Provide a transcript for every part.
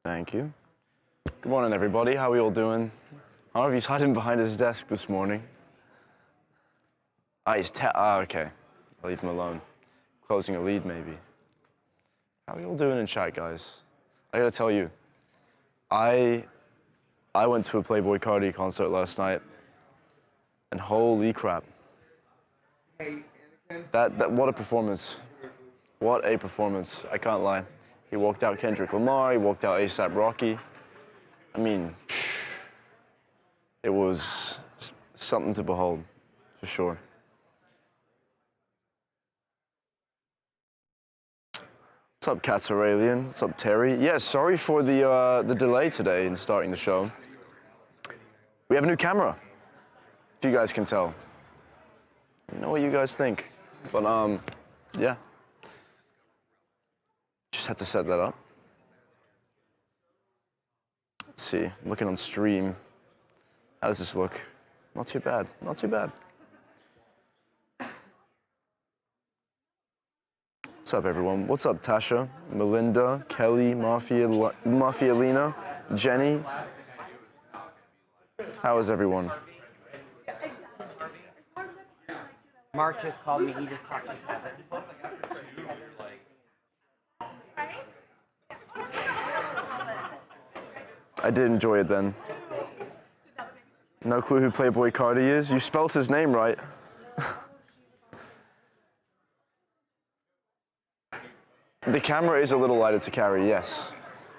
Thank you. Good morning, everybody. How are we all doing? Harvey's hiding behind his desk this morning. He's okay. I'll leave him alone. Closing a lead, maybe. How are we all doing in chat, guys? I gotta tell you, I went to a Playboi Carti concert last night, and holy crap. What a performance. What a performance. I can't lie. He walked out Kendrick Lamar, he walked out A$AP Rocky. I mean, it was something to behold, for sure. What's up, Cataralian? What's up, Terry? Yeah, sorry for the delay today in starting the show. We have a new camera, if you guys can tell. I know what you guys think, but yeah. Just had to set that up. Let's see, I'm looking on stream. How does this look? Not too bad, not too bad. What's up, everyone? What's up, Tasha, Melinda, Kelly, Mafialina, Jenny? How is everyone? Mark just called me, he just talked to Kevin. I did enjoy it then. No clue who Playboi Carti is? You spelled his name right. The camera is a little lighter to carry, yes.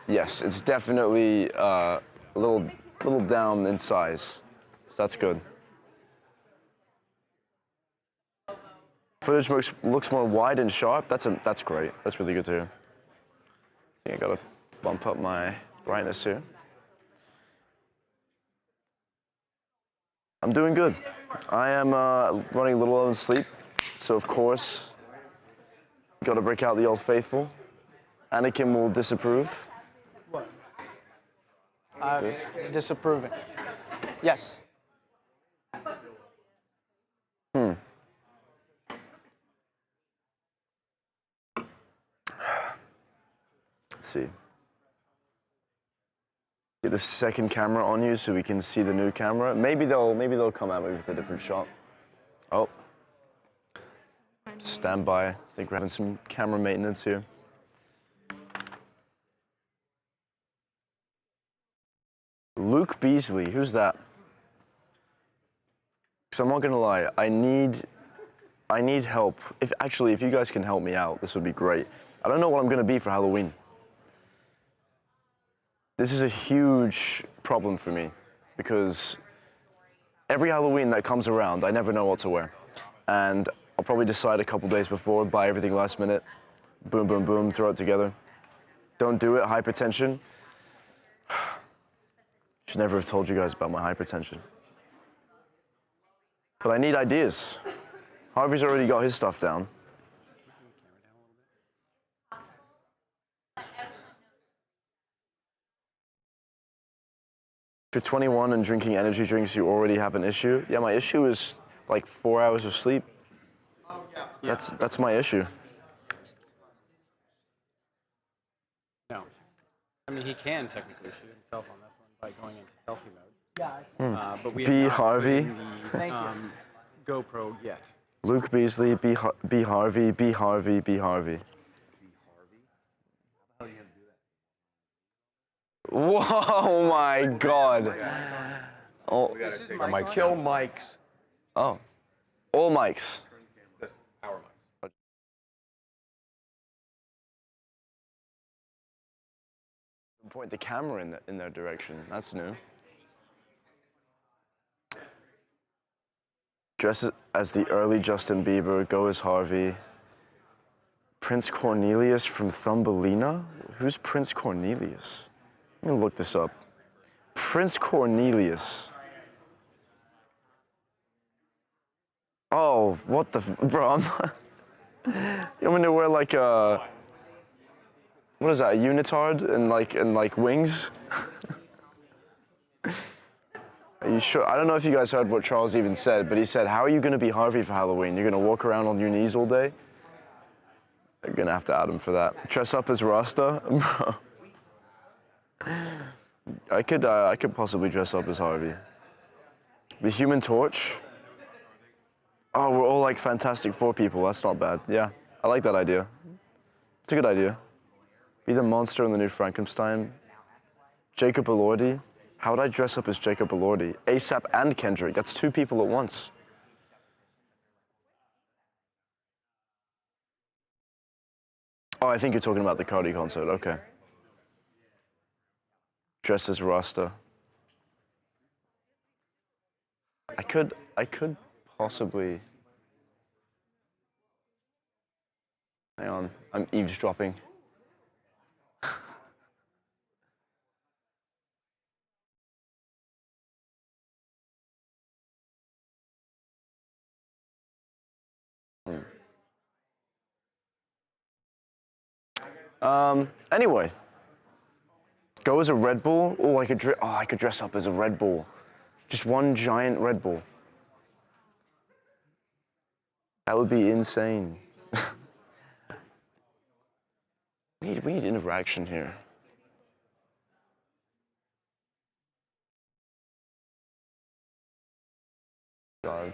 Yes, it's definitely a little down in size, so that's good. Footage looks more wide and sharp. That's great. That's really good to hear. I think I gotta bump up my brightness here. I'm doing good. I am running a little low on sleep, so of course, gotta break out the old faithful. Anakin will disapprove. What? Disapproving. Yes. Let's see. Get the second camera on you so we can see the new camera. Maybe they'll come out with a different shot. Oh. Stand by. I think we're having some camera maintenance here. Luke Beasley, who's that? Because I'm not gonna lie, I need help. If you guys can help me out, this would be great. I don't know what I'm gonna be for Halloween. This is a huge problem for me because every Halloween that comes around, I never know what to wear. And I'll probably decide a couple days before, buy everything last minute, boom, boom, boom, throw it together. Don't do it, hypertension. Should never have told you guys about my hypertension. But I need ideas. Harvey's already got his stuff down. If you're 21 and drinking energy drinks, you already have an issue. Yeah, my issue is like 4 hours of sleep. That's my issue. No. I mean, he can technically shoot himself on this one by going into selfie mode. Yeah. But we have not Harvey. Put in the GoPro yet. Luke Beasley, B Harvey, B Harvey, B Harvey. Whoa, my God. Oh, Kill mics. Oh, all mics. Our mics. Point the camera in their direction. That's new. Dress as the early Justin Bieber. Go as Harvey. Prince Cornelius from Thumbelina? Who's Prince Cornelius? Let me look this up. Prince Cornelius. Oh, what the, bro, you want me to wear like a, what is that, a unitard and like wings? Are you sure? I don't know if you guys heard what Charles even said, but he said, how are you gonna be Harvey for Halloween? You're gonna walk around on your knees all day? You're gonna have to add him for that. Dress up as Rasta? Bro. I could possibly dress up as Harvey. The Human Torch. Oh, we're all like Fantastic Four people. That's not bad. Yeah, I like that idea. It's a good idea. Be the monster in the new Frankenstein. Jacob Elordi. How would I dress up as Jacob Elordi? ASAP and Kendrick. That's two people at once. Oh, I think you're talking about the Cardi concert. Okay. Dress as Rasta. I could possibly. Hang on, I'm eavesdropping. Anyway, go as a Red Bull. Oh, I could dress up as a Red Bull. Just one giant Red Bull. That would be insane. we need interaction here. God.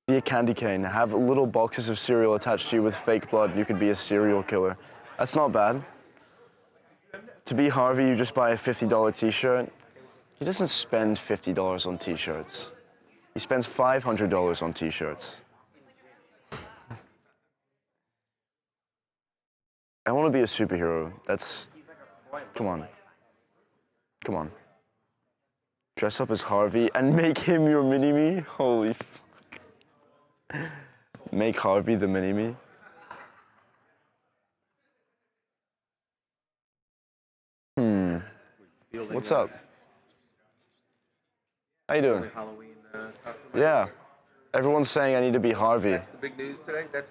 Be a candy cane. Have little boxes of cereal attached to you with fake blood. You could be a serial killer. That's not bad. To be Harvey, you just buy a $50 t-shirt. He doesn't spend $50 on t-shirts. He spends $500 on t-shirts. I want to be a superhero. Come on. Come on. Dress up as Harvey and make him your mini-me? Holy fuck. Make Harvey the mini-me? What's up? How you doing? Halloween costume. Yeah. Everyone's saying I need to be Harvey. That's the big news today. That's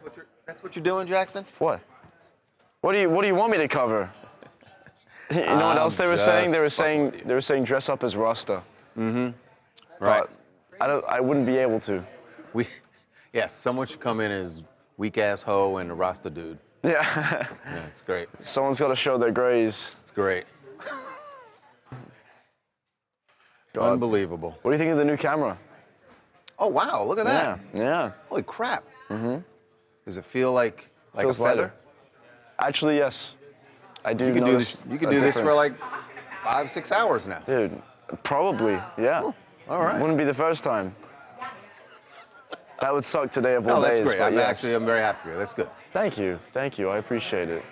what you're doing, Jackson. What? What do you want me to cover? You know what else they were saying? They were saying dress up as Rasta. Mm-hmm. Right. But I wouldn't be able to. Yeah, someone should come in as weak ass hoe and a Rasta dude. Yeah. Yeah, it's great. Someone's got to show their grays. It's great. God. Unbelievable. What do you think of the new camera? Oh wow, look at that. Yeah. Holy crap. Mm-hmm. Does it feel like Feels a feather? lighter. Actually, yes. I do. You can do notice this. You can a do this for difference. like 5-6 hours now. Dude, probably. Yeah. Cool. All right. Wouldn't be the first time. That would suck today of all No, that's days. great. But yes. I'm very happy for you. That's good. Thank you. I appreciate it.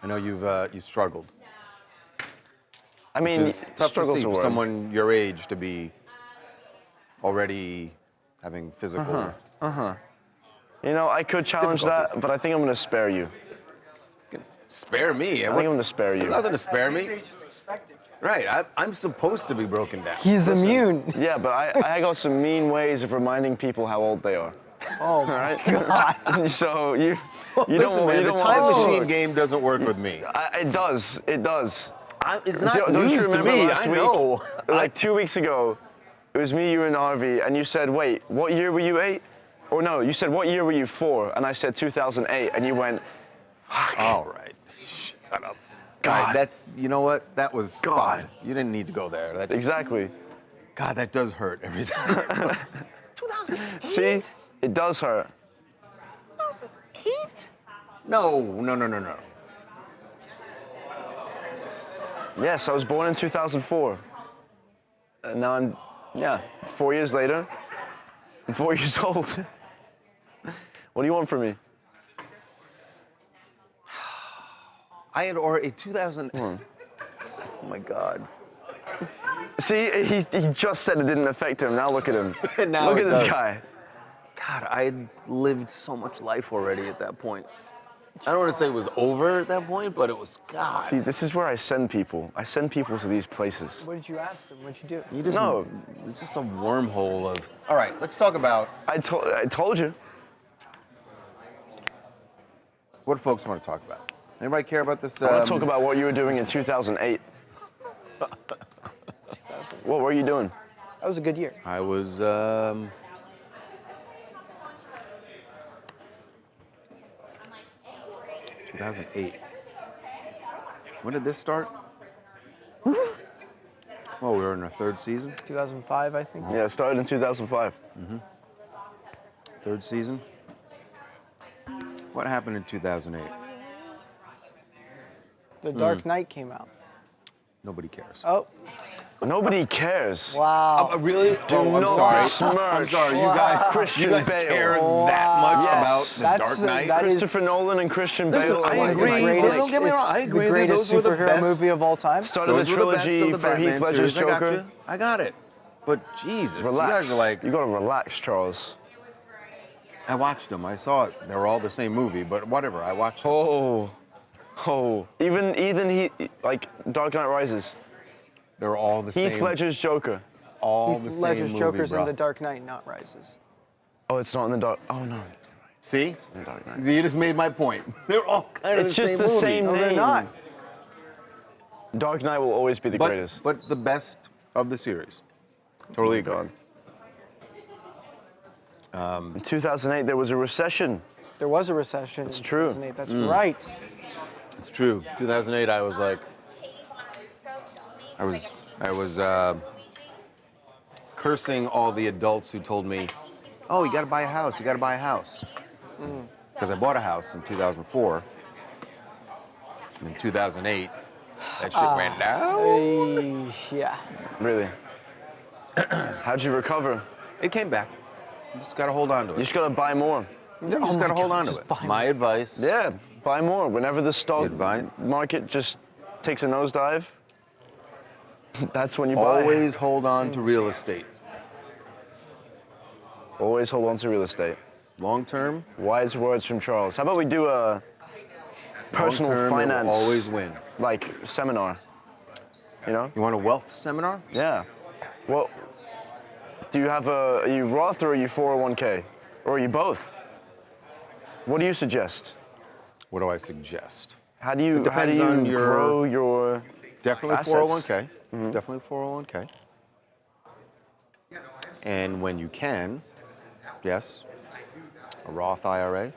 I know you've struggled. I mean, It's tough to struggles see are for word. someone your age to be already having physical. You know, I could challenge that, but I think I'm going to spare you. Spare me. I think I'm going to spare you. Nothing to spare me. Right. I'm supposed to be broken down. He's immune. Yeah, but I got some mean ways of reminding people how old they are. Oh, All right? God. So you don't Listen, man, you the don't time want to- machine game doesn't work with me. It does. It's not Don't you news to remember me. last I week? know. Like 2 weeks ago, it was me, you, and Harvey, and you said, wait, what year were you 8? Or no, you said, what year were you 4? And I said 2008, and you went, All right. Shut up. God. God, you know what? That was God. fine. You didn't need to go there. Exactly. God, that does hurt every time. 2008? See, it does hurt. 2008? No. Yes, I was born in 2004. And now I'm, 4 years later, I'm 4 years old. What do you want from me? I had already 2000. Oh my God. See, he just said it didn't affect him. Now look at him. Now Look it at this does. guy. God, I had lived so much life already at that point. I don't want to say it was over at that point, but it was God. See, this is where I send people. I send people to these places. What did you ask them? What did you do? You just, No. It's just a wormhole of. All right, let's talk about I told you. what folks want to talk about. Anybody care about this? I want to talk about what you were doing in 2008. What were you doing? That was a good year. I was. 2008. When did this start? Oh, we were in our third season. 2005, I think. Yeah, it started in 2005. Third season. What happened in 2008? The Dark Knight came out. Nobody cares. Oh, Nobody cares. wow. Really? Do I'm not sorry. besmirch I'm sorry. You guys, Christian you guys Bale. care that much Yes. about the That's Dark the- Knight? that is- Christopher Nolan and Christian Listen, Bale. I are agree. like, Don't get me wrong. I It's agree the that greatest those were the superhero best. movie of all time. Started the Those were the best trilogy of the for Heath Batman Ledger's series. I got Joker. you. I got it. But Jesus, Relax. you guys are like. You gotta relax, Charles. I watched them. I saw it. They were all the same movie, but whatever. I watched them. Oh. Even he like Dark Knight Rises. They're all the same. Heath Ledger's Joker. all Heath the same Ledger's movie, Joker's bro. in The Dark Knight, not Rises. Oh, it's not in the Dark. Oh no. See? The Dark Knight. You just made my point. They're all kind of It's the just same the movie. same No, they're name. not. Dark Knight will always be the greatest. But the best of the series. Totally agree. In 2008, there was a recession. There was a recession. It's in true. 2008. That's right. It's true. 2008, I was like, I was cursing all the adults who told me, "Oh, you got to buy a house. You got to buy a house." Because I bought a house in 2004. And in 2008, that shit went down. Yeah. Really. How'd you recover? It came back. You just got to hold on to it. You just gotta buy more. You just got to hold on to just it. buy My advice. Yeah, buy more. Whenever the stock Advice? market just takes a nosedive, that's when you buy. Always hold on to real estate. Always hold on to real estate. Long term, Wise words from Charles. How about we do a personal long term, finance it will always win. like seminar? You know? You want a wealth seminar? Yeah. Well, do you have are you Roth or are you 401k? Or are you both? What do you suggest? What do I suggest? How do you depends on your- grow your Definitely assets? 401k. Definitely 401k. And when you can, yes, a Roth IRA.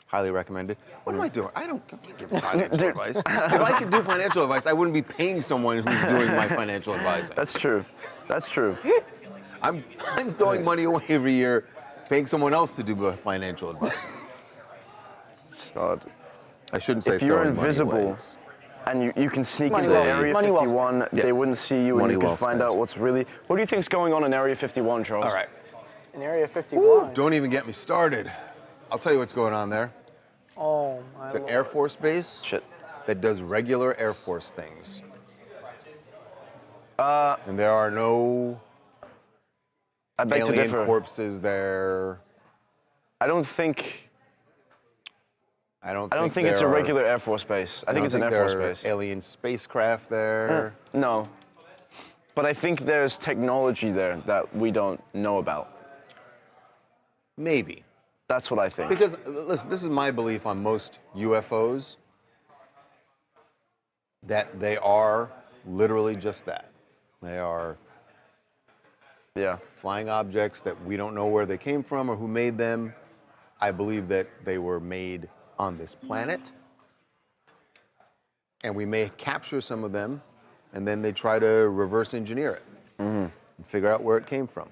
Highly recommended. What am I doing? I don't give financial Dude. advice. If I could do financial advice, I wouldn't be paying someone who's doing my financial advising. That's true. That's true. I'm throwing money away every year, paying someone else to do my financial advising. Start. I shouldn't say If you're throwing money away. invisible It's- and you can sneak Money into well Area spent. Money well 51, they Yes. wouldn't see you, and Money you could well find spent. out what's really. What do you think's going on in Area 51, Charles? All right. In Area 51. Don't even get me started. I'll tell you what's going on there. Oh, my It's an Lord. Air Force base Shit. that does regular Air Force things. Uh, And there are no I beg to alien differ. corpses there. I don't think. I don't think it's a there are- regular Air Force base. I think it's an Air there Force are base. Alien spacecraft there. No. But I think there's technology there that we don't know about. Maybe. That's what I think. Because, listen, this is my belief on most UFOs, that they are literally just that. They are Yeah. flying objects that we don't know where they came from or who made them. I believe that they were made on this planet. And we may capture some of them, and then they try to reverse engineer it and figure out where it came from.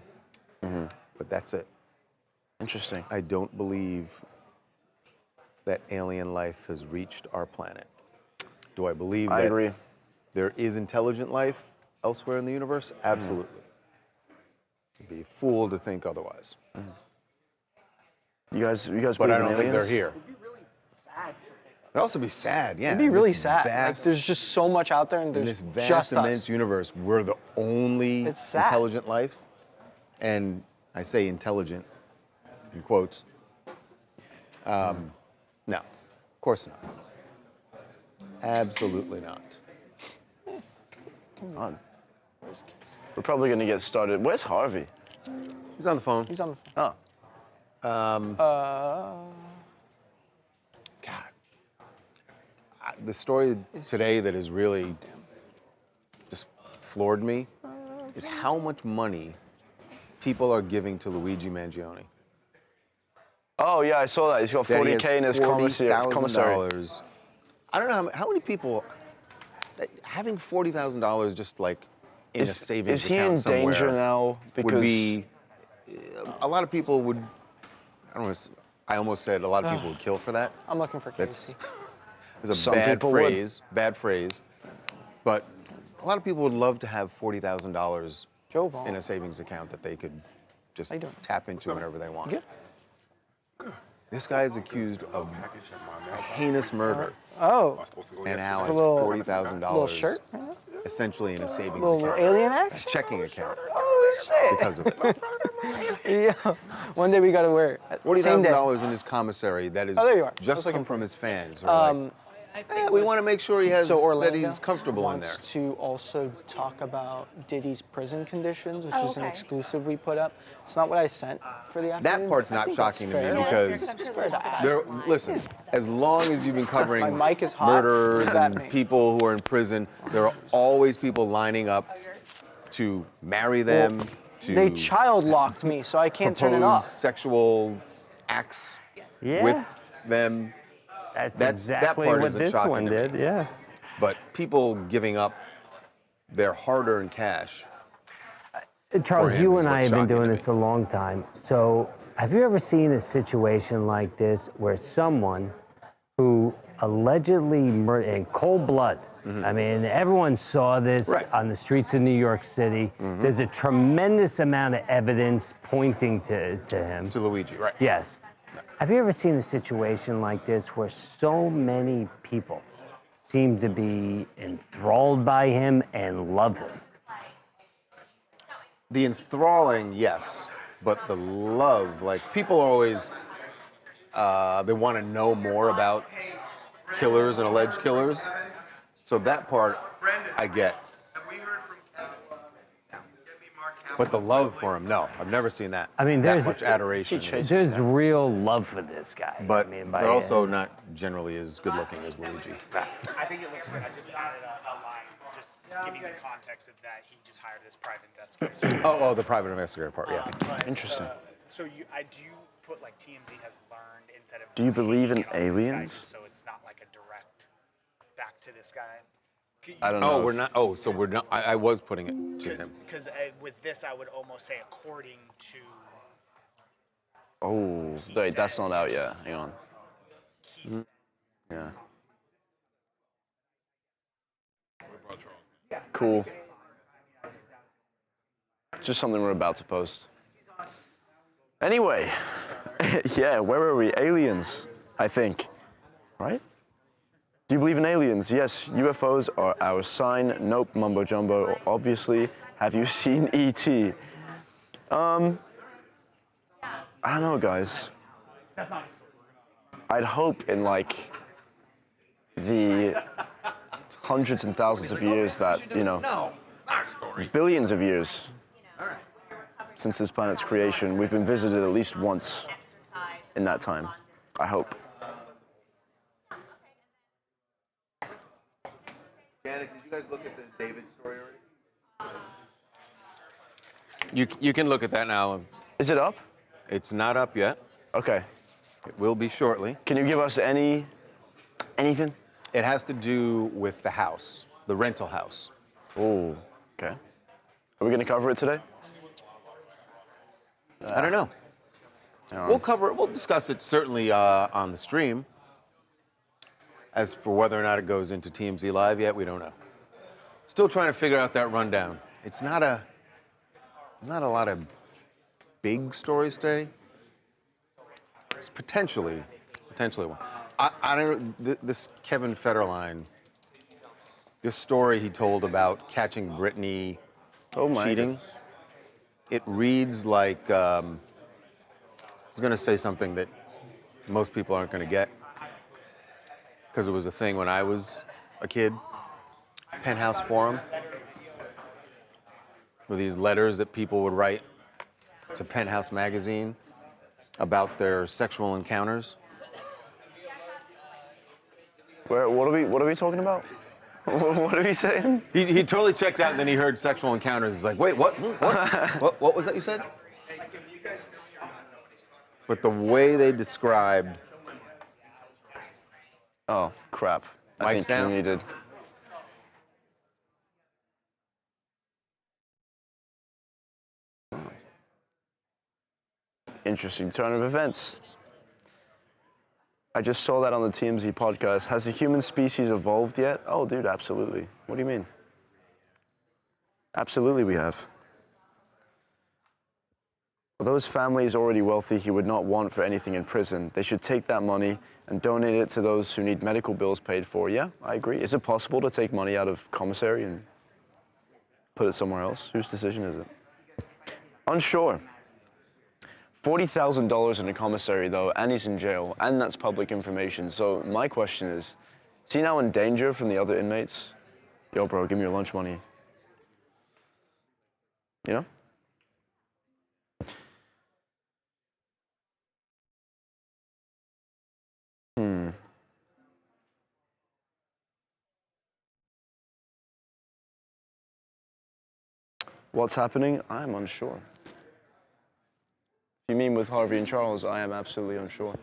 But that's it. Interesting. I don't believe that alien life has reached our planet. Do I believe I that agree. there is intelligent life elsewhere in the universe? Absolutely. You'd be a fool to think otherwise. You guys But believe I in don't think aliens? they're here. It'd also be sad, yeah. It'd be really This sad. Like, Vast, there's just so much out there, and in there's this vast, just immense us. universe, we're the only It's sad. intelligent life. And I say intelligent in quotes. No, of course not. Absolutely not. Come on. We're probably going to get started. Where's Harvey? He's on the phone. He's on the phone. Oh. God. The story today that has really just floored me is how much money people are giving to Luigi Mangione. Oh, yeah, I saw that. He's got That he has $40K in his commissary. $40,000. I don't know how many people having $40,000 just like in a savings Is he account in danger somewhere now? Because would be. A lot of people would. I don't know. I almost said a lot of people would kill for that. I'm looking for That's Casey. a Some bad people would. phrase. Bad phrase. But a lot of people would love to have $40,000 Joe Vaughn. in a savings account that they could just How you doing? tap into whenever they want. Good. This guy is accused of a heinous murder Oh, and now has a little- $40,000 little shirt? essentially in a savings Little account, alien a action? checking account Oh, shit. because of it. Yeah. One day we gotta wear it. Same day. $40,000 in his commissary that is Oh, there you are. I just was looking come from for his fans. Who are like, we want to make sure he has So Orlando that he's comfortable in there. wants to also talk about Diddy's prison conditions, which is an okay. exclusive we put up. It's not what I sent for the afternoon. That part's I not think that's shocking to me fair. because It's fair to add. there, listen, as long as you've been covering My mic is hot. murderers What does that and mean? people who are in prison, there are always people lining up to marry them, to They child locked me, so I can't turn it propose off. sexual acts Yeah, with them. that's that exactly part what isn't this shocking one to me. did. Yeah. But people giving up their hard-earned cash. Charles, him you is and I what's have been shocking to doing me. this a long time. So, have you ever seen a situation like this where someone who allegedly murdered in cold blood? I mean, everyone saw this Right. on the streets of New York City. There's a tremendous amount of evidence pointing to him. To Luigi, right? Yes. Have you ever seen a situation like this where so many people seem to be enthralled by him and love him? The enthralling, yes, but the love, like people are always, they want to know more about killers and alleged killers. So that part, I get. But the love for him, no, I've never seen that. I mean, that there's- much adoration. There's real love for this guy. But I mean, they're also not generally as good looking as Luigi. I think it looks good. I just added a line, just giving the context of that he just hired this private investigator. Oh, the private investigator part, yeah. But, Interesting. So I do put like TMZ has learned instead of. Do you believe in hating on this guy, aliens? just so it's not like a direct back to this guy. I don't know. Oh, we're not. Oh, so we're not. I was putting it to him. Because with this, I would almost say according to. Oh, wait, that's not out yet. Hang on. He's Yeah. Cool. Just something we're about to post. Anyway, yeah, where are we? Aliens, I think. Right? Do you believe in aliens? Yes, UFOs are our sign. Nope, mumbo jumbo. Obviously, have you seen E.T.? I don't know, guys. I'd hope in like the hundreds and thousands of years that, you know, billions of years since this planet's creation, we've been visited at least once in that time. I hope. Janet, did you guys look at the David story already? You can look at that now. Is it up? It's not up yet. Okay. It will be shortly. Can you give us anything? It has to do with the house, the rental house. Oh, okay. Are we going to cover it today? I don't know. We'll cover it. We'll discuss it certainly on the stream. As for whether or not it goes into TMZ Live yet, we don't know. Still trying to figure out that rundown. It's not a lot of big stories today. It's potentially one. I don't know, this Kevin Federline, this story he told about catching Britney cheating, goodness. it reads like, I was gonna say something that most people aren't gonna get, because it was a thing when I was a kid. Penthouse Forum, with these letters that people would write to Penthouse magazine about their sexual encounters. What are we talking about? What are we saying? He totally checked out, and then he heard sexual encounters. He's like, wait, what? What was that you said? But the way they described, Oh, crap. I Mic's think down? we needed. Interesting turn of events. I just saw that on the TMZ podcast. Has the human species evolved yet? Oh, dude, absolutely. What do you mean? Absolutely we have. Although his family is already wealthy, he would not want for anything in prison. They should take that money and donate it to those who need medical bills paid for. Yeah, I agree. Is it possible to take money out of commissary and put it somewhere else? Whose decision is it? Unsure. $40,000 in a commissary, though, and he's in jail, and that's public information. So my question is he now in danger from the other inmates? Yo, bro, give me your lunch money. You know? What's happening? I'm unsure. You mean with Harvey and Charles? I am absolutely unsure.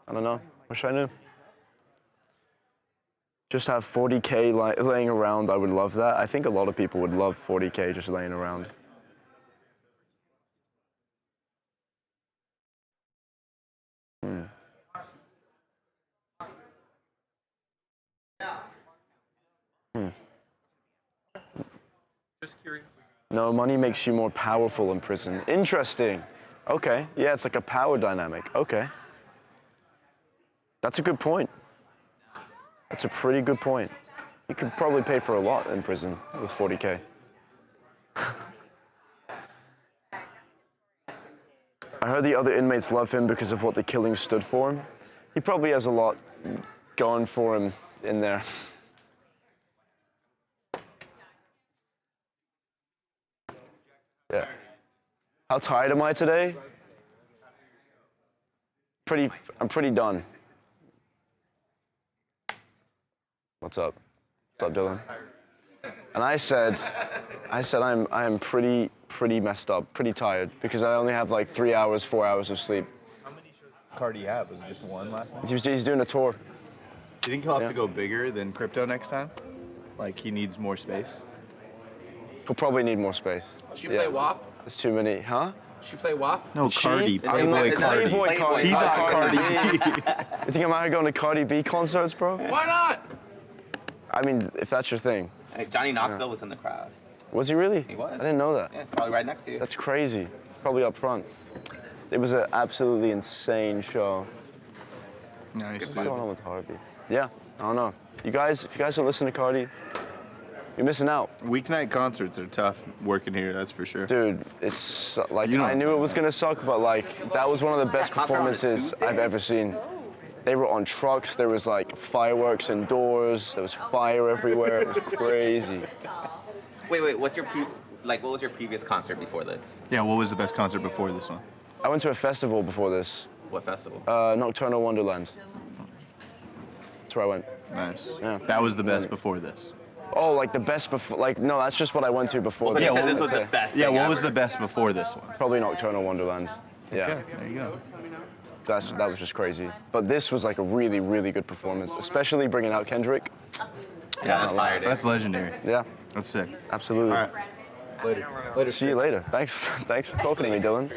I don't know. Wish I knew. Just have 40K laying around. I would love that. I think a lot of people would love 40K just laying around. Just curious. No, money makes you more powerful in prison. Interesting. Okay. Yeah, it's like a power dynamic. Okay. That's a good point. That's a pretty good point. You could probably pay for a lot in prison with 40K. I heard the other inmates love him because of what the killing stood for. He probably has a lot going for him in there. Yeah. How tired am I today? I'm pretty done. What's up? What's up, Dylan? And I said I am pretty messed up, pretty tired, because I only have like 3 hours, 4 hours of sleep. How many card do you have? Was it just one last night? He's doing a tour. Do you think he'll have to go bigger than crypto next time? Like he needs more space? He'll probably need more space. She play WAP? There's too many, huh? She play WAP? No, Cardi. Playboy Cardi. Playboy Cardi. He got Cardi You think I'm out here going to Cardi B concerts, bro? Why not? I mean, if that's your thing. Hey, Johnny Knoxville was in the crowd. Was he really? He was. I didn't know that. Yeah, probably right next to you. That's crazy. Probably up front. It was an absolutely insane show. Nice. What's going on with Harvey? Yeah, I don't know. You guys, if you guys don't listen to Cardi, you're missing out. Weeknight concerts are tough working here, that's for sure. Dude, it's like, You know- I knew it was gonna suck, but like, that was one of the best concert on a performances Tuesday? I've ever seen. They were on trucks, there was like fireworks indoors, there was fire everywhere, it was crazy. Wait, what was your previous concert before this? Yeah, what was the best concert before this one? I went to a festival before this, What festival? Nocturnal Wonderland. That's where I went. Nice. Yeah. That was the best before this. Oh, like the best before, like, no, that's just what I went to before But this. you said what this was was the best Yeah, thing what was ever. the best before this one? Probably Nocturnal Wonderland. Yeah. Okay, there you go. That was just crazy. But this was like a really, really good performance, especially bringing out Kendrick. Yeah, that's fire, dude. That's legendary. Yeah, That's sick. absolutely. All right. Later. Later. See you later. Thanks for talking to me, Dylan.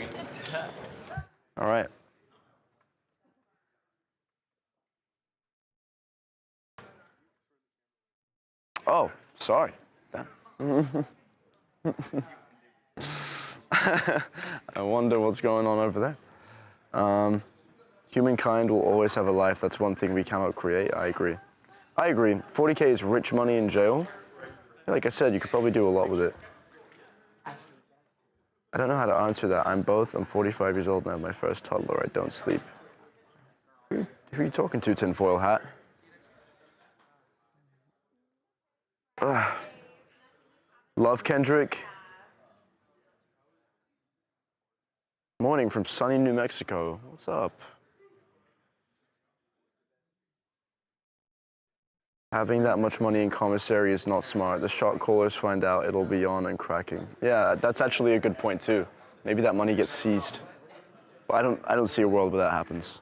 All right. Oh, sorry. I wonder what's going on over there. Humankind will always have a life. That's one thing we cannot create. I agree. 40K is rich money in jail. Like I said, you could probably do a lot with it. I don't know how to answer that. I'm 45 years old and I have my first toddler. I don't sleep. Who are you talking to, tinfoil hat? Love Kendrick. Morning from sunny New Mexico. What's up? Having that much money in commissary is not smart. The shot callers find out, it'll be on and cracking. Yeah, that's actually a good point too. Maybe that money gets seized. But I don't see a world where that happens.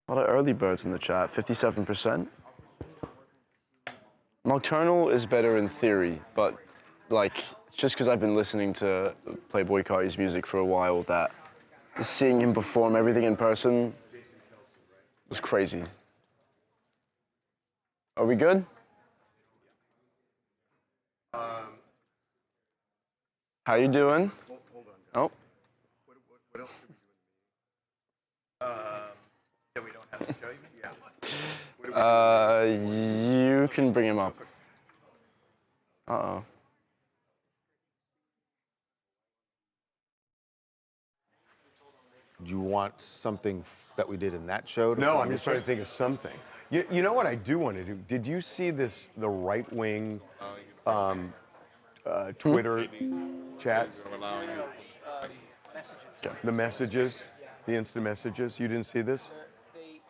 A lot of early birds in the chat, 57%. Nocturnal is better in theory, but like, just because I've been listening to Playboi Carti's music for a while that seeing him perform everything in person was crazy. Are we good? How you doing? Oh. What else did Yeah, we don't have to show you. You can bring him up. Uh-oh. Do you want something that we did in that show? No, I'm just trying to think of something. You know what I do want to do? Did you see this, the right-wing Twitter chat? The messages, the instant messages. You didn't see this? They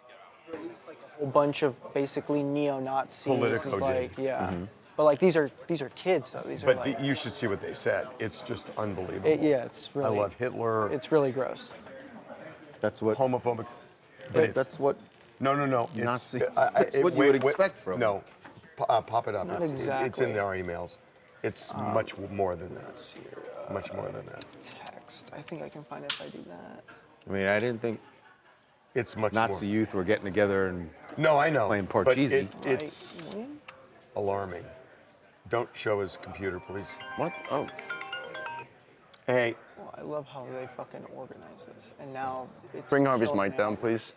released like a whole bunch of basically neo-Nazis. Politico like, did. yeah. But like these are kids though. These are But like, you should see what they said. It's just unbelievable. yeah, it's really. I love Hitler. It's really gross. That's what. Homophobic. That's what. No. Nazi. That's what you would expect from. No, pop it up. Not It's in exactly. our emails. It's much more than that. Much more than that. Text. I think I can find it if I do that. I mean, I didn't think It's much Nazi more. youth were getting together and No, I know. playing but Parcheesi. it's alarming. Don't show his computer, please. What? Oh. Hey, Well, I love how they fucking organize this, and now it's. Bring Harvey's showing mic now. down, please.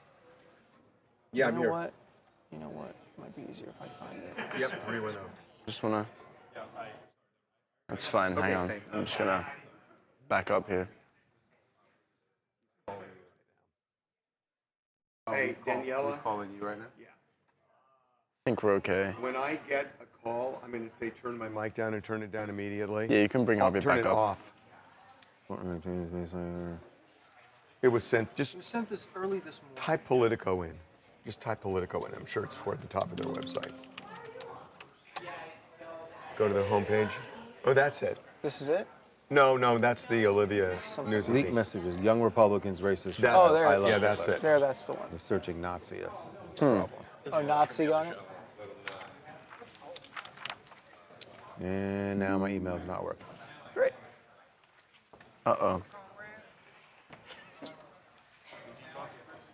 yeah, You I'm know here. what? You know what? It might be easier if I find it. Yep. What do you want to know? Just wanna. That's fine. Hang on. thanks. I'm just gonna back up here. Hey, Daniela. He's calling you right now. I think we're okay. When I get a call, I'm going to say turn my mic down and turn it down immediately. Yeah, you can bring I'll Harvey turn back it up. off. It was sent. Just We sent this early this morning. type Politico in. Just type Politico in. I'm sure it's toward the top of their website. Go to their homepage. Oh, that's it. This is it? No, that's the Olivia News and Leak Things. messages. Young Republicans, racist. That's- Oh, there. I love yeah, Hitler. that's it. There, that's the one. They're searching Nazi. That's the problem. Oh, Nazi got it? And now my email's not working. Great. Uh-oh.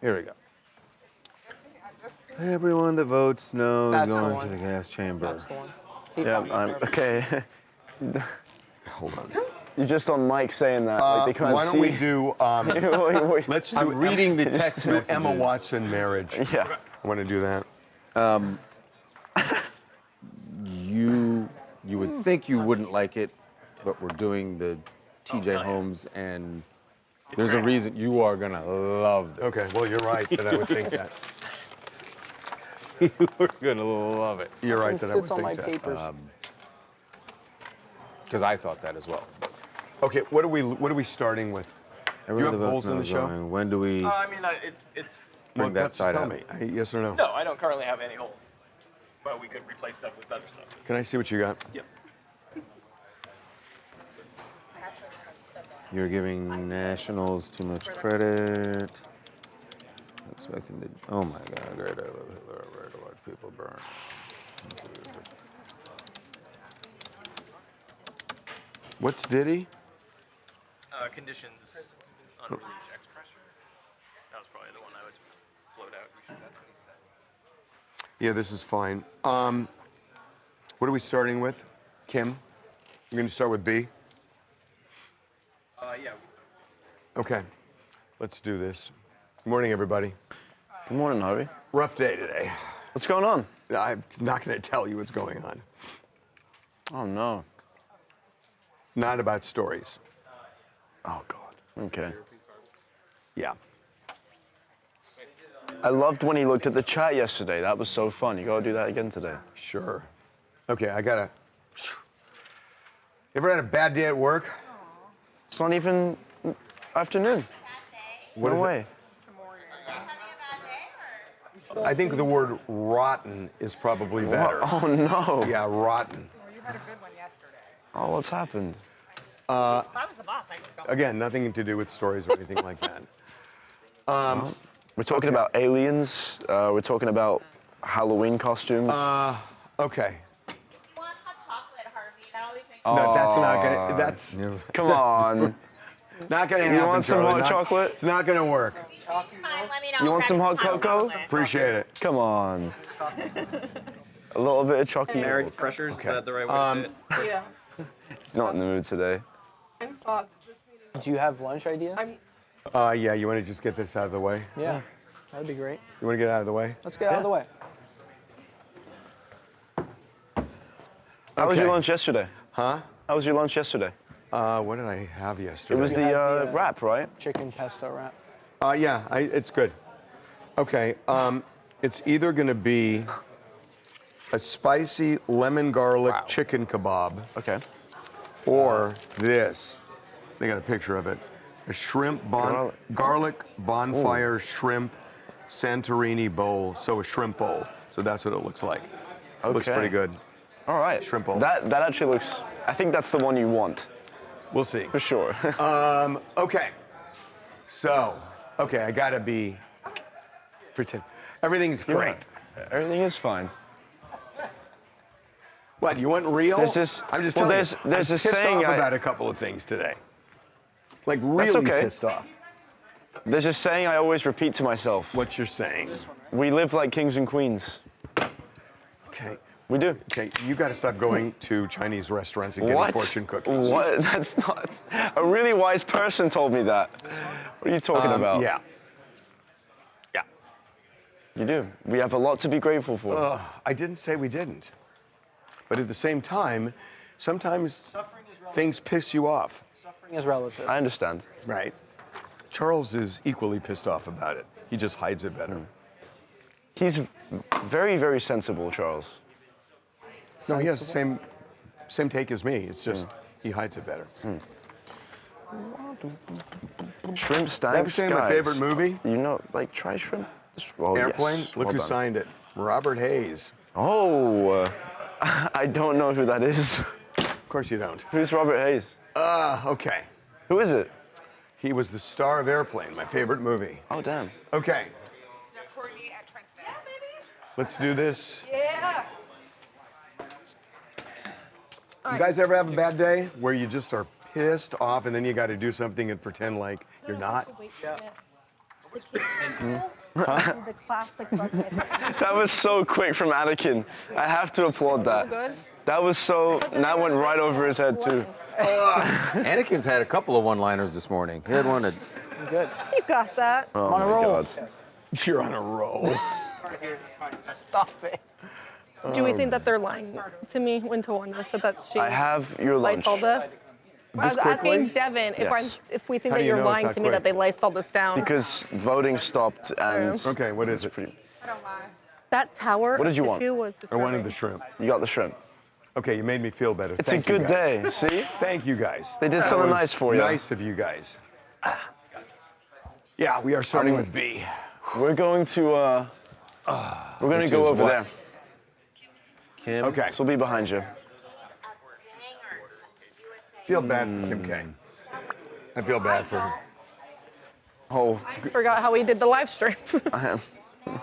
Here we go. Everyone that votes knows That's the going one. to the gas chamber. That's the one. He Yeah, found it I'm perfect. okay. Hold on. You're just on mic saying that. Like they can't Why don't see. we do? Wait. Let's do. I'm reading the Just text do Emma messages. Watson marriage. Yeah. I want to do that. You would think you wouldn't like it, but we're doing the TJ Holmes, and there's a reason you are gonna love this. Okay. Well, you're right that I would think that. You are gonna love it. You're right It that I would sits on my think that. papers. Because I thought that as well. Okay. What are we starting with? Everyone have that votes polls in the knows show? going, when do we I mean, it's. bring that let's just side tell out? me. Yes or no? No, I don't currently have any holes. But we could replace stuff with other stuff. Can I see what you got? Yep. You're giving nationals too much credit. Expecting the. Oh my God! Great, I love Hitler. I rare to watch people burn. What's Diddy? Conditions on release. That was probably the one I would float out. That's what he said. Yeah, this is fine. What are we starting with? Kim? We're going to start with B? Yeah. Okay. Let's do this. Good morning, everybody. Good morning, Harvey. Rough day today. What's going on? I'm not going to tell you what's going on. Oh no. Not about stories. Oh God. Okay. Yeah. I loved when he looked at the chat yesterday. That was so fun. You gotta do that again today. Sure. Okay, I got to. Ever had a bad day at work? It's not even afternoon. What No is it? way. I think the word rotten is probably better. Oh no. Yeah, rotten. You had a good one yesterday. Oh, what's happened? If I was the boss, I would go. Again, nothing to do with stories or anything like that. We're talking about aliens. We're talking about Halloween costumes. Okay. You want hot chocolate, Harvey? That always makes No, that's not gonna. Aw. That's Come on. not gonna happen. You want some Charlie. hot chocolate? It's not gonna work. Fine, let me know. You want some hot cocoa? Appreciate it. Come on. A little bit of chocolate. Married pressures, is that the right way to say it? Yeah. He's not in the mood today. I'm fucked. Do you have lunch idea? Yeah. You want to just get this out of the way? Yeah, that'd be great. You want to get out of the way? Let's get out of the way. How was your lunch yesterday? Huh? How was your lunch yesterday? What did I have yesterday? It was the wrap, right? Chicken pesto wrap. Yeah, it's good. Okay, it's either going to be a spicy lemon garlic chicken kebab. Okay. Or this. They got a picture of it. A shrimp garlic bonfire shrimp Santorini bowl. So a shrimp bowl. So that's what it looks like. Okay. Looks pretty good. All right. Shrimp bowl. That actually looks. I think that's the one you want. We'll see. For sure. Okay. So, okay, I gotta be. Pretend. Everything's great. Everything is fine. What, you want real? There's this. I'm just well, telling there's you. there's I'm this pissed saying off about a couple of things today. Like really That's okay. pissed off. There's a saying I always repeat to myself. What's your saying? We live like kings and queens. Okay. We do. Okay, you got to stop going to Chinese restaurants and getting fortune cookies. What? That's not. A really wise person told me that. What are you talking about? Yeah. Yeah. You do. We have a lot to be grateful for. I didn't say we didn't. But at the same time, sometimes things piss you off. Suffering is relative. I understand. Right. Charles is equally pissed off about it. He just hides it better. He's very, very sensible, Charles. No, he has the same take as me. It's just he hides it better. Shrimp Did I ever stag say my skies. favorite movie? You know, like try shrimp. Oh, Airplane. yes. Look Well who done. signed it. Robert Hayes. Oh, I don't know who that is. Of course you don't. Who's Robert Hayes? Okay. Who is it? He was the star of Airplane, my favorite movie. Oh, damn. Okay, Courtney at Trent's. Yeah, baby. let's do this. Yeah. You guys ever have a bad day where you just are pissed off and then you got to do something and pretend like you're not? The classic bucket. That was so quick from Anakin. I have to applaud that. Good. That was so. That went right over his head too. Anakin's had a couple of one-liners this morning. He had one that. Good. You got that. Oh on a my roll. God. You're on a roll. Stop it. Do we think that they're lying to me when Tawana said that she I have your lunch. Lysol this? I was asking Devin Yes. if we think How that do you you're know it's lying that to me that quick? they Lysol this down. Because voting stopped and. Okay, what is it? Pretty, That tower What did you of want? tissue was I disturbing. wanted the shrimp. you got the shrimp. Okay, you made me feel better. It's Thank a you good guys. day. See? Thank you guys. They did That something was nice for you. Nice of you guys. Yeah, we are starting with B. We're going to. We're going to Which go is over what? there. Kim. Okay. This will be behind you. Feel bad for Kim K. I feel bad for her. Oh, I forgot how we did the live stream. I am.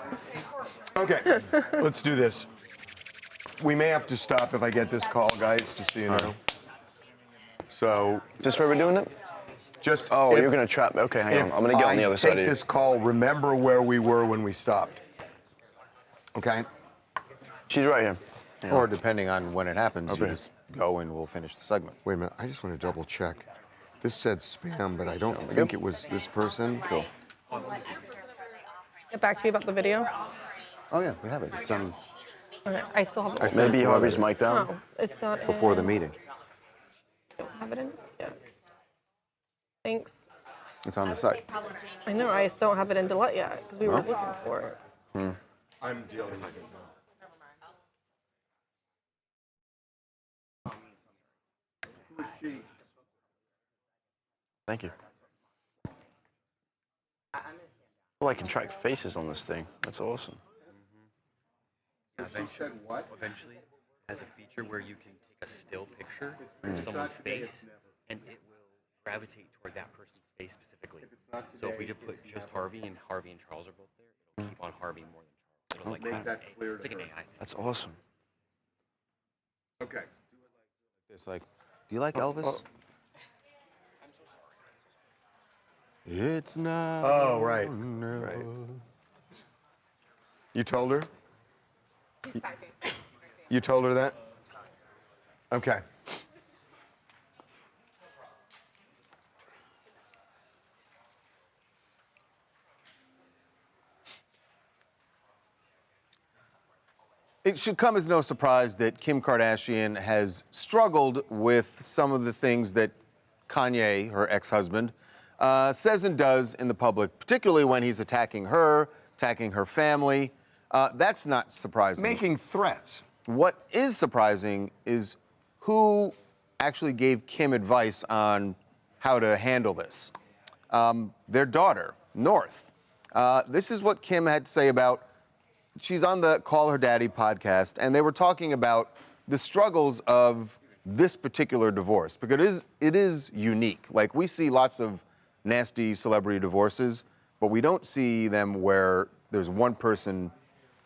Okay, let's do this. We may have to stop if I get this call, guys, just so you know. So, Just where we're doing it? just Oh, if, you're going to trap me. Okay, hang if on. I'm going to get on the other side of take you. this call, remember where we were when we stopped. Okay? She's right here. Or depending on when it happens, you Okay. just go and we'll finish the segment. Wait a minute, I just want to double check. This said spam, but I don't think it was this person. Cool. Get back to you about the video. Oh yeah, we have it. It's on Okay, I still have it. I sent Maybe it Harvey's mic down. No, it's not before in. the meeting. Don't have it in. Yeah. Thanks. It's on the site. I know. I still don't have it in delete yet because we were No? looking for it. I'm dealing with it now. Thank you. Oh, I can track faces on this thing. That's awesome. She said what? Eventually has a feature where you can take a still picture of someone's face and it will gravitate toward that person's face specifically. So if we could put just Harvey and Charles are both there, it'll keep on Harvey more than Charles. It'll like Make have that this clear it's like to an her. AI. That's awesome. Okay. It's like Do you like Elvis? It's not. Oh, right. Right. You told her? You told her that? Okay. It should come as no surprise that Kim Kardashian has struggled with some of the things that Kanye, her ex-husband, says and does in the public, particularly when he's attacking her family. That's not surprising. Making threats. What is surprising is who actually gave Kim advice on how to handle this. Their daughter, North. This is what Kim had to say about. She's on the Call Her Daddy podcast, and they were talking about the struggles of this particular divorce, because it is unique. Like, we see lots of nasty celebrity divorces, but we don't see them where there's one person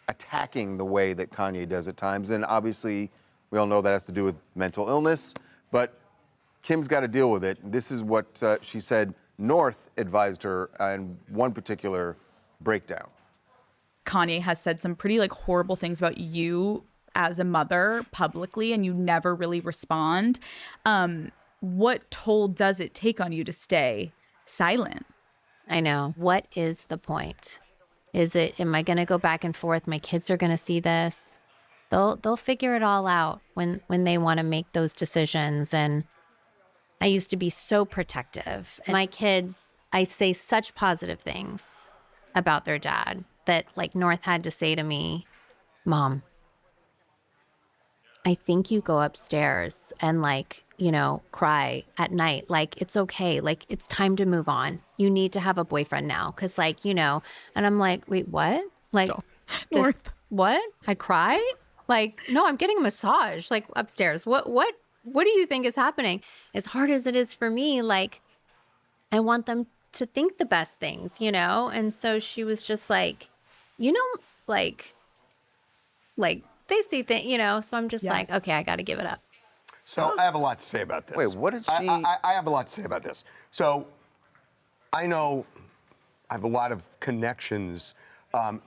attacking the way that Kanye does at times. And obviously, we all know that has to do with mental illness, but Kim's got to deal with it. This is what she said North advised her in one particular breakdown. Kanye has said some pretty horrible things about you as a mother publicly, and you never really respond. What toll does it take on you to stay silent? I know. What is the point? Am I going to go back and forth? My kids are going to see this. They'll figure it all out when they want to make those decisions. And I used to be so protective. And my kids, I say such positive things about their dad that North had to say to me, Mom, I think you go upstairs and cry at night. It's okay. It's time to move on. You need to have a boyfriend now. Cause and I'm like, wait, what? North. What? I cry? No, I'm getting a massage, upstairs. What do you think is happening? As hard as it is for me, I want them to think the best things, And so she was just they see things, so I'm just okay, I got to give it up. So I have a lot to say about this. Wait, what did she? I have a lot to say about this. So I know I have a lot of connections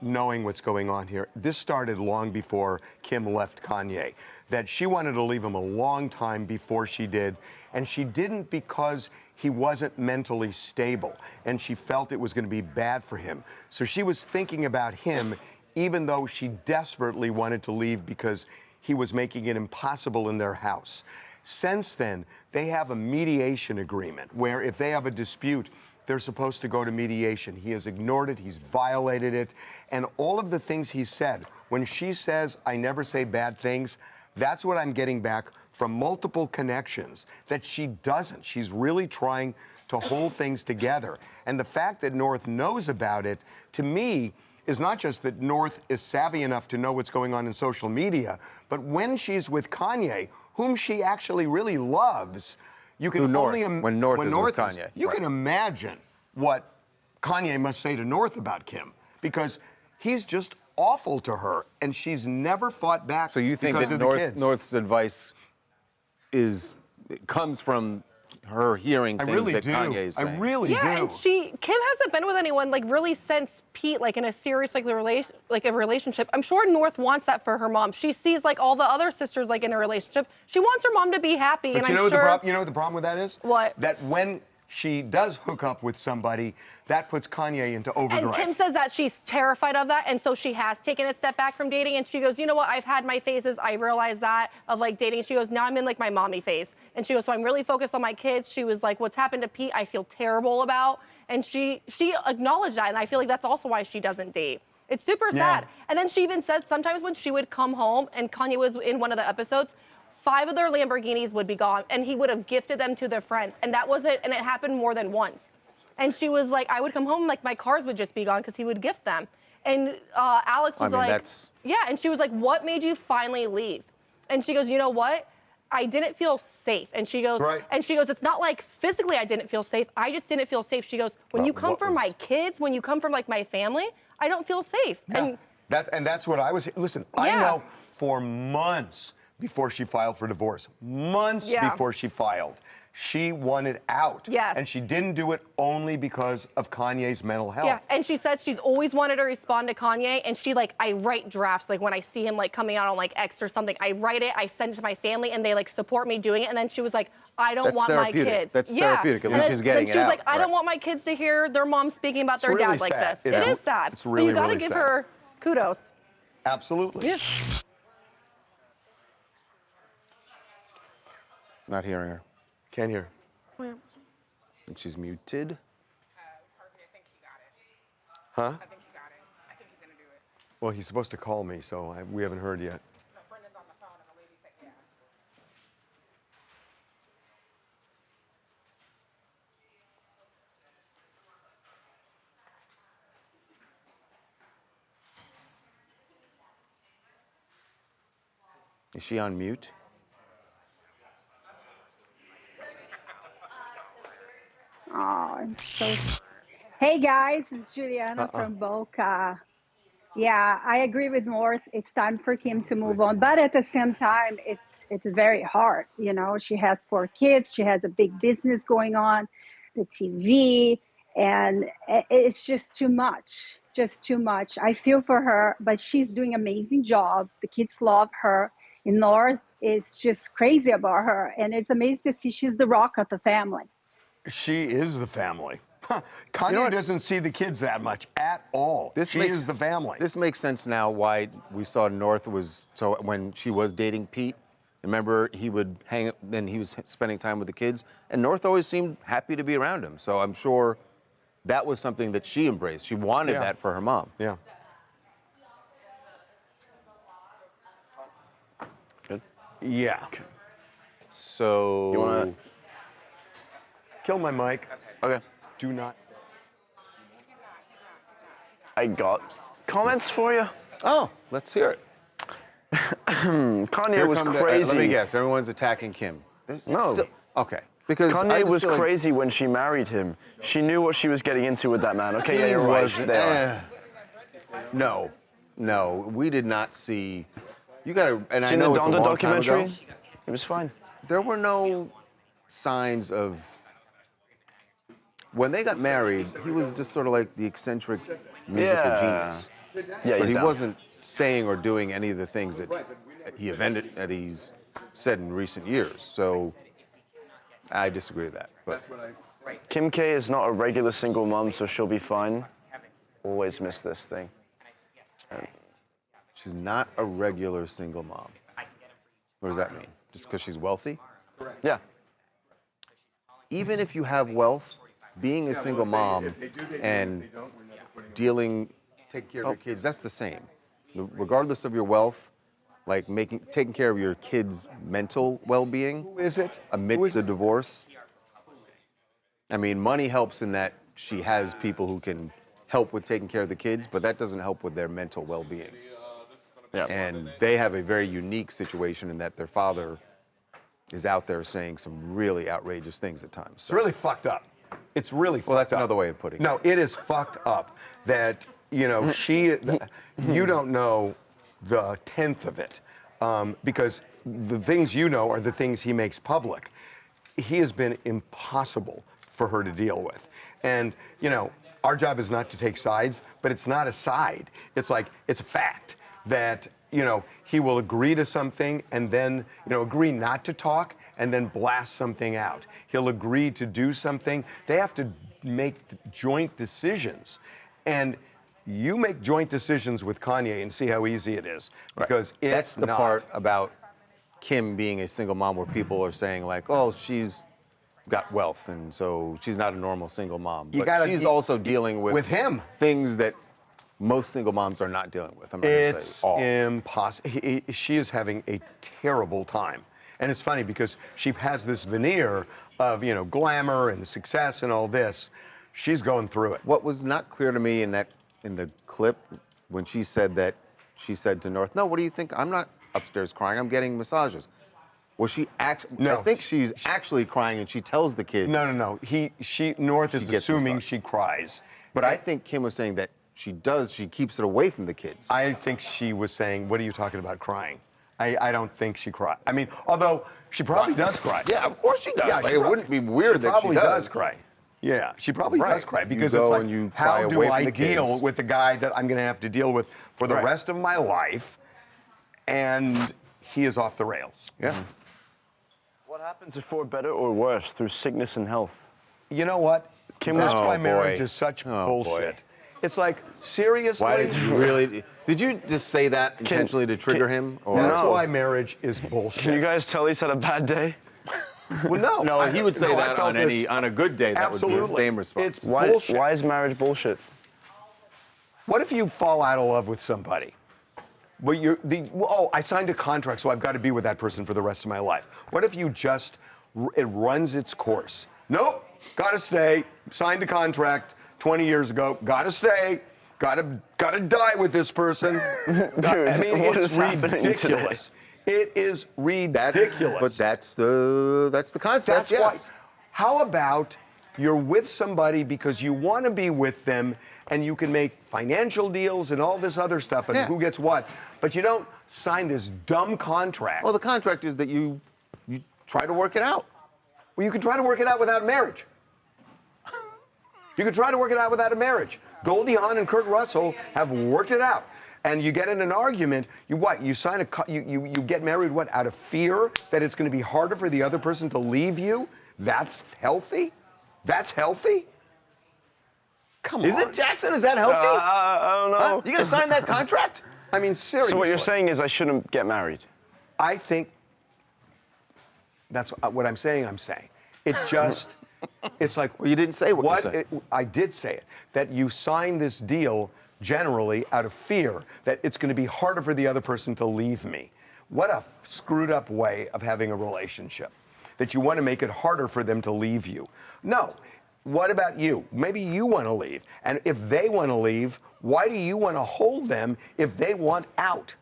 knowing what's going on here. This started long before Kim left Kanye, that she wanted to leave him a long time before she did, and she didn't because he wasn't mentally stable, and she felt it was going to be bad for him. So she was thinking about him, even though she desperately wanted to leave because he was making it impossible in their house. Since then, they have a mediation agreement where if they have a dispute, they're supposed to go to mediation. He has ignored it, he's violated it, and all of the things he said, when she says, I never say bad things, that's what I'm getting back from multiple connections, that she doesn't. She's really trying to hold things together. And the fact that North knows about it, to me, is not just that North is savvy enough to know what's going on in social media, but when she's with Kanye, whom she actually really loves, you can only when North is with Kanye. You can imagine what Kanye must say to North about Kim, because he's just awful to her, and she's never fought back. So you think that North's advice comes from her hearing things that Kanye is saying? I really do. Yeah, and Kim hasn't been with anyone really since Pete, in a serious a relationship. I'm sure North wants that for her mom. She sees all the other sisters in a relationship. She wants her mom to be happy. But and you know what the problem with that is? What? That when she does hook up with somebody, that puts Kanye into overdrive. And Kim says that she's terrified of that, and so she has taken a step back from dating. And she goes, you know what? I've had my phases. I realized that of dating. She goes, now I'm in my mommy phase. And she goes, so I'm really focused on my kids. She was like, what's happened to Pete, I feel terrible about. And she acknowledged that, and I feel like that's also why she doesn't date. It's super sad. And then she even said sometimes when she would come home, and Kanye was in one of the episodes, 5 of their Lamborghinis would be gone, and he would have gifted them to their friends. And that was it, and it happened more than once. And she was like, I would come home, my cars would just be gone because he would gift them. And Alex was yeah, and she was like, what made you finally leave? And she goes, you know what? I didn't feel safe. And she goes, it's not physically I didn't feel safe. I just didn't feel safe. She goes, when you come from my kids, when you come from my family, I don't feel safe. Yeah. And that's what I was, listen, I know for months before she filed for divorce. Months before she filed. She wanted out. Yes. And she didn't do it only because of Kanye's mental health. Yeah, and she said she's always wanted to respond to Kanye, and she I write drafts, when I see him coming out on X or something, I write it, I send it to my family, and they support me doing it, and then she was like, I don't want my kids. That's therapeutic, at least she's getting it out. She was like, I don't want my kids to hear their mom speaking about their dad like this. It is sad. It's really, but you gotta really give sad. her kudos. Absolutely. Yeah. Not hearing her. Can't hear. I think she's muted. Huh? I think he got it. I think he's gonna do it. Well, he's supposed to call me, so we haven't heard yet. No, Brendan's on the phone, and the lady said yeah. Is she on mute? Oh, I'm so. Hey guys, it's Juliana from Boca. Yeah, I agree with North. It's time for Kim to move on, but at the same time, it's very hard. You know, she has 4 kids. She has a big business going on, the TV, and it's just too much. Just too much. I feel for her, but she's doing an amazing job. The kids love her. In North, is just crazy about her, and it's amazing to see she's the rock of the family. She is the family. Kanye doesn't see the kids that much at all. She is the family. This makes sense now why we saw North when she was dating Pete. Remember, he would hang, then he was spending time with the kids, and North always seemed happy to be around him. So I'm sure that was something that she embraced. She wanted that for her mom. Yeah. Good? Yeah. Okay. So... You want to... Kill my mic. Okay. Do not. I got comments for you. Oh, let's hear it. Kanye was crazy. Let me guess. Everyone's attacking Kim. No. Okay. Because Kanye was crazy when she married him. She knew what she was getting into with that man. Okay, yeah, you're right. No, we did not see. You gotta. And Seen I know the it's a Donda long documentary? time ago. It was fine. There were no signs of. When they got married, he was just sort of like the eccentric musical genius. Yeah, but he down. wasn't saying or doing any of the things that he's said in recent years. So I disagree with that. But Kim K is not a regular single mom, so she'll be fine. Always miss this thing. She's not a regular single mom. What does that mean? Just because she's wealthy? Yeah. Even if you have wealth, being a single mom and taking care of your kids, that's the same. Regardless of your wealth, like taking care of your kids' mental well-being. Who is it? Amidst a divorce. I mean, money helps in that she has people who can help with taking care of the kids, but that doesn't help with their mental well-being. Yeah. And they have a very unique situation in that their father is out there saying some really outrageous things at times. It's really fucked up. It's really fucked up. Well, that's another way of putting it. No, it is fucked up that, you know, you don't know the 10th of it because the things you know are the things he makes public. He has been impossible for her to deal with. And, you know, our job is not to take sides, but it's not a side. It's like, it's a fact that, you know, he will agree to something and then, you know, agree not to talk and then blast something out. He'll agree to do something. They have to make joint decisions. And you make joint decisions with Kanye and see how easy it is. Because That's the not. part about Kim being a single mom where people are saying like, oh, she's got wealth and so she's not a normal single mom. But she's also dealing with him things that most single moms are not dealing with. I'm not gonna say all. It's impossible. She is having a terrible time. And it's funny because she has this veneer of, you know, glamour and success and all this. She's going through it. What was not clear to me in the clip when she said to North, no, what do you think? I'm not upstairs crying, I'm getting massages. Was she No. I think she's actually crying and she tells the kids. No. North is assuming she cries. But I think Kim was saying that she keeps it away from the kids. I think she was saying, what are you talking about crying? I don't think she cried. I mean, although she probably does cry. Yeah, of course she does. Yeah, Like, it wouldn't be weird that she probably does. cry. Yeah, she probably Right. does cry You because go it's like, and you cry how do away from I the deal kids. with the guy that I'm going to have to deal with for the Right. rest of my life, and he is off the rails. Yeah. What happens if for better or worse through sickness and health? You know what? Kim, That's oh, why marriage boy. is such Oh, bullshit. boy. It's like, seriously? Why did you really? Did you just say that intentionally to trigger him? Or? That's why marriage is bullshit. Can you guys tell he's had a bad day? Well, no. No, he would say no, I that felt on this- on a good day. That would be the Absolutely. same response. It's bullshit. Why is marriage bullshit? What if you fall out of love with somebody? But I signed a contract, so I've got to be with that person for the rest of my life. What if you just, it runs its course? Nope, gotta stay. Signed a contract 20 years ago, gotta stay. Gotta die with this person. Dude, I mean, what it's is happening ridiculous. It is ridiculous. But that's the concept. That's yes. why. How about you're with somebody because you want to be with them and you can make financial deals and all this other stuff and who gets what, but you don't sign this dumb contract. Well, the contract is that you try to work it out. Well, you can try to work it out without marriage. You can try to work it out without a marriage. Goldie Hawn and Kurt Russell have worked it out. And you get in an argument, you sign you get married out of fear that it's going to be harder for the other person to leave you? That's healthy? That's healthy? Come on. Is it, Jackson? Is that healthy? I don't know. Huh? You gonna sign that contract? I mean, seriously. So what you're saying is I shouldn't get married? I think that's what I'm saying. It just, it's like. Well, you didn't say what you said. I did say it, that you sign this deal generally out of fear that it's going to be harder for the other person to leave me. What a screwed up way of having a relationship, that you want to make it harder for them to leave you. No. What about you? Maybe you want to leave. And if they want to leave, why do you want to hold them if they want out?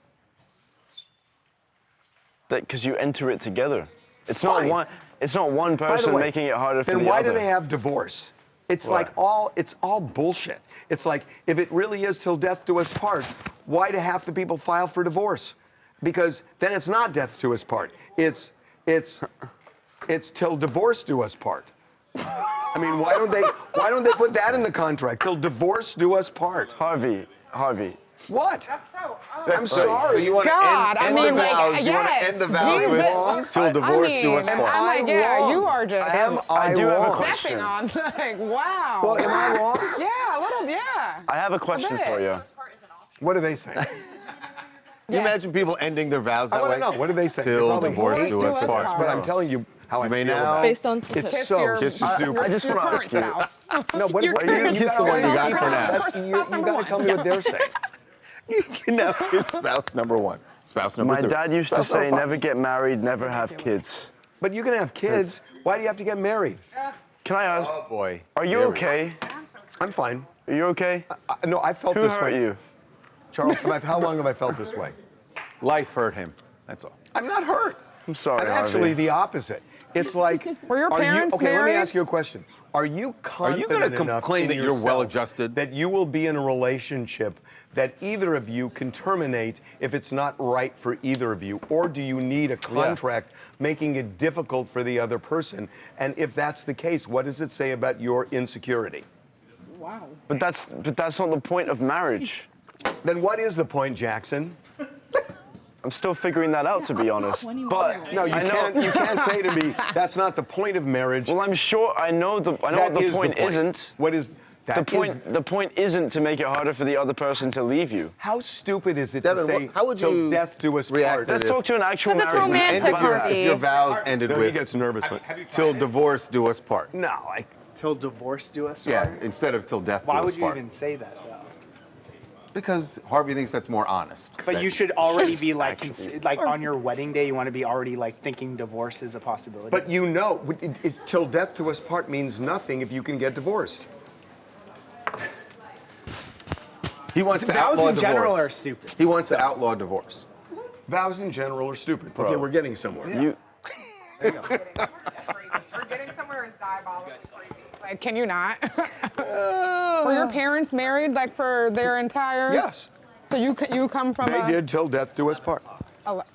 Because you enter it together. It's not Fine. one. It's not one By the person way, making it harder for the then other. why do they have divorce? It's Why? it's all bullshit. It's like, if it really is till death do us part, why do half the people file for divorce? Because then it's not death do us part. It's till divorce do us part. I mean, why don't they put that in the contract? Till divorce do us part. Harvey. What? That's so. I'm sorry. So you want God, to end I mean, the like, vows? You want to yes, end the vows with Jesus. till divorce do us I'm part? like, yeah, you are just I do have a stepping question. on. Like, wow. Well, am I wrong? Yeah, a little, yeah. I have a question bit. for you. What do they say? Can you imagine people ending their vows I that want way? to know. What do they say? Till Probably divorce do us part. But I'm telling you how I may feel now- about it. Based on statistics. It's so stupid. I just want to ask you. No, what Your are current you kiss the one you got gotta- for now. Of course, You spouse number gotta one. tell me what they're saying. You can now kiss spouse number one. Spouse number My two. dad used to Spouse say, number five. never get married, never have kids. But you can have kids. Why do you have to get married? Can I ask, Oh boy. are you Here we okay? I'm fine. Are you okay? No, I felt Who this hurt way. you? Charles, how long have I felt this way? Life hurt him. That's all. I'm not hurt. I'm sorry, I'm Harvey. actually the opposite. It's like, Were your parents okay, let me married? ask you a question. Are you confident gonna enough claim in that you're yourself well-adjusted? that you will be in a relationship that either of you can terminate if it's not right for either of you? Or do you need a contract making it difficult for the other person? And if that's the case, what does it say about your insecurity? Wow. But that's not the point of marriage. Then what is the point, Jackson? I'm still figuring that out, to be honest. But No, I know. you can't say to me that's not the point of marriage. Well, I'm sure I know what That the is point isn't. What is The point isn't to make it harder for the other person to leave you. How stupid is it Devin, to say, how would till you death do us react part? to Let's this? talk to an actual Because it's married man. romantic, Harvey. If your vows ended No, he with gets nervous. till divorce do us part. No, Till divorce do us Yeah, part? instead of till death Why do us would you part. even say that, though? Because Harvey thinks that's more honest. But That- you should already be like, like on your wedding day, you want to be already like thinking divorce is a possibility. But you know, it's till death do us part means nothing if you can get divorced. He wants to vows outlaw in general divorce. are stupid. He wants to outlaw divorce. Vows in general are stupid. Bro. Okay, we're getting somewhere. You, We're getting somewhere is diabolical crazy. Like, can you not? Were your parents married like for their entire? Yes. So you come from They a. did till death do us part.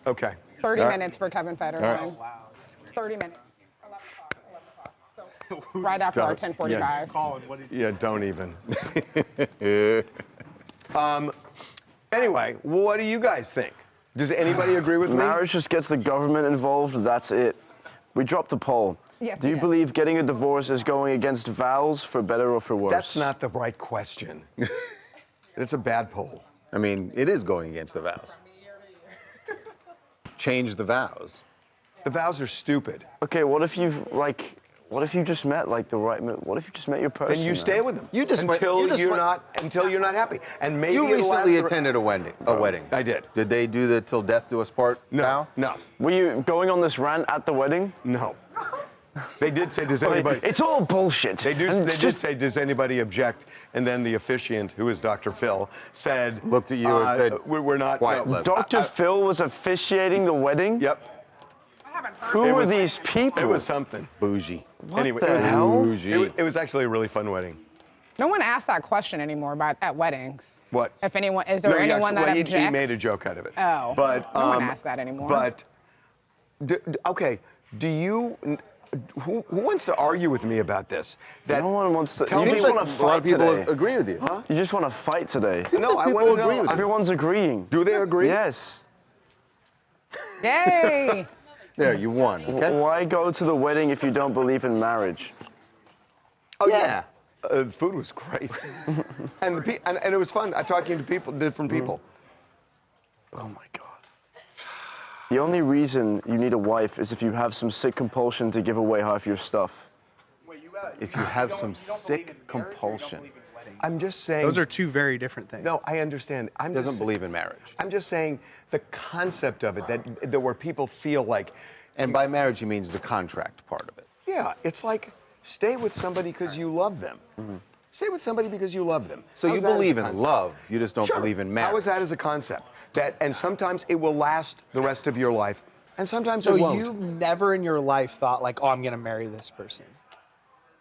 Okay. 30 All right. minutes for Kevin Federline. All right. 30 minutes. 11 o'clock. So right after our 10:45. Yeah, don't even. Anyway, what do you guys think? Does anybody agree with me? Marriage just gets the government involved, that's it. We dropped a poll. Yes, Do you believe getting a divorce is going against vows for better or for worse? That's not the right question. It's a bad poll. I mean, it is going against the vows. Change the vows. The vows are stupid. Okay, what if you just met like the right? What if you just met your person? Then you man? stay with them. You just until you're not happy. And maybe you it'll recently last attended a wedding. A wedding. I did. Did they do the till death do us part? No. No. Were you going on this rant at the wedding? No. They did say, does Well, anybody... It's all bullshit. They did say, does anybody object? And then the officiant, who is Dr. Phil, said... Looked at you and said, we're not... quiet, no. Dr. Phil was officiating the wedding? Yep. Who were these people? It was something. Bougie. What Anyway, the hell? It was actually a really fun wedding. No one asks that question anymore at weddings. What? If anyone, is there anyone that objects? He made a joke out of it. Oh. But, no one asks that anymore. But, okay, do you... Who wants to argue with me about this? No one wants to. Tell You me just like want to A fight lot of people today. agree with you. Huh? You just want to fight today. No, I people want to agree know. with you. Everyone's agreeing. Do they agree? Yes. Yay! There, you won. Okay. Why go to the wedding if you don't believe in marriage? Oh yeah. The food was great, and it was fun. Talking to people, different people. Oh my God. The only reason you need a wife is if you have some sick compulsion to give away half your stuff. If you have some sick compulsion. I'm just saying. Those are two very different things. No, I understand. Doesn't believe in marriage. I'm just saying the concept of it that where people feel like, And by marriage, he means the contract part of it. yeah, it's like stay with somebody because you love them. Stay with somebody because you love them. So How's you that as a believe in concept? love, you just don't Sure. believe in marriage. How is that as a concept? And sometimes it will last the rest of your life, and sometimes So it won't. you've never in your life thought like, oh, I'm gonna marry this person.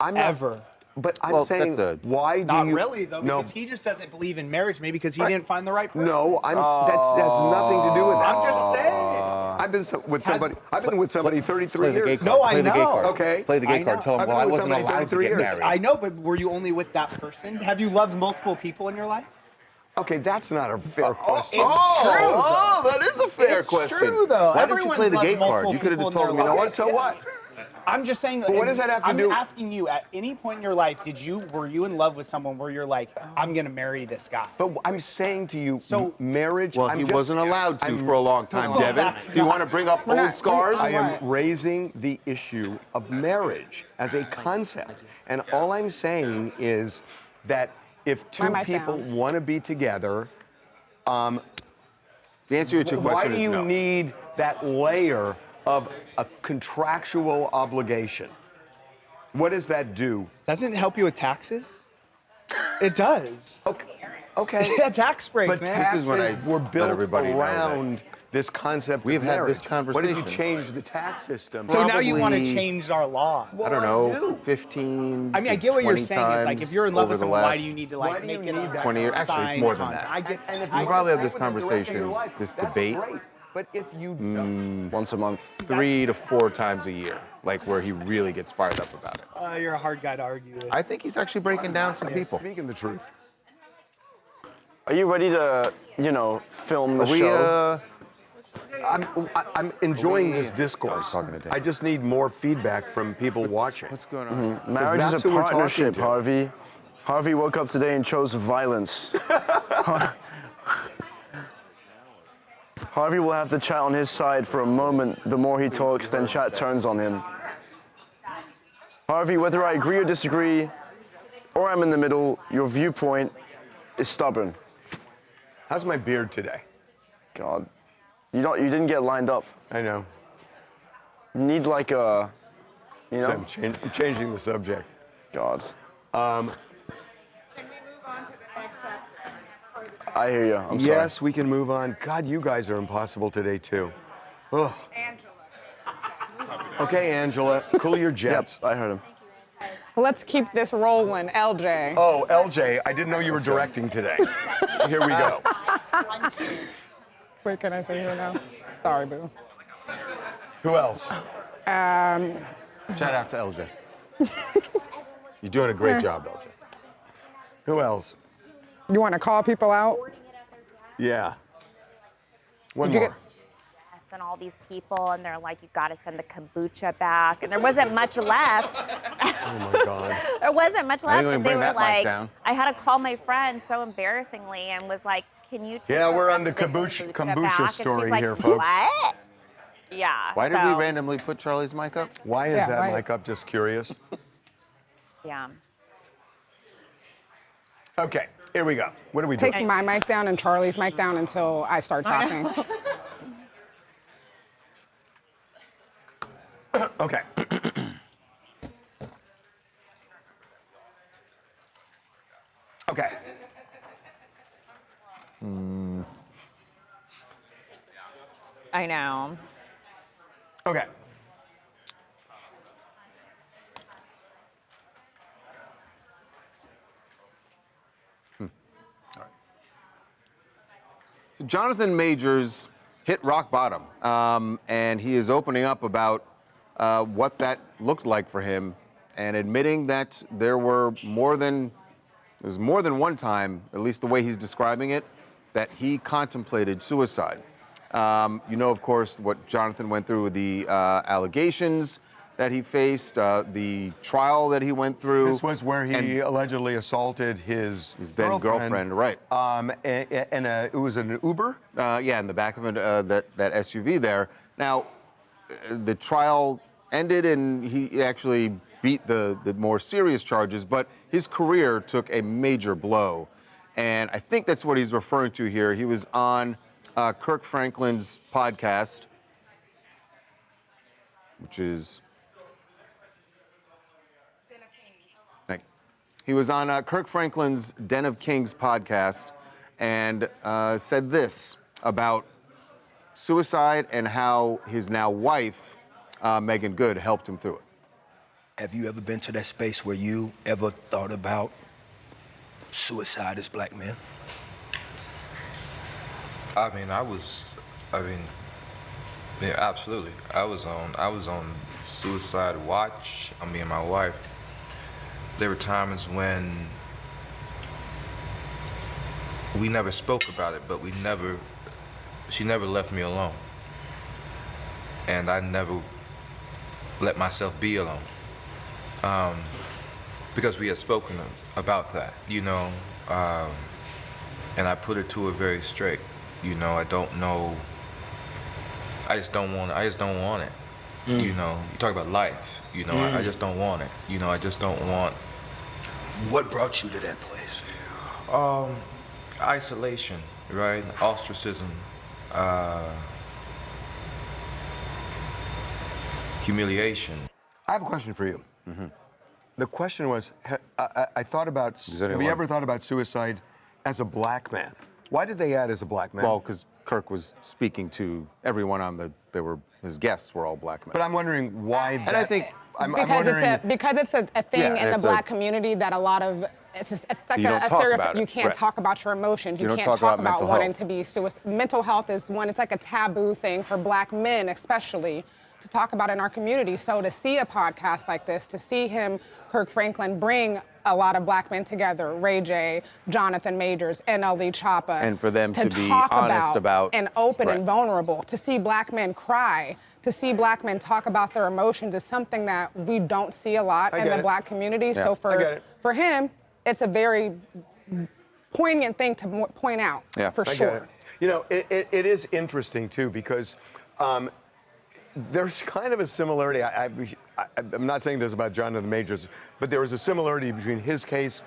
I'm not, Ever. But I'm Well, saying, that's why do Not you? really though, No, because he just doesn't believe in marriage. Maybe because he didn't find the right person. no. That has nothing to do with that. I'm just saying. I've been with somebody. I've been with somebody 33 years. No, I know. Okay. Play the gay I card. know. Tell him, I've well, been I with wasn't somebody allowed to 33 get years. married. I know, but were you only with that person? Have you loved multiple people in your life? Okay, that's not a fair question. It's true. Oh, that is a fair It's question. true though. Why didn't you Everyone's play the loved gay card? multiple You could have just people told in him, their you know life. what? So what? I'm just saying. But what does that have to do- I'm asking you. At any point in your life, were you in love with someone where you're like, I'm gonna marry this guy? But I'm saying to you, So- marriage. Well, I'm he just- wasn't allowed to I'm- for a long time, Well, Devin. that's Do you not- want to bring up We're old not- scars? I am What? raising the issue of marriage as a concept. And all I'm saying is that if two My mic people down. want to be together, The answer to your why question do is you no. need that layer of a contractual obligation? What does that do? Doesn't it help you with taxes? It does. Okay. Yeah, tax break, But man. taxes This is when I were let built everybody know that around this concept we've of had marriage. this What if you conversation. change the tax system? So now you want to Probably- change our law. I don't know, 15 I mean, I to get what you're 20 saying. It's like if you're in love over with the someone, why last do you need to Why like do you make it need a that 20 years? Actually, it's signed more than contract? that. I get. And if We'll you probably have stay this with them the rest of your conversation, life, this that's debate. great. But if you don't, Once a month. 3 to 4 times a year, like where he really gets fired up about it. You're a hard guy to argue with. I think he's actually breaking down some people. speaking the truth. Are you ready to, film the Are we, show? I'm enjoying this discourse. Talking to Dave. I just need more feedback from people watching. What's going on? Marriage is that's a who we're talking partnership, to. Harvey. Harvey woke up today and chose violence. Harvey will have the chat on his side for a moment. The more he talks, then chat turns on him. Harvey, whether I agree or disagree, or I'm in the middle, your viewpoint is stubborn. How's my beard today? God, you didn't get lined up. I know. You need like a, So I'm changing the subject. God. Can we move on to the next subject? I hear you. I'm sorry. Yes, we can move on. God, you guys are impossible today too. Ugh. Angela. Okay, Angela, cool your jets. Yep, I heard him. Let's keep this rolling, LJ. Oh, LJ, I didn't know you were directing today. Here we go. Wait, can I say here now? Sorry, boo. Who else? Um, Shout out to LJ. You're doing a great job, LJ. Who else? you want to call people out? Yeah. One Did you more. And all these people, and they're like, you got to send the kombucha back, and there wasn't much left. Oh my God. There wasn't much I left, think we but they bring were that mic like, down. I had to call my friend so embarrassingly and was like, can you take Yeah, the we're rest on the of kombucha back? And story she's like, here, folks. What? Yeah. Why did so, we randomly put Charlie's mic up? Why is Yeah, that why- mic up? Just curious. Yeah. Okay, here we go. What are we Take doing? my mic down and Charlie's mic down until I start talking. Okay. Okay. I know. Okay. Jonathan Majors hit rock bottom, and he is opening up about what that looked like for him, and admitting that there was more than one time, at least the way he's describing it, that he contemplated suicide. You know, of course, what Jonathan went through with the allegations that he faced, the trial that he went through. This was where he allegedly assaulted his then girlfriend, right? It was an Uber. Yeah, in the back of that SUV there. Now, the trial ended, and he actually beat the more serious charges, but his career took a major blow, and I think that's what he's referring to here. He was on Kirk Franklin's podcast, which is. He was on Kirk Franklin's Den of Kings podcast and said this about suicide and how his now wife, Megan Good, helped him through it. Have you ever been to that space where you ever thought about suicide as black men? I mean, yeah, absolutely. I was on suicide watch. Me and my wife. There were times when we never spoke about it, but she never left me alone. And I never let myself be alone. Because we had spoken about that, you know, and I put it to her very straight. You know, I don't know, I just don't want it. You know, you talk about life, you know, I just don't want it. You know, I just don't want. What brought you to that place? Isolation, right? Ostracism, humiliation. I have a question for you. The question was, I thought about, have you ever thought about suicide as a black man? Why did they add as a black man? Well, because Kirk was speaking to everyone on his guests were all black men. But I'm wondering why that. And I think because it's a thing in the black community that a lot of it's like a stereotype. You can't talk about your emotions. You can't talk about wanting to be suicidal. Mental health is one. It's like a taboo thing for black men, especially, to talk about in our community. So to see a podcast like this, to see him, Kirk Franklin, bring a lot of black men together, Ray J, Jonathan Majors, NLE Choppa, and for them to be talk honest about and open and vulnerable, to see black men cry, to see black men talk about their emotions is something that we don't see a lot in the black community. Yeah. So for him, it's a very poignant thing to point out, for sure. You know, it is interesting too, because there's kind of a similarity. I'm not saying this about Jonathan Majors, but there is a similarity between his case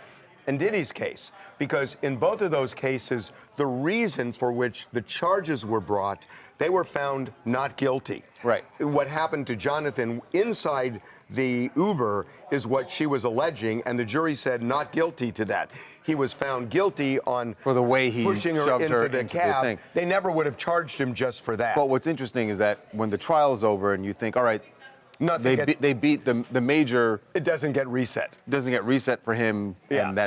and Diddy's case, because in both of those cases, the reason for which the charges were brought, they were found not guilty. Right. What happened to Jonathan inside the Uber is what she was alleging, and the jury said not guilty to that. He was found guilty on for the way he pushing her shoved into her the into the cab. thing. They never would have charged him just for that. But what's interesting is that when the trial's over and you think, all right, Nothing they beat the major. It doesn't get reset. Doesn't get reset for him, and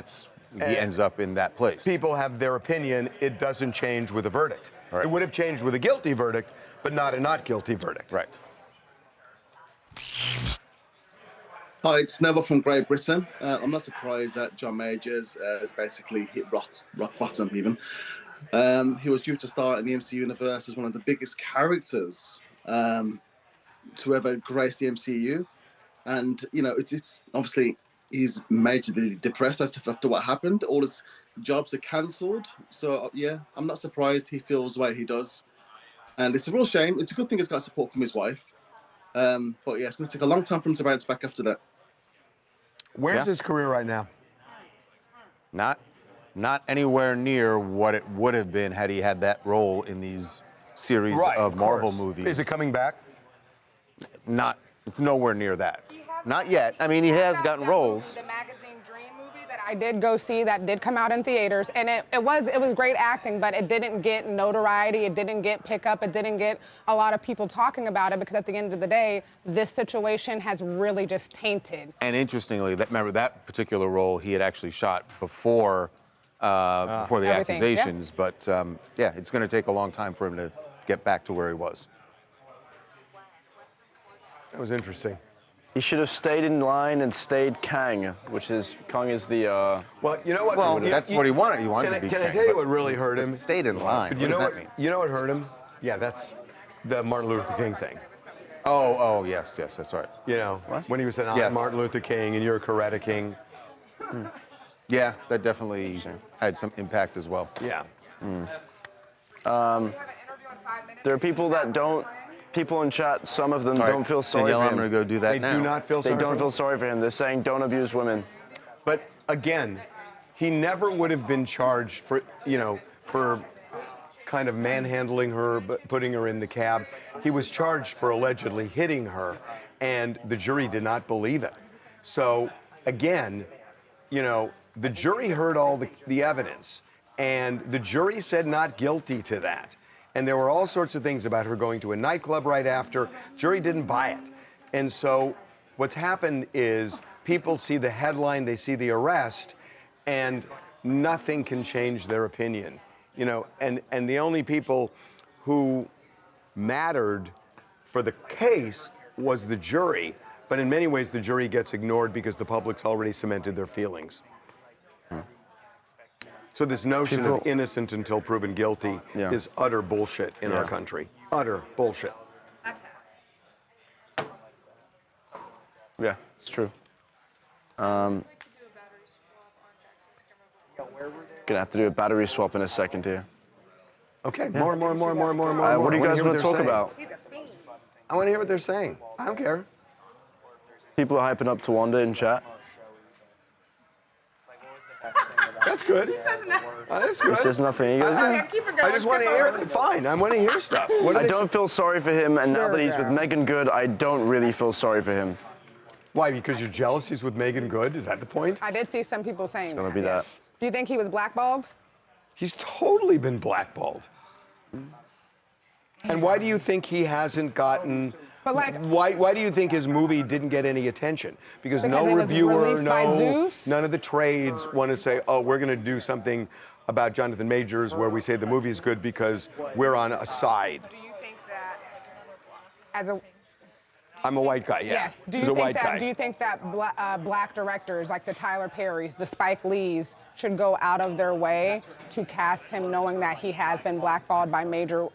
he ends up in that place. People have their opinion. It doesn't change with a verdict. It would have changed with a guilty verdict, but not a not guilty verdict. Right. Hi, it's Neville from Great Britain. I'm not surprised that John Majors has basically hit rock bottom even. He was due to start in the MCU universe as one of the biggest characters to ever grace the MCU. And, you know, it's obviously he's majorly depressed after what happened. All his jobs are cancelled. So, yeah, I'm not surprised he feels the way he does. And it's a real shame. It's a good thing he's got support from his wife. But, yeah, it's going to take a long time for him to bounce back after that. Where's his career right now? Not anywhere near what it would have been had he had that role in these series of Marvel movies. Is it coming back? It's nowhere near that. Not yet. I mean, he has gotten roles. The magazine Dream movie that I did go see, that did come out in theaters, and it was great acting, but it didn't get notoriety, it didn't get pickup, it didn't get a lot of people talking about it, because at the end of the day, this situation has really just tainted. And interestingly, remember that particular role he had actually shot before the accusations, but yeah, it's going to take a long time for him to get back to where he was. That was interesting. He should have stayed in line and stayed Kang, which is Kang is the. Well, you know what? Well, that's what he wanted. He wanted to be. Can I Kang, tell you what really hurt him? Stayed in line. But you know what? You know what hurt him? Yeah, that's the Martin Luther King thing. Oh, yes, that's right. You know, when he was saying, "I'm Martin Luther King and you're a Coretta King." Yeah, that definitely had some impact as well. Yeah. There are people that don't. People in chat, some of them don't feel sorry for him. I'm going to go do that now. They do not feel sorry They don't feel sorry for him. They're saying, don't abuse women. But again, he never would have been charged for, for kind of manhandling her, putting her in the cab. He was charged for allegedly hitting her, and the jury did not believe it. So again, the jury heard all the evidence, and the jury said not guilty to that. And there were all sorts of things about her going to a nightclub right after. Jury didn't buy it. And so what's happened is people see the headline, they see the arrest, and nothing can change their opinion. And the only people who mattered for the case was the jury. But in many ways, the jury gets ignored because the public's already cemented their feelings. So this notion of innocent until proven guilty is utter bullshit in our country. Utter bullshit. Yeah, it's true. Gonna have to do a battery swap in a second here. Okay, more. What do you guys want to talk about? I want to hear what they're saying. I don't care. People are hyping up Tawanda in chat. That's good. That's good. He says nothing. He goes, I just want to hear it. Fine, I want to hear stuff. I don't feel sorry for him, and now that he's with Megan Good, I don't really feel sorry for him. Why? Because you're jealous he's with Megan Good? Is that the point? I did see some people saying It's gonna be that. Do you think he was blackballed? He's totally been blackballed. And why do you think he hasn't gotten... But why do you think his movie didn't get any attention? Because no reviewer, none of the trades want to say, oh, we're going to do something about Jonathan Majors where we say the movie's good because we're on a side. Do you think that as a... I'm a white guy, yeah. Yes. Do you think that black directors like the Tyler Perrys, the Spike Lees should go out of their way to cast him knowing that he has been blackballed by major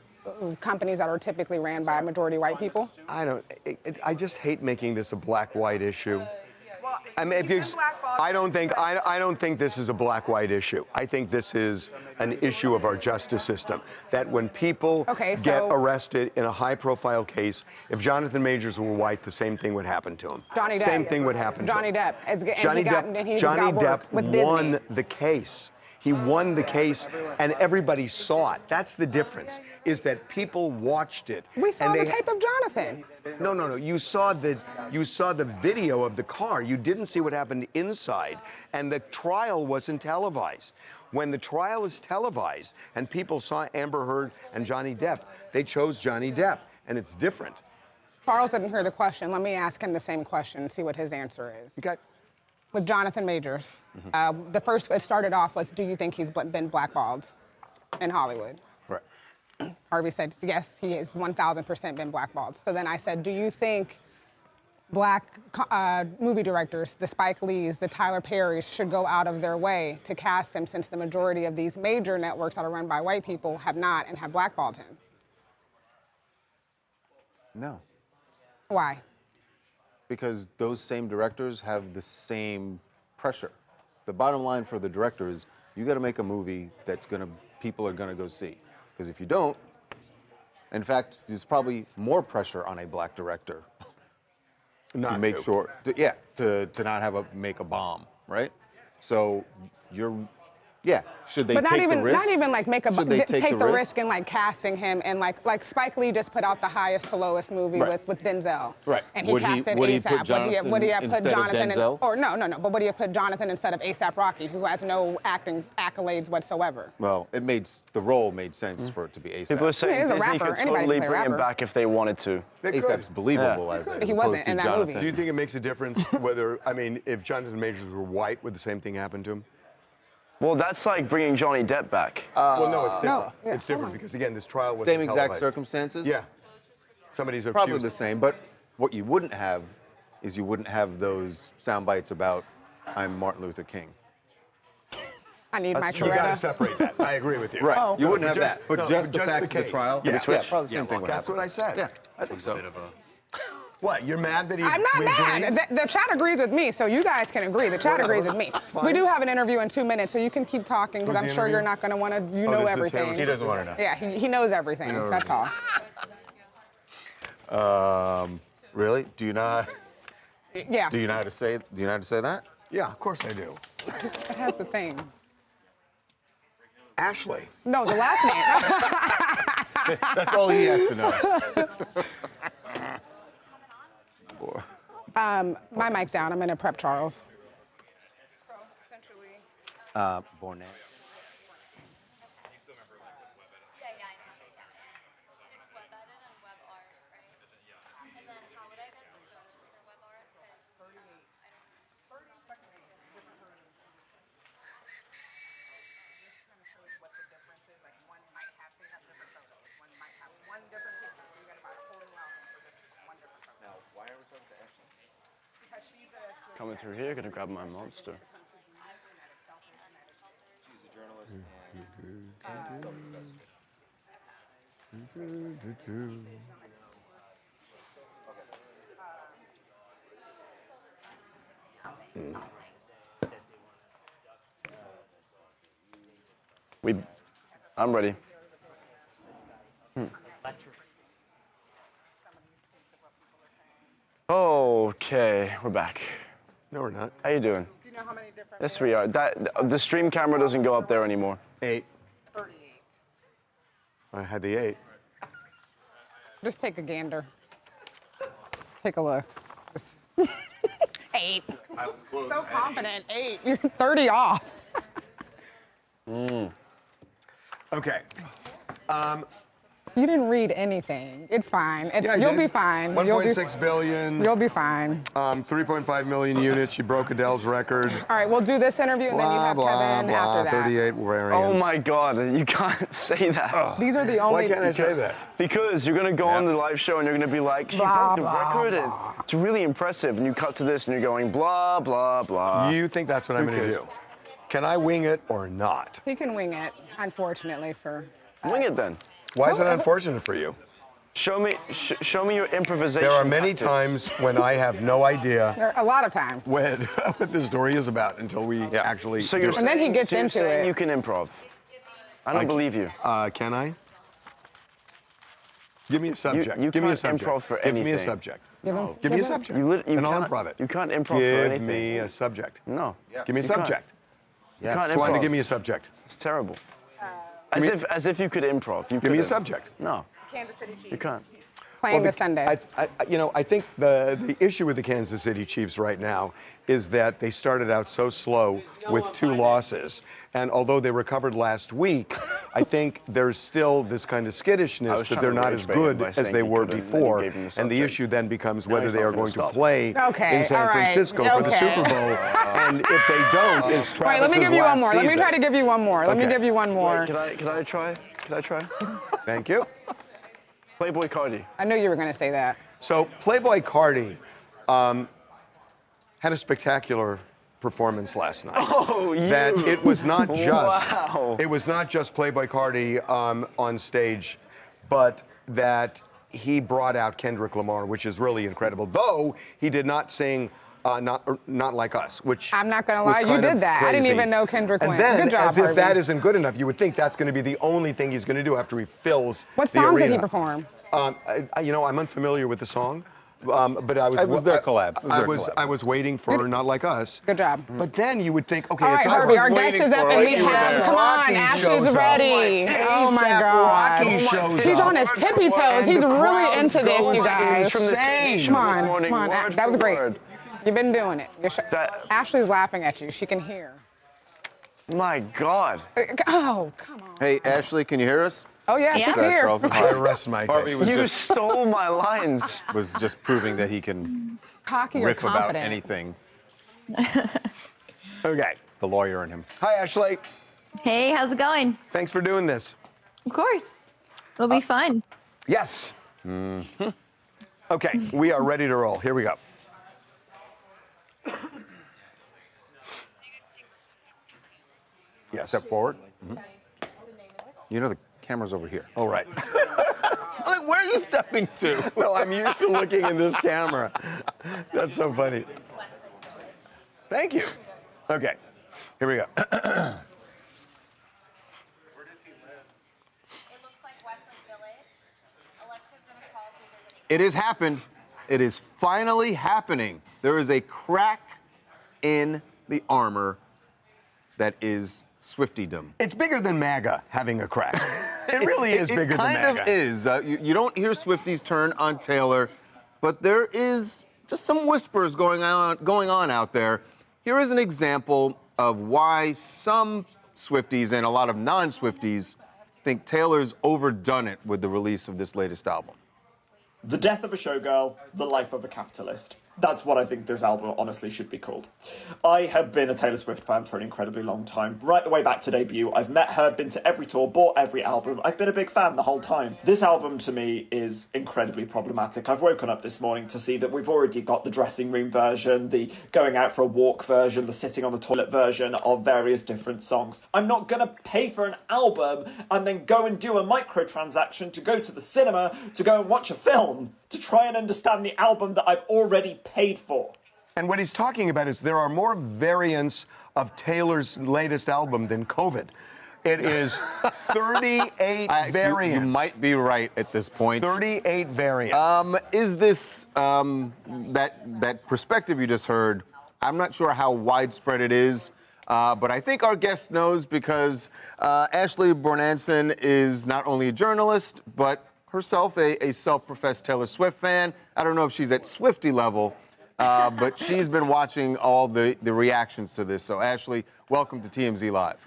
companies that are typically ran by majority white people? I just hate making this a black-white issue. I mean, because I don't think this is a black-white issue. I think this is an issue of our justice system. That when people get arrested in a high-profile case, if Jonathan Majors were white, the same thing would happen to him. Johnny Depp. Same thing would happen to him. Johnny Depp. Johnny Depp won the case. He won the case, and everybody saw it. That's the difference, is that people watched it. We saw the tape of Jonathan. No. You saw the video of the car. You didn't see what happened inside, and the trial wasn't televised. When the trial is televised, and people saw Amber Heard and Johnny Depp, they chose Johnny Depp, and it's different. Charles didn't hear the question. Let me ask him the same question and see what his answer is. Okay. With Jonathan Majors, the first it started off was, do you think he's been blackballed in Hollywood? Right. Harvey said, yes, he has 1,000% been blackballed. So then I said, do you think black movie directors, the Spike Lees, the Tyler Perrys, should go out of their way to cast him, since the majority of these major networks that are run by white people have not and have blackballed him? No. Why? Because those same directors have the same pressure. The bottom line for the director is you got to make a movie that's people are gonna go see. Because if you don't, in fact, there's probably more pressure on a black director to make sure, to not make a bomb, right? So should they but take the risk? Not even like Should they take the risk in like casting him, and like Spike Lee just put out the highest to lowest movie with Denzel. Right. And he casted ASAP. Would he have put Jonathan but would he have put Jonathan instead of ASAP Rocky, who has no acting accolades whatsoever? Well, the role made sense for it to be ASAP. People are saying Disney Disney could totally bring him back if they wanted to. ASAP's believable as He wasn't in that movie. Do you think it makes a difference whether, if Jonathan Majors were white, would the same thing happen to him? Well, that's like bringing Johnny Depp back. Well, no, it's different. It's different because, again, this trial was same exact circumstances? Yeah. Somebody's probably the same, but what you wouldn't have is those sound bites about I'm Martin Luther King. I need my You got to separate that. I agree with you. Right. Oh. You wouldn't have that. But just the facts of the trial. Yeah, probably the same thing would that's happen. what I said. Yeah, I think so. What, you're mad that he I'm not mad. The chat agrees with me, so you guys can agree. The chat agrees with me. Fine. We do have an interview in 2 minutes, so you can keep talking, because I'm sure you're not going to want to, know everything. He doesn't want to know. Yeah, he knows everything. That's all. Really? Do you not? Yeah. Do you know how to say that? Yeah, of course I do. It has the thing. Ashley. No, the last name. That's all he has to know. My mic down. I'm going to prep Charles. Bornet. Coming through here, gonna grab my monster. She's a journalist I'm ready. Okay, we're back. No, we're not. How you doing? Do you know how many different? Yes, we are. The stream camera doesn't go up there anymore. 8. 38. I had the 8. Just take a gander. Just take a look. 8. I was close. So confident. 8. You're 30 off. Okay. You didn't read anything. It's fine. You'll be fine. 1.6 billion. You'll be fine. 3.5 million units. She broke Adele's record. All right, we'll do this interview, and then you have Kevin after that. 38 variants. Oh my God, you can't say that. These are the only. Why can't I say that? Because you're gonna go on the live show and you're gonna be like, she broke the record, and it's really impressive. And you cut to this and you're going blah blah blah. You think that's what I'm gonna do? Can I wing it or not? He can wing it, unfortunately for. Wing it then. Why is it unfortunate for you? Show me your improvisation. There are many tactics. times when I have no idea. There are a lot of times. What the story is about until we actually. So you're and then he gets so you're into saying it. You can improv. I don't believe you. Can I? Give me a subject. You Give me a can't subject. improv for Give me a anything. subject. Give him, Give me a subject. You and I'll can't- improv it. You can't improv Give for anything. me a subject. No. Give me a You can't. subject. You can't Just wanted to improv. give me a subject. It's terrible. As if you could improv. Give me a subject. No. Kansas City Chiefs. You can't. Playing this Sunday. I think the issue with the Kansas City Chiefs right now is that they started out so slow with 2 losses. And although they recovered last week, I think there's still this kind of skittishness that they're not as good as they were before. And the issue then becomes whether they are going to play in San Francisco for the Super Bowl. And if they don't, it's Travis's Wait, let me give you one more. last Let me try to season. give you one more. Let me give you one more. Wait, can I try? Can I try? Thank you. Playboy Cardi. I knew you were going to say that. So Playboy Cardi had a spectacular performance last night. Oh, that it was not just Wow. it was not just Playboy Cardi on stage, but that he brought out Kendrick Lamar, which is really incredible. Though he did not sing Not Like Us, which I'm not going to was lie, you kind did of that. I didn't crazy. even know Kendrick And went. then, Good job, as if Harvey. that isn't good enough, you would think that's going to be the only thing he's going to do after he fills What the songs arena. did he perform? You know, I'm unfamiliar with the song, but I was. It was their collab. It was their collab. I was waiting for Not Like Us. Good job. But then you would think, okay, All right, it's Harvey, our over. guest is up and we have, come on, Ashley's ready. Oh my God. Rocky shows He's up. on his tippy toes. And He's the really crowd into this, goes you guys. insane. Come on. That was great. You've been doing it. Ashley's laughing at you. She can hear. My God. Oh, come on. Hey, Ashley, can you hear us? Oh, yeah, she can hear. I arrest my Harvey was You just, stole my lines. was just proving that he can Cocky or riff about confident. anything. Okay. The lawyer in him. Hi, Ashley. Hey, how's it going? Thanks for doing this. Of course. It'll be fun. Yes. Okay, we are ready to roll. Here we go. Yes. Step forward. You know the camera's over here. All right. Like, where are you stepping to? No, I'm used to looking in this camera. That's so funny. Thank you. Okay, here we go. It has happened. It is finally happening. There is a crack in the armor that is Swiftydom. It's bigger than MAGA having a crack. It really is bigger than MAGA. It kind of is. You don't hear Swifties turn on Taylor, but there is just some whispers going on out there. Here is an example of why some Swifties and a lot of non-Swifties think Taylor's overdone it with the release of this latest album. The death of a showgirl, the life of a capitalist. That's what I think this album honestly should be called. I have been a Taylor Swift fan for an incredibly long time. Right the way back to debut, I've met her, been to every tour, bought every album. I've been a big fan the whole time. This album to me is incredibly problematic. I've woken up this morning to see that we've already got the dressing room version, the going out for a walk version, the sitting on the toilet version of various different songs. I'm not gonna pay for an album and then go and do a microtransaction to go to the cinema to go and watch a film to try and understand the album that I've already paid for. And what he's talking about is there are more variants of Taylor's latest album than COVID. It is 38 variants. You might be right at this point. 38 variants. Is this, that perspective you just heard, I'm not sure how widespread it is, but I think our guest knows because Ashley Bornanson is not only a journalist, but herself a self-professed Taylor Swift fan. I don't know if she's at Swiftie level, but she's been watching all the reactions to this. So Ashley, welcome to TMZ Live.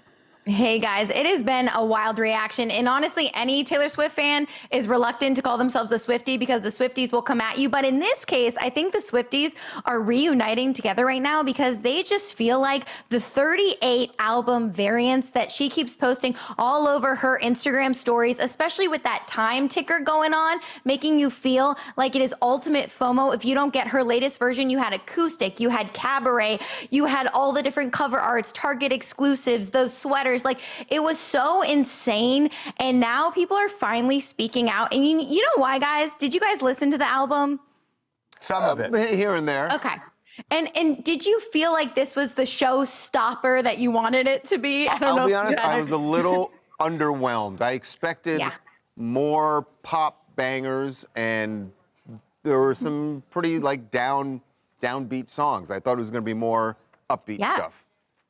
Hey guys, it has been a wild reaction, and honestly, any Taylor Swift fan is reluctant to call themselves a Swiftie because the Swifties will come at you. But in this case, I think the Swifties are reuniting together right now because they just feel like the 38 album variants that she keeps posting all over her Instagram stories, especially with that time ticker going on, making you feel like it is ultimate FOMO. If you don't get her latest version, you had acoustic, you had cabaret, you had all the different cover arts, Target exclusives, those sweaters. Like, it was so insane, and now people are finally speaking out. And you know why, guys? Did you guys listen to the album? Some of it. Here and there. Okay. And did you feel like this was the showstopper that you wanted it to be? I don't know. I'll be honest, I was a little underwhelmed. I expected more pop bangers, and there were some pretty like downbeat songs. I thought it was going to be more upbeat stuff.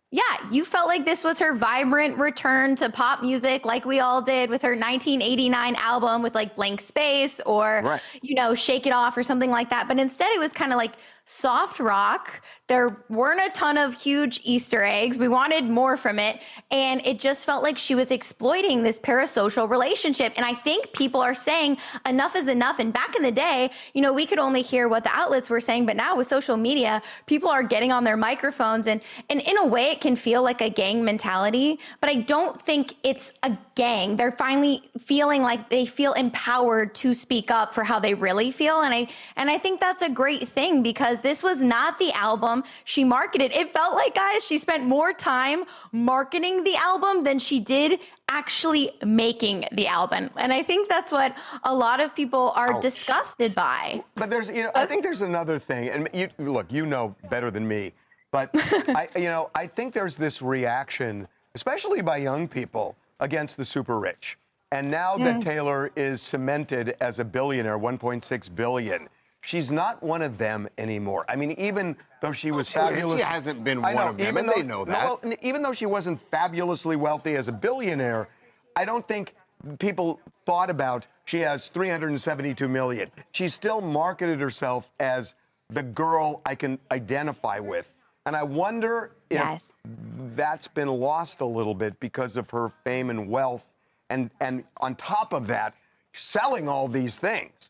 Yeah, you felt like this was her vibrant return to pop music like we all did with her 1989 album with like Blank Space or, you know, Shake It Off or something like that. But instead it was kind of like soft rock. There weren't a ton of huge Easter eggs. We wanted more from it. And it just felt like she was exploiting this parasocial relationship. And I think people are saying enough is enough. And back in the day, you know, we could only hear what the outlets were saying. But now with social media, people are getting on their microphones. And in a way, it can feel like a gang mentality. But I don't think it's a gang. They're finally feeling like they feel empowered to speak up for how they really feel. And I think that's a great thing, because this was not the album she marketed. It felt like, guys, she spent more time marketing the album than she did actually making the album. And I think that's what a lot of people are disgusted by. But there's, you know, I think there's another thing, and you, look, you know better than me, but I think there's this reaction, especially by young people, against the super rich. And now that Taylor is cemented as a billionaire, 1.6 billion, she's not one of them anymore. I mean, even though she was fabulous. She hasn't been one of them, and they know that. Well, even though she wasn't fabulously wealthy as a billionaire, I don't think people thought about she has 372 million. She still marketed herself as the girl I can identify with. And I wonder if that's been lost a little bit because of her fame and wealth. And on top of that, selling all these things.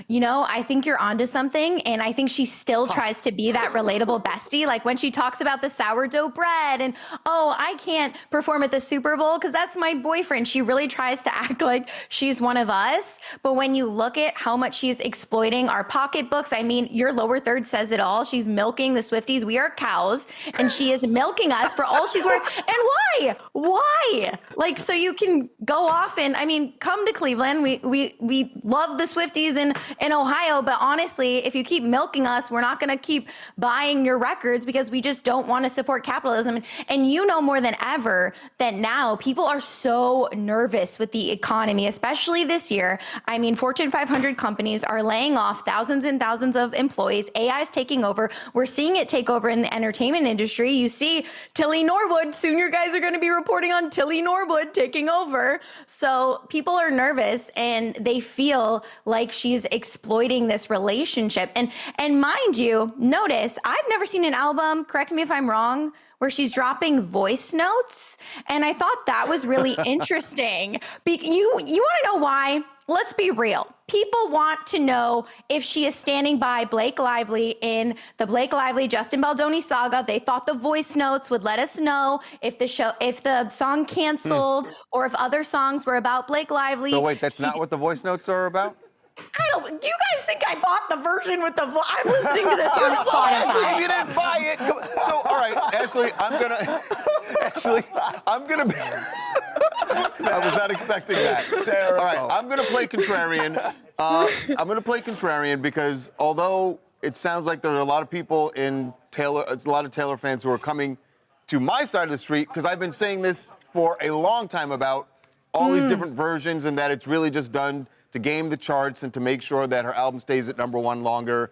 You know, I think you're onto something, and I think she still tries to be that relatable bestie. Like when she talks about the sourdough bread and, oh, I can't perform at the Super Bowl because that's my boyfriend. She really tries to act like she's one of us. But when you look at how much she's exploiting our pocketbooks, I mean, your lower third says it all. She's milking the Swifties. We are cows, and she is milking us for all she's worth. And why? Why? Like, so you can go off and, I mean, come to Cleveland. We love the Swifties in Ohio, but honestly, if you keep milking us, we're not going to keep buying your records because we just don't want to support capitalism. And you know more than ever that now people are so nervous with the economy, especially this year. I mean, Fortune 500 companies are laying off thousands and thousands of employees. AI is taking over. We're seeing it take over in the entertainment industry. You see Tilly Norwood, soon your guys are going to be reporting on Tilly Norwood taking over. So people are nervous and they feel like she's exploiting this relationship. And mind you, notice, I've never seen an album, correct me if I'm wrong, where she's dropping voice notes. And I thought that was really interesting. You want to know why? Let's be real. People want to know if she is standing by Blake Lively in the Blake Lively Justin Baldoni saga. They thought the voice notes would let us know if the song canceled or if other songs were about Blake Lively. So wait, that's not what the voice notes are about? You guys think I bought the version with the I'm listening to this on Spotify. If you didn't buy it, so all right, Ashley, I'm gonna I was not expecting that. All right, I'm gonna play contrarian. I'm gonna play contrarian because although it sounds like there are a lot of people in Taylor, a lot of Taylor fans who are coming to my side of the street, because I've been saying this for a long time about all these different versions and that it's really just done to game the charts and to make sure that her album stays at #1 longer.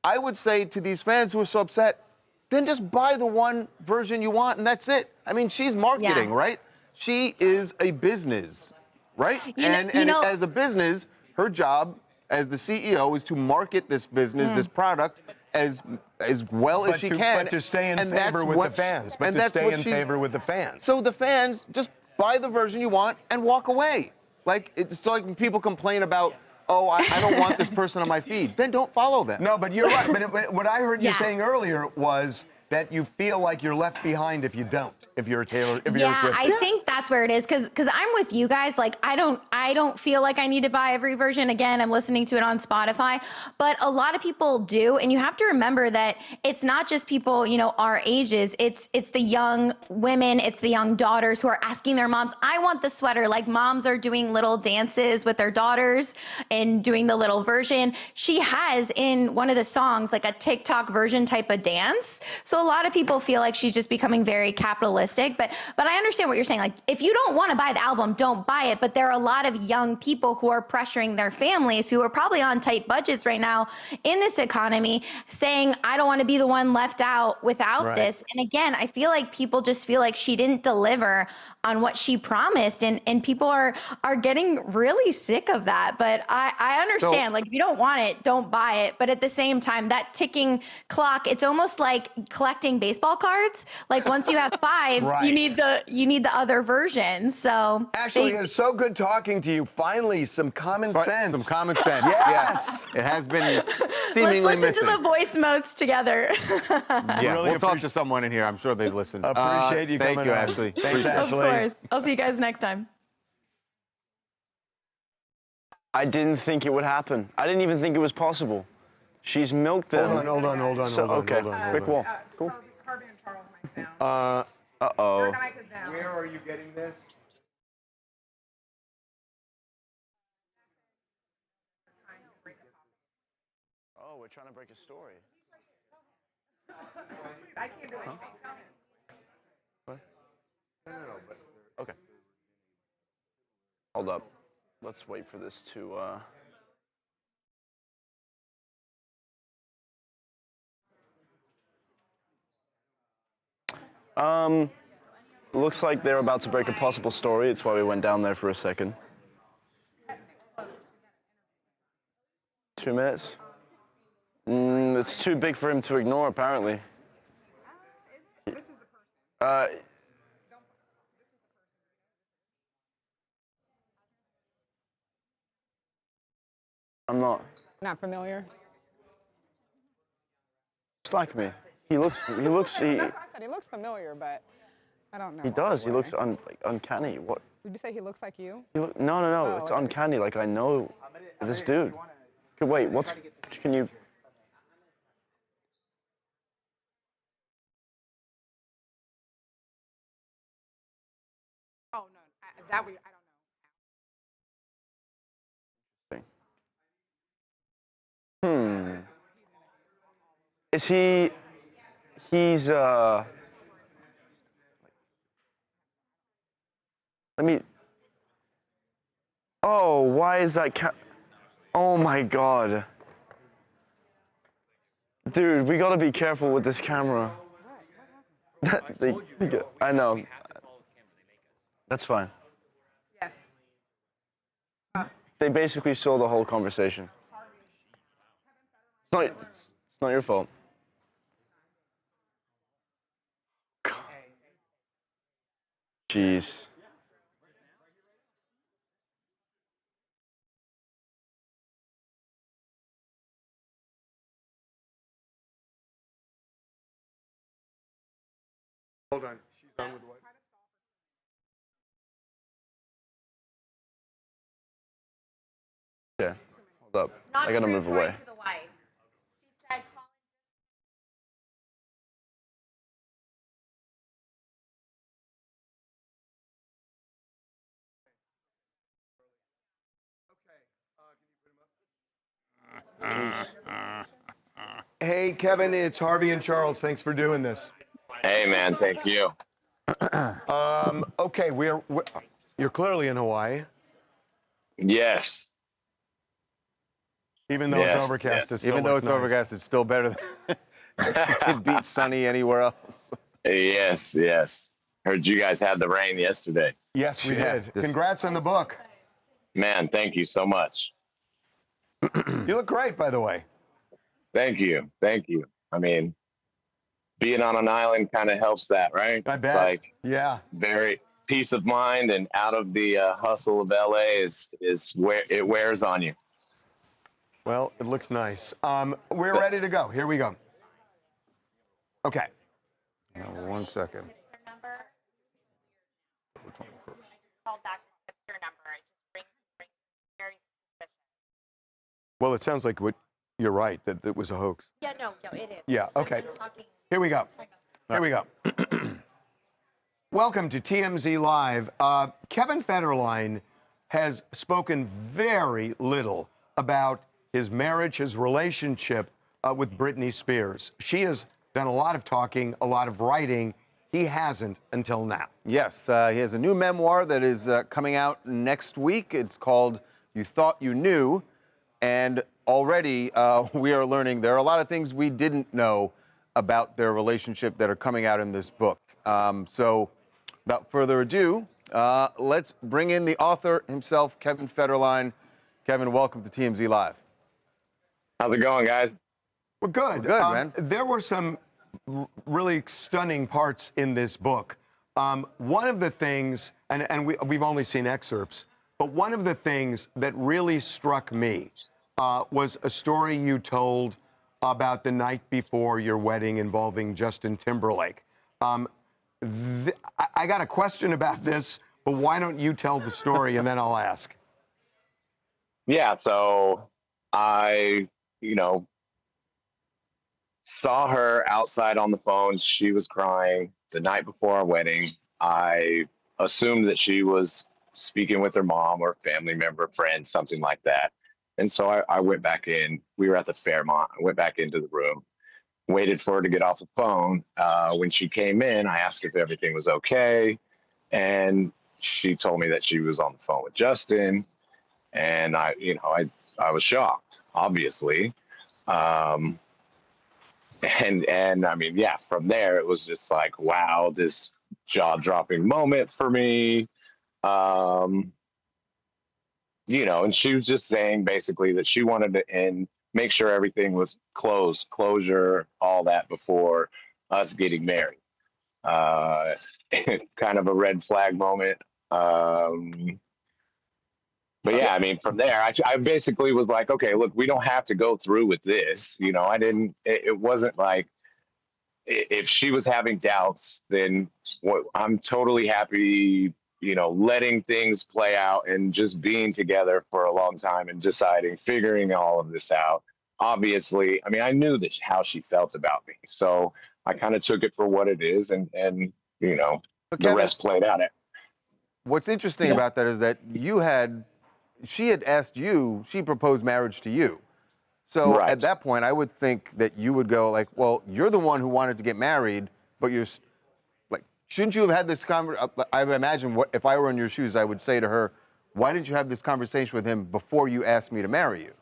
I would say to these fans who are so upset, then just buy the one version you want and that's it. I mean, she's marketing, right? She is a business, right? And as a business, her job as the CEO is to market this business, this product, as well as she can. But to stay in favor with the fans. But to stay in favor with the fans. So the fans, just buy the version you want and walk away. Like, it's like when people complain about, oh, I don't want this person on my feed. Then don't follow them. No, but you're right. But what I heard you saying earlier was that you feel like you're left behind if you don't, if you're a Taylor, if you're a Swift. I think that's where it is, because I'm with you guys. Like, I don't feel like I need to buy every version. Again, I'm listening to it on Spotify, but a lot of people do, and you have to remember that it's not just people, you know, our ages. It's the young women, it's the young daughters who are asking their moms, I want the sweater. Like, moms are doing little dances with their daughters and doing the little version. She has in one of the songs like a TikTok version type of dance. So So a lot of people feel like she's just becoming very capitalistic, but I understand what you're saying. Like, if you don't want to buy the album, don't buy it. But there are a lot of young people who are pressuring their families, who are probably on tight budgets right now in this economy, saying, I don't want to be the one left out without this. And again, I feel like people just feel like she didn't deliver on what she promised, and people are getting really sick of that. But I understand, like, if you don't want it, don't buy it. But at the same time, that ticking clock, it's almost like collecting baseball cards. Like, once you have 5, you need the other version. So Ashley, it's so good talking to you. Finally, some common sense. Some common sense. Yes. It has been seemingly let's listen missing. to the voice notes together. Yeah, really we'll talk to someone in here. I'm sure they've listened. Appreciate you coming Thank you, on. Ashley. Thanks, Ashley. Of course. I'll see you guys next time. I didn't think it would happen. I didn't even think it was possible. She's milked them. Hold on. Okay, quick wall. Cool. Harvey and Charles mic down. Uh-oh. Your mic is down. Where are you getting this? Oh, we're trying to break a story. I can't do anything. What? Okay. Hold up. Let's wait for this to, looks like they're about to break a possible story. It's why we went down there for a second. 2 minutes? It's too big for him to ignore, apparently. I'm not. Not familiar? It's like me. He looks, That's what I said. He looks familiar, but I don't know. He does. He looks like uncanny. What? Did you say he looks like you? No. Oh, It's okay. uncanny. Like, I know this dude. Okay, wait, can you? Oh, no. I don't know. Is he's, let me, oh, why is that oh my God. Dude, we gotta be careful with this camera. I know. That's fine. Yes. They basically saw the whole conversation. It's not your fault. Jeez. Hold on. She's on with what? Yeah. Hold up. I gotta move away. Hey, Kevin, it's Harvey and Charles. Thanks for doing this. Hey, man, thank you. Okay, you're clearly in Hawaii. Yes. Even though it's overcast, it still even though looks it's nice. overcast, it's still better than it beats sunny anywhere else. Yes. Heard you guys had the rain yesterday. Yes, we did. Congrats on the book. Man, thank you so much. You look great, by the way. Thank you. I mean, being on an island kind of helps that, right? I It's bet. like Yeah. very peace of mind and out of the hustle of LA is where it wears on you. Well, it looks nice. We're ready to go. Here we go. Okay. 1 second. Well, it sounds like you're right, that it was a hoax. Yeah, no, it is. Yeah, okay. Here we go. Welcome to TMZ Live. Kevin Federline has spoken very little about his marriage, his relationship with Britney Spears. She is done a lot of talking, a lot of writing. He hasn't until now. Yes, he has a new memoir that is coming out next week. It's called You Thought You Knew. And already we are learning there are a lot of things we didn't know about their relationship that are coming out in this book. So without further ado, let's bring in the author himself, Kevin Federline. Kevin, welcome to TMZ Live. How's it going, guys? We're good. We're good, man. There were some really stunning parts in this book. One of the things, and we've only seen excerpts, but one of the things that really struck me was a story you told about the night before your wedding involving Justin Timberlake. I got a question about this, but why don't you tell the story and then I'll ask. Yeah, so I, saw her outside on the phone. She was crying the night before our wedding. I assumed that she was speaking with her mom or family member, friend, something like that. And so I went back in. We were at the Fairmont. I went back into the room, waited for her to get off the phone. When she came in, I asked her if everything was okay. And she told me that she was on the phone with Justin. And I was shocked, obviously. And I mean, yeah, from there, it was just like, wow, this jaw-dropping moment for me. And she was just saying basically that she wanted to make sure everything was closure, all that before us getting married. Kind of a red flag moment. But yeah, I mean, from there, I basically was like, okay, look, we don't have to go through with this. It wasn't like, if she was having doubts, then I'm totally happy, letting things play out and just being together for a long time and figuring all of this out. Obviously, I mean, I knew how she felt about me. So I kind of took it for what it is and the rest played out. What's interesting about that is that she had asked you, she proposed marriage to you. So at that point, I would think that you would go like, well, you're the one who wanted to get married, but you're like, shouldn't you have had this conversation? I imagine if I were in your shoes, I would say to her, why didn't you have this conversation with him before you asked me to marry you?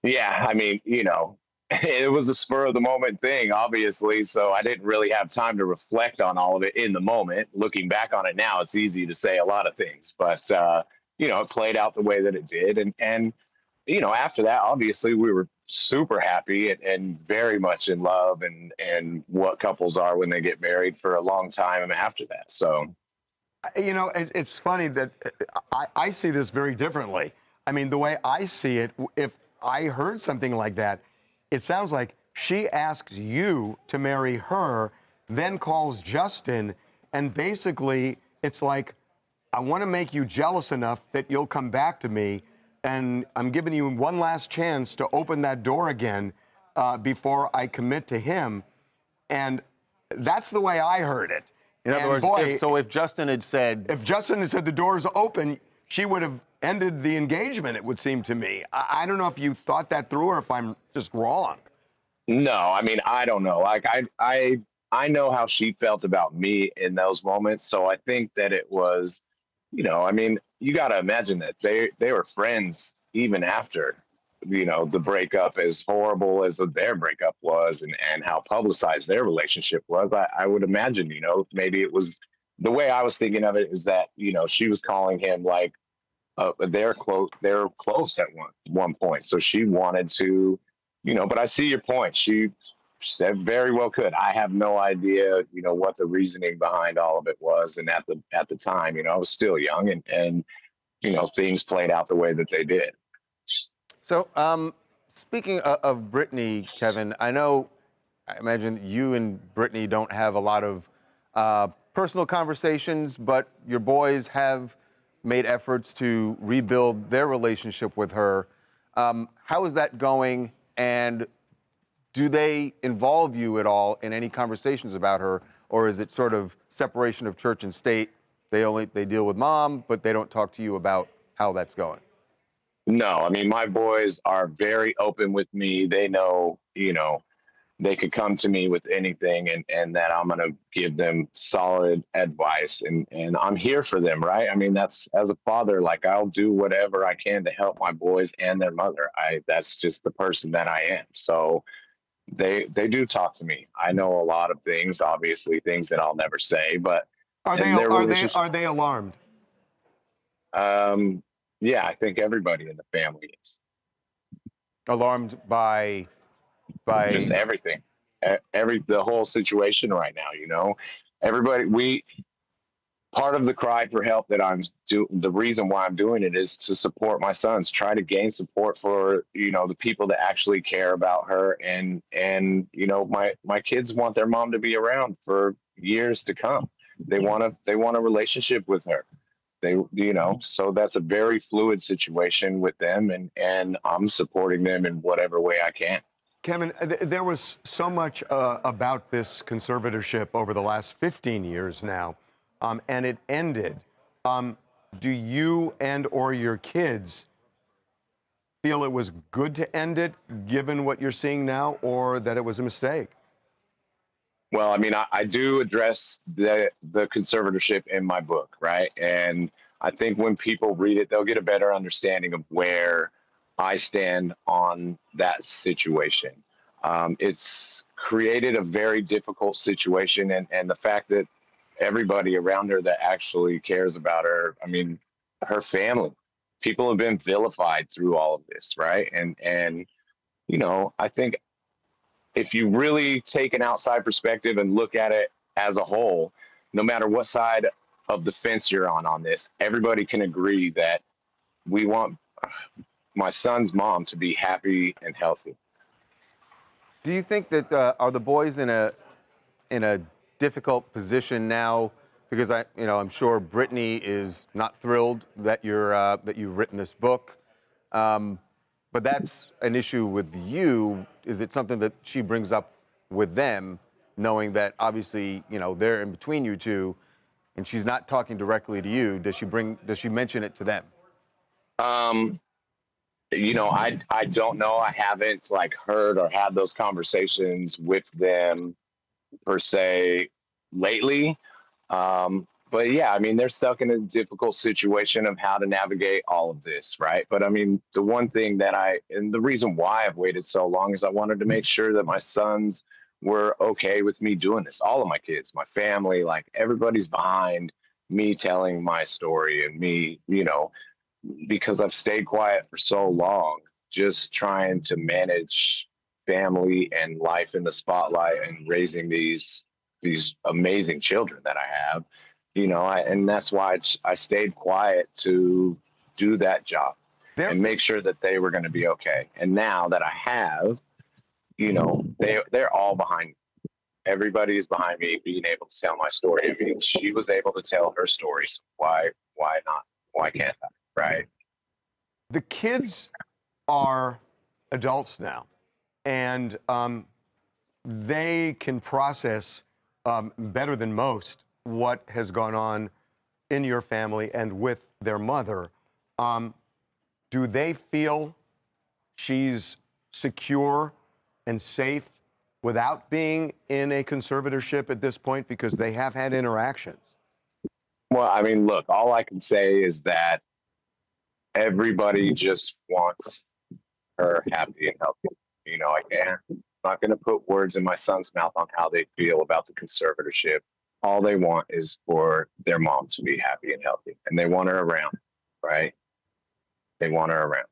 Yeah, I mean, it was a spur of the moment thing, obviously. So I didn't really have time to reflect on all of it in the moment. Looking back on it now, it's easy to say a lot of things, but it played out the way that it did. And after that, obviously we were super happy and very much in love and what couples are when they get married for a long time after that. So, it's funny that I see this very differently. I mean, the way I see it, if I heard something like that, it sounds like she asks you to marry her, then calls Justin, and basically it's like, I want to make you jealous enough that you'll come back to me, and I'm giving you one last chance to open that door again before I commit to him. And that's the way I heard it. In other words, if Justin had said... If Justin had said the door's open, she would have ended the engagement, it would seem to me. I don't know if you thought that through or if I'm just wrong. No, I mean, I don't know. Like, I know how she felt about me in those moments, so I think that it was... I mean, you got to imagine that they were friends even after, the breakup, as horrible as their breakup was and how publicized their relationship was. I would imagine, maybe it was the way I was thinking of it is that, she was calling him like they're close at one point. So she wanted to, but I see your point. She said very well could. I have no idea, what the reasoning behind all of it was. And at the time, I was still young and things played out the way that they did. So speaking of Brittany, Kevin, I imagine you and Brittany don't have a lot of personal conversations, but your boys have made efforts to rebuild their relationship with her. How is that going? And do they involve you at all in any conversations about her, or is it sort of separation of church and state? They deal with mom, but they don't talk to you about how that's going. No, I mean, my boys are very open with me. They know, they could come to me with anything, and that I'm going to give them solid advice, and I'm here for them, right? I mean, that's, as a father, like, I'll do whatever I can to help my boys and their mother. That's just the person that I am. So they do talk to me. I know a lot of things, obviously things that I'll never say, but Are they alarmed? Yeah, I think everybody in the family is. Alarmed by just everything, the whole situation right now, you know, everybody, part of the cry for help that the reason why I'm doing it is to support my sons, try to gain support for, you know, the people that actually care about her. And, you know, my kids want their mom to be around for years to come. They want a relationship with her. You know, so that's a very fluid situation with them, and I'm supporting them in whatever way I can. Kevin, there was so much about this conservatorship over the last 15 years now, and it ended. Do you and or your kids feel it was good to end it, given what you're seeing now, or that it was a mistake? Well, I mean, I do address the conservatorship in my book, right? And I think when people read it, they'll get a better understanding of where I stand on that situation. It's created a very difficult situation, and the fact that everybody around her that actually cares about her, I mean, her family, people have been vilified through all of this, right? And you know, I think if you really take an outside perspective and look at it as a whole, no matter what side of the fence you're on this, everybody can agree that we want my son's mom to be happy and healthy. Do you think that are the boys in a difficult position now? Because I'm sure Brittany is not thrilled that you've written this book. But that's an issue with you. Is it something that she brings up with them, knowing that obviously, you know, they're in between you two, and she's not talking directly to you? Does she mention it to them? You know, I don't know. I haven't heard or had those conversations with them per se lately. But yeah, I mean, they're stuck in a difficult situation of how to navigate all of this, right? But I mean, the one thing that and the reason why I've waited so long is I wanted to make sure that my sons were okay with me doing this. All of my kids, my family, everybody's behind me telling my story, and me, you know, because I've stayed quiet for so long, just trying to manage family and life in the spotlight and raising these amazing children that I have. You know, and that's why I stayed quiet to do that job and make sure that they were going to be okay. And now that I have, you know, they're all behind me. Everybody's behind me being able to tell my story. I mean, she was able to tell her story. So why not? Why can't I? Right. The kids are adults now, and they can process better than most what has gone on in your family and with their mother. Do they feel she's secure and safe without being in a conservatorship at this point, because they have had interactions? Well, I mean, look, all I can say is that everybody just wants her happy and healthy. You know, I'm not going to put words in my son's mouth on how they feel about the conservatorship. All they want is for their mom to be happy and healthy, and they want her around, right? They want her around.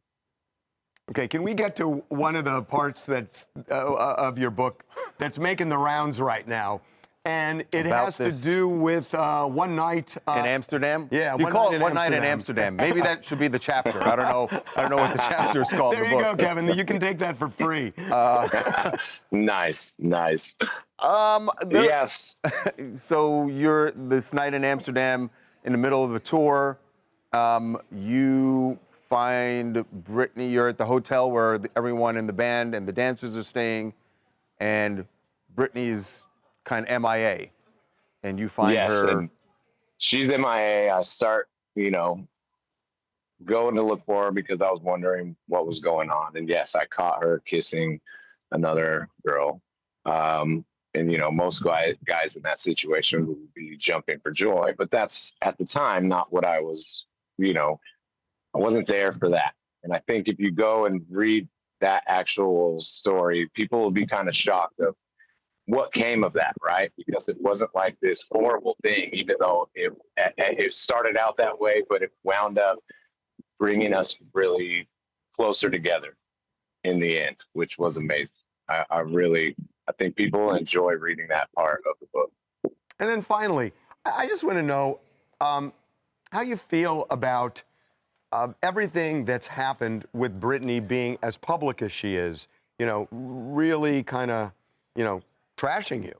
Okay, can we get to one of the parts that's of your book that's making the rounds right now? And it has to do with one night in Amsterdam. Yeah, you call it One Night in Amsterdam. Maybe that should be the chapter. I don't know what the chapter is called. There in the you book. go, Kevin. You can take that for free. Nice. Yes. So you're this night in Amsterdam in the middle of a tour. You find Brittany. You're at the hotel where everyone in the band and the dancers are staying, and Brittany's kind of MIA, and you find her. And she's MIA. I start, you know, going to look for her because I was wondering what was going on. And yes, I caught her kissing another girl. And, you know, most guys in that situation would be jumping for joy, but that's at the time not what I was, you know, I wasn't there for that. And I think if you go and read that actual story, people will be kind of shocked of what came of that, right? Because it wasn't like this horrible thing, even though it started out that way, but it wound up bringing us really closer together in the end, which was amazing. I think people enjoy reading that part of the book. And then finally, I just want to know how you feel about everything that's happened with Britney being as public as she is, you know, really kind of, you know, trashing you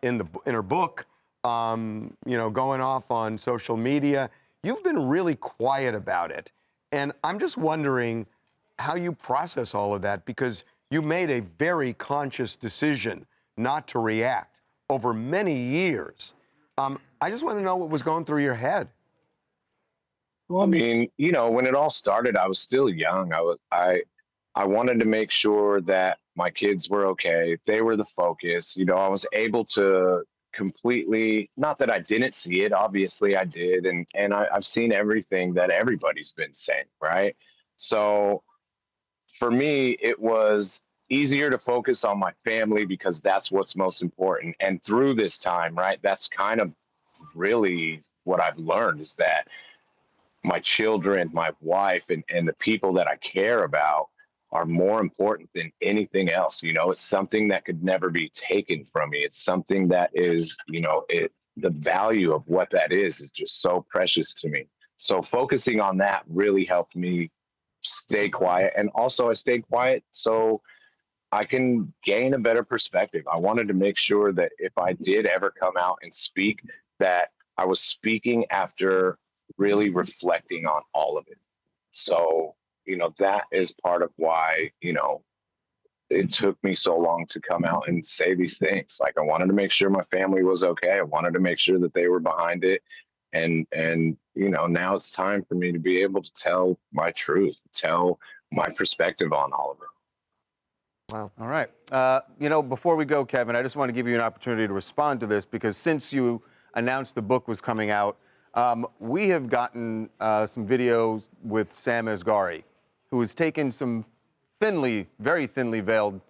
in her book, you know, going off on social media. You've been really quiet about it. And I'm just wondering how you process all of that, because you made a very conscious decision not to react over many years. I just want to know what was going through your head. Well, I mean, you know, when it all started, I was still young. I wanted to make sure that my kids were okay. They were the focus. You know, I was able to completely, not that I didn't see it, obviously I did. And I've seen everything that everybody's been saying, right? So for me, it was easier to focus on my family because that's what's most important. And through this time, right, that's kind of really what I've learned, is that my children, my wife, and the people that I care about are more important than anything else. You know, it's something that could never be taken from me. It's something that is, you know, the value of what that is just so precious to me. So focusing on that really helped me stay quiet. And also I stayed quiet so I can gain a better perspective. I wanted to make sure that if I did ever come out and speak, that I was speaking after really reflecting on all of it. So, you know, that is part of why, you know, it took me so long to come out and say these things. Like, I wanted to make sure my family was okay. I wanted to make sure that they were behind it. And you know, now it's time for me to be able to tell my truth, tell my perspective on all of it. Wow. All right. You know, before we go, Kevin, I just want to give you an opportunity to respond to this, because since you announced the book was coming out, we have gotten some videos with Sam Asghari, who has taken some very thinly veiled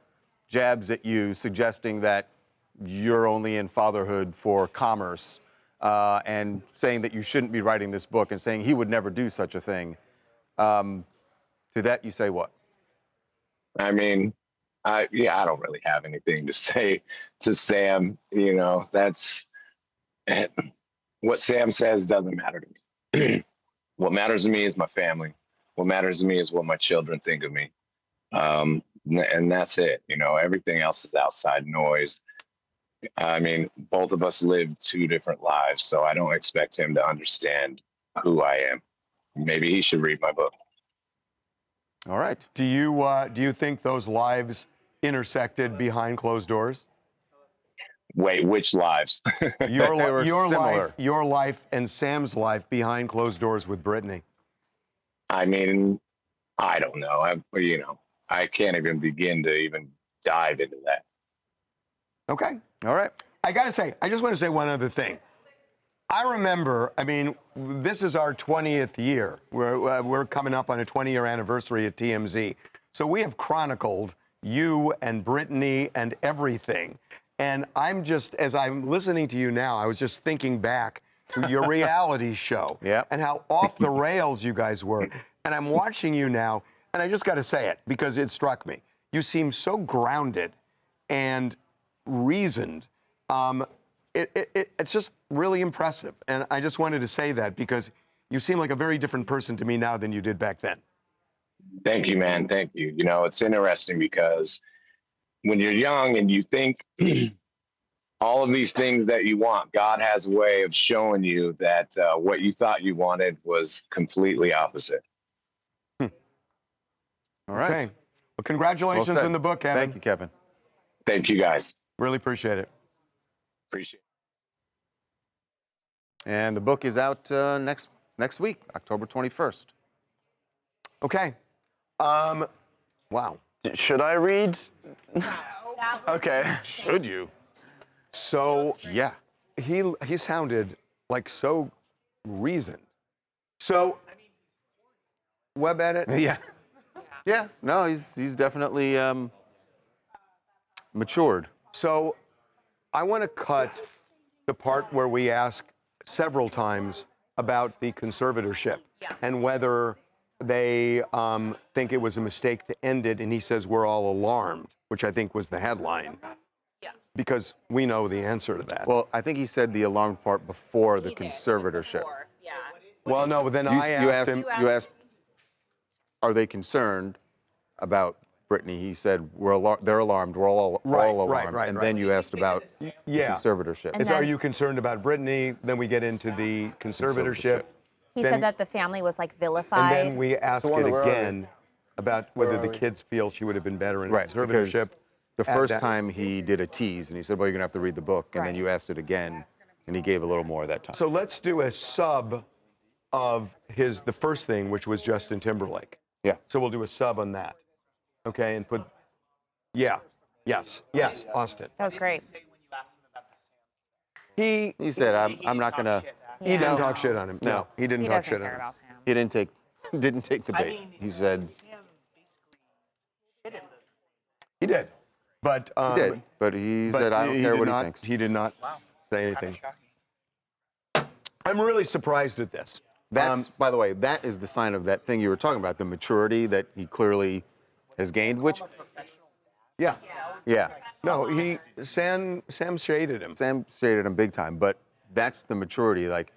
jabs at you, suggesting that you're only in fatherhood for commerce, and saying that you shouldn't be writing this book, and saying he would never do such a thing. To that you say what? I mean, I don't really have anything to say to Sam. You know, that's what Sam says doesn't matter to me. What matters to me is my family. What matters to me is what my children think of me. And that's it. You know, everything else is outside noise. I mean, both of us live two different lives, so I don't expect him to understand who I am. Maybe he should read my book. All right. Do you think those lives intersected behind closed doors? Wait, which lives? Your life and Sam's life behind closed doors with Britney. I mean, I don't know. You know, I can't even begin to even dive into that. Okay. All right. I got to say, I just want to say one other thing. I remember, I mean, this is our 20th year. We're coming up on a 20-year anniversary at TMZ. So we have chronicled you and Britney and everything. And I'm just, as I'm listening to you now, I was just thinking back to your reality show and how off the rails you guys were. And I'm watching you now, and I just got to say it because it struck me. You seem so grounded and reasoned. It's just really impressive. And I just wanted to say that because you seem like a very different person to me now than you did back then. Thank you, man. Thank you. You know, it's interesting because when you're young and you think all of these things that you want, God has a way of showing you that what you thought you wanted was completely opposite. All right. Okay. Well, congratulations on the book, Kevin. Thank you, Kevin. Thank you, guys. Really appreciate it. Appreciate it. And the book is out next week, October 21st. Okay. Wow. Should I read? Okay. Should you? So yeah, he sounded like so reasoned. So web edit. Yeah. Yeah. No, he's definitely matured. So I want to cut the part where we ask several times about the conservatorship and whether they think it was a mistake to end it, and he says we're all alarmed, which I think was the headline. Yeah. Because we know the answer to that. Well, I think he said the alarmed part before the conservatorship. Yeah. Well, no, but then I asked him. You asked, are they concerned about Brittany? He said, they're alarmed. We're all alarmed. Right. And then you asked about the conservatorship. Are you concerned about Brittany? Then we get into the conservatorship. He said that the family was like vilified. And then we ask it again about whether the kids feel she would have been better in a conservatorship. The first time he did a tease, and he said, well, you're going to have to read the book. And then you asked it again, and he gave a little more that time. So let's do a sub of the first thing, which was Justin Timberlake. Yeah. So we'll do a sub on that. Okay, and put, yes, Austin. That was great. He said, I'm not going to. He didn't talk shit on him. No, he didn't talk shit on him. He didn't take the bait. He said. He did. But he did. But he said, I don't care what he thinks. He did not say anything. I'm really surprised at this. That's, by the way, that is the sign of that thing you were talking about, the maturity that he clearly has gained, which. Yeah. Yeah. No, Sam shaded him. Sam shaded him big time, but that's the maturity. Like,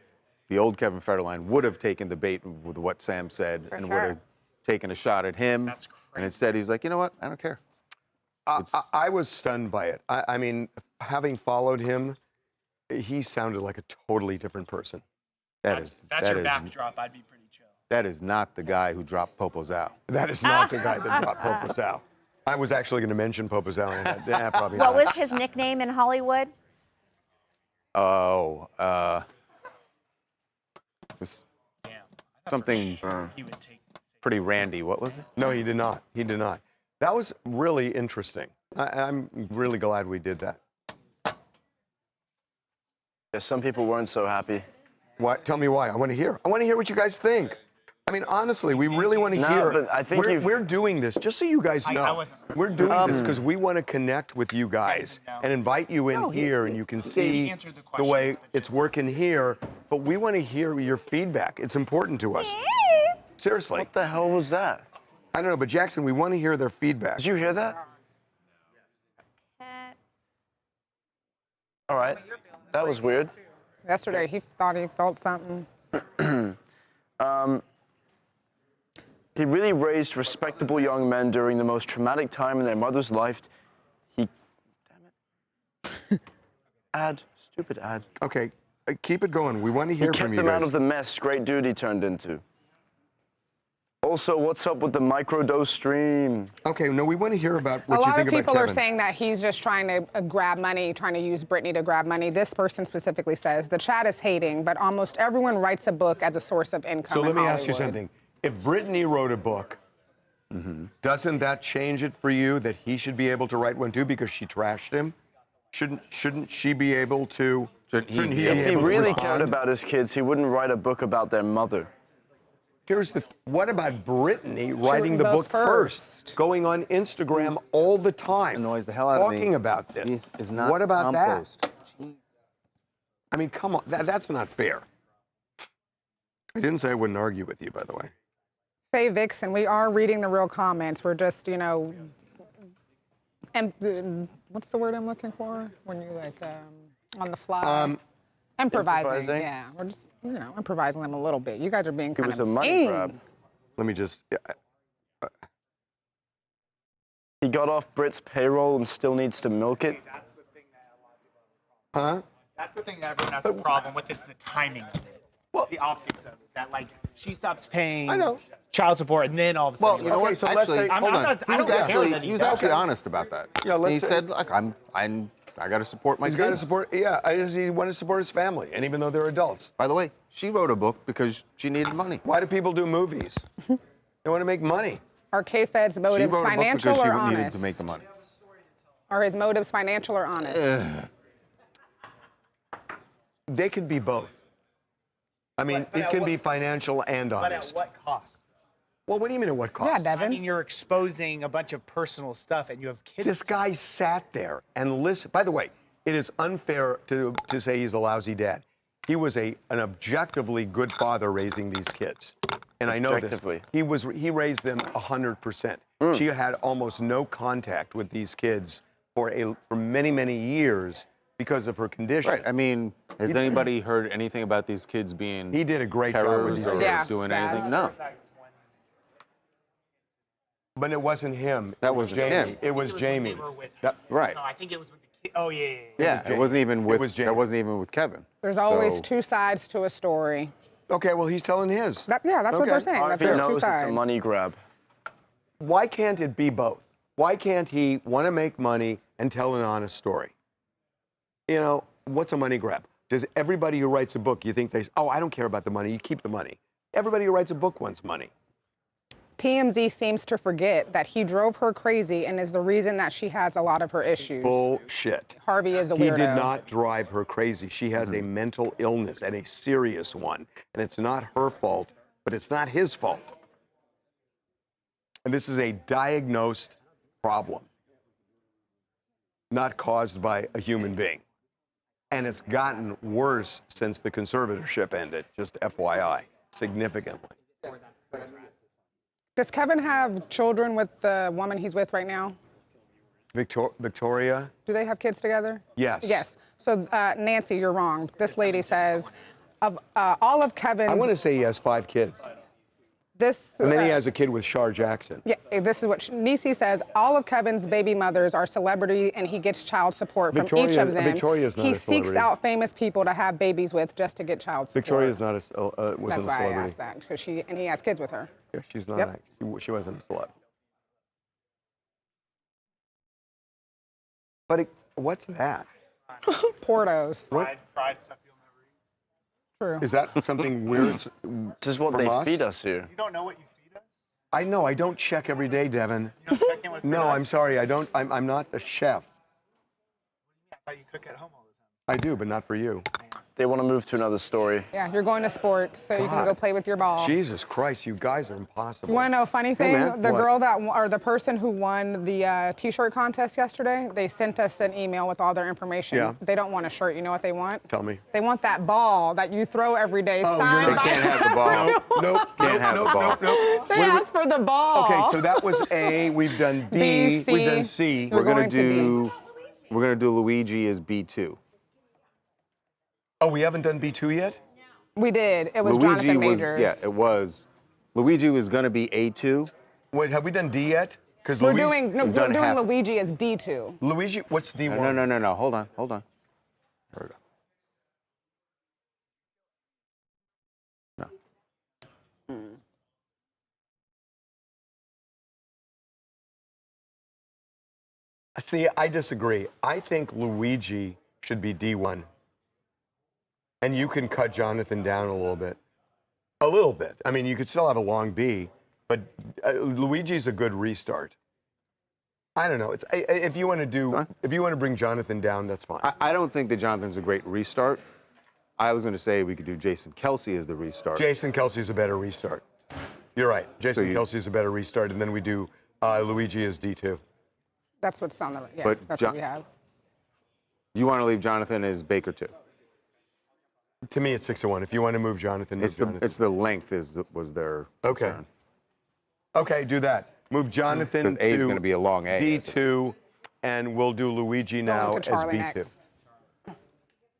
the old Kevin Federline would have taken the bait with what Sam said would have taken a shot at him. And instead, he's like, you know what? I don't care. I was stunned by it. I mean, having followed him, he sounded like a totally different person. That's your backdrop. I'd be pretty chill. That is not the guy who dropped Popo's out. That is not the guy that dropped Popo's out. I was actually going to mention Popo's out. Probably what not. was his nickname in Hollywood? Oh, something pretty randy. What was it? No, he did not. He did not. That was really interesting. I'm really glad we did that. Yeah, some people weren't so happy. What? Tell me why. I want to hear. I want to hear what you guys think. I mean, honestly, we really want to hear. But I think we're doing this, just so you guys know. We're doing this because we want to connect with you guys and invite you in here, and you can see the way it's working here. But we want to hear your feedback. It's important to us. Seriously. What the hell was that? I don't know, but Jackson, we want to hear their feedback. Did you hear that? All right. That was weird. Yesterday, he thought he felt something. He really raised respectable young men during the most traumatic time in their mother's life. Damn it. Stupid ad. Okay, keep it going. We want to hear from you He kept them guys. out of the mess. Great dude he turned into. Also, what's up with the microdose stream? Okay, no, we want to hear about what you think about Kevin. A lot of people are saying that he's just trying to grab money, trying to use Brittany to grab money. This person specifically says, the chat is hating, but almost everyone writes a book as a source of income So let me in ask you Hollywood. something. If Brittany wrote a book, doesn't that change it for you that he should be able to write one too because she trashed him? Shouldn't she be able to? Shouldn't he be If he able to really respond? cared about his kids, he wouldn't write a book about their mother. What about Brittany writing the book first? Going on Instagram all the time. Annoys the hell out of me. Talking about this. This is not what about compost. that? I mean, come on. That's not fair. I didn't say I wouldn't argue with you, by the way. Faye Vixen, we are reading the real comments. We're just, and what's the word I'm looking for? When you're like on the fly. Improvising. Yeah, we're just, improvising them a little bit. You guys are being kind of It was a money grab. Let me just. He got off Brit's payroll and still needs to milk it. Huh? That's the thing that everyone has a problem with. It's the timing of it. The optics of it. That, like, she stops paying child support and then all of a sudden. Well, you know what? so actually, let's say, he was actually honest about that. Yeah, he said, "Look, I got to support my He's kids." got to support. Yeah, he wanted to support his family, and even though they're adults. By the way, she wrote a book because she needed money. Why do people do movies? They want to make money. Are K-Fed's motives financial or honest? She needed to make the money. Are his motives financial or honest? They could be both. I mean, it can be financial and But honest. at what cost? Well, what do you mean at what cost? Yeah, Devin. I mean, you're exposing a bunch of personal stuff, and you have kids. This guy sat there and listened. By the way, it is unfair to say he's a lousy dad. He was an objectively good father raising these kids. And I know this. He raised them 100%. She had almost no contact with these kids for many, many years because of her condition. Right. I mean, has anybody heard anything about these kids being He did a great job with terrorists these or doing anything? No. But it wasn't him. That It was wasn't Jamie. him. It was Jamie. Right. No, I think it was with the kid. Oh, yeah, yeah, Yeah, it wasn't even with. That wasn't even with Kevin. There's always So- two sides to a story. Okay, well, he's telling his. That's what they're saying. That Harvey there's two knows it's a sides. money grab. Why can't it be both? Why can't he want to make money and tell an honest story? You know, what's a money grab? Does everybody who writes a book, you think oh, I don't care about the money, you keep the money. Everybody who writes a book wants money. TMZ seems to forget that he drove her crazy and is the reason that she has a lot of her issues. Bullshit. Harvey is a He weirdo. did not drive her crazy. She has a mental illness, and a serious one. And it's not her fault, but it's not his fault. And this is a diagnosed problem, not caused by a human being. And it's gotten worse since the conservatorship ended, just FYI, significantly. Does Kevin have children with the woman he's with right now? Victoria? Do they have kids together? Yes. Yes. So, Nancy, you're wrong. This lady says, of all of Kevin's... I want to say he has 5 kids. This, And then he has a kid with Shar Jackson. Yeah, this is what Nisi says. All of Kevin's baby mothers are celebrity, and he gets child support from each of them. Victoria's not he a celebrity. seeks out famous people to have babies with just to get child support. Victoria's not wasn't That's a why I celebrity. asked that, because he has kids with her. Yeah, she's not. Yep. She wasn't a celeb. But what's that? Portos. Fried stuff you'll never eat. True. Is that something weird? This is what from they us? feed us here. You don't know what you feed us? I know. I don't check every day, Devin. You don't check in with No, I'm sorry. I don't. I'm not a chef. I thought you cook at home all the time. I do, but not for you. They want to move to another story. Yeah, you're going to sports, so you can God. go play with your ball. Jesus Christ, you guys are impossible. You want to know a funny Hey, thing? man, The what? girl that, or the person who won the T-shirt contest yesterday, they sent us an email with all their information. Yeah. They don't want a shirt. You know what they want? Tell me. They want that ball that you throw every day. Signed They by can't have the ball. Nope. Can't have the ball. Nope. They asked for the ball. Okay, so that was A. We've done B. B, C. We've done C. We're gonna do Luigi as B2. Oh, we haven't done B2 yet? We did. It was Luigi Jonathan was, Majors. yeah, it was. Luigi was gonna be A2. Wait, have we done D yet? Because We're doing Luigi as D2. Luigi, what's D1? No. Hold on. There we go. No. See, I disagree. I think Luigi should be D1. And you can cut Jonathan down a little bit. A little bit. I mean, you could still have a long B, but Luigi's a good restart. I don't know. If you want to bring Jonathan down, that's fine. I don't think that Jonathan's a great restart. I was gonna say we could do Jason Kelsey as the restart. Jason Kelsey's a better restart. You're right. Jason Kelsey's a better restart, and then we do Luigi as D2. That's what's on the, yeah, But that's what we have. You want to leave Jonathan as Baker 2? To me, it's 6-1. If you want to move Jonathan, move Jonathan. It's the length was their concern. Okay, do that. Move Jonathan Because A is to going to be a long A. D2, and we'll do Luigi now to as Charlie B2. next.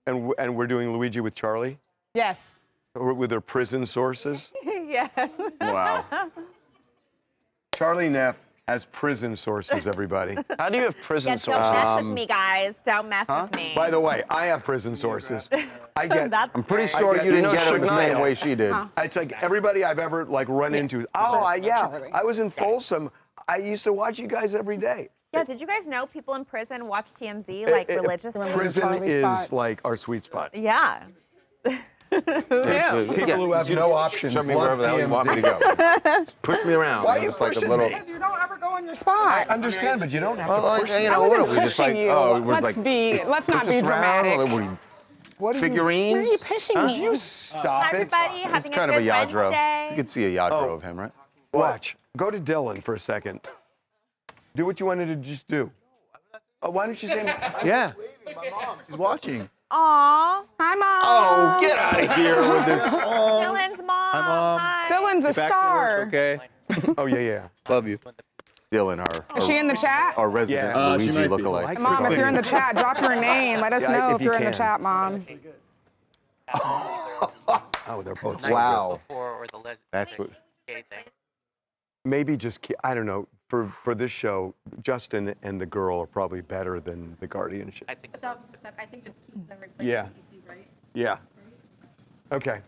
And we're doing Luigi with Charlie? Yes. Or with their prison sources? Yes. Wow. Charlie Neff has prison sources, everybody. How do you have prison Yeah, don't mess with me, guys. Don't mess with me. By the way, I have prison sources. I get. That's I'm pretty fair. sure you didn't know, get them the Suge same Knight. way she did. It's like everybody I've ever run into. Oh, I was in Folsom. I used to watch you guys every day. Yeah, did you guys know people in prison watch TMZ, like religious? Prison is like our sweet spot. Yeah. People who have no options. Show me love wherever the hell you TMZ. want me to go. Just push me around. Why are I'm you just like a pushing little. me? You don't ever go on your spot. I understand, but you don't have to push you me. know, I wasn't what are we just pushing like, you. oh, it was Let's like, not be dramatic. What are Figurines? Why are you pushing Would me? you stop Hi, it? everybody. It's Having kind a of a good Yadro. Wednesday. You could see a Yadro of him, right? Watch. Go to Dylan for a second. Do what you wanted to just do. Why don't you say? Yeah. She's watching. Aw. Hi, Mom. Oh, get out of here with this. Dylan's mom. Hi, Mom. Hi. Dylan's a Get back to star. work, okay? Oh yeah. Love you. Dylan, Is she in the chat? our resident she Luigi might be. lookalike. Mom, if you're in the chat, drop your name. Let us know if you're in the chat, Mom. Oh, they're both. Wow. Or the That's what. Maybe just I don't know. For this show, Justin and the girl are probably better than the guardianship. I think 1,000%. I think just keep them Yeah. right? Yeah. Okay.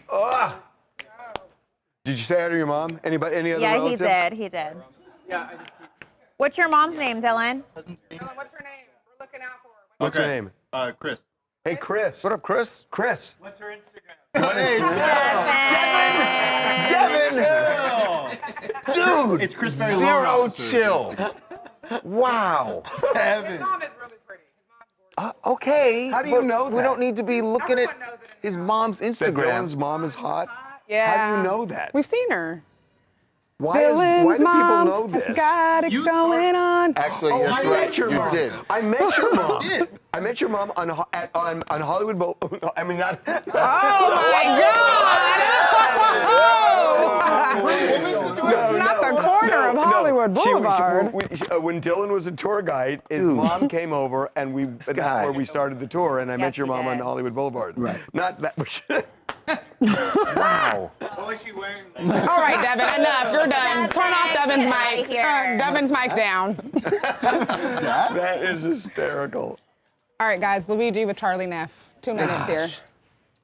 Ugh. Did you say hi to your mom? Anybody? Any other Yeah, relatives? he did. He did. What's your mom's name, Dylan? What's her name? We're looking out for her. What's her name? Chris. Hey, Chris. What up, Chris? Chris. What's her Instagram? Devin. Dude. It's Chris Berry Zero chill. Wow. Devin. Mom is really pretty. Okay. How do you know that? We don't need to be looking at his mom's That Instagram. Dylan's mom is hot? Yeah. How do you know that? We've seen her. Why Dylan's do mom people know has this? got it going on. Actually, Oh, that's I right. met your You mom. did. I met your mom. I met your mom on Hollywood Bowl. I mean, not. Oh my God! Not the corner of Hollywood Boulevard. When Dylan was a tour guide, his mom came over, and that's where we started the tour. And I met your mom on Hollywood Boulevard. Right. Not that. Wow. What was she wearing? All right, Devin, enough. You're done. Turn off Devin's mic. Devin's mic down. That is hysterical. All right, guys. Luigi with Charlie Neff. 2 minutes here.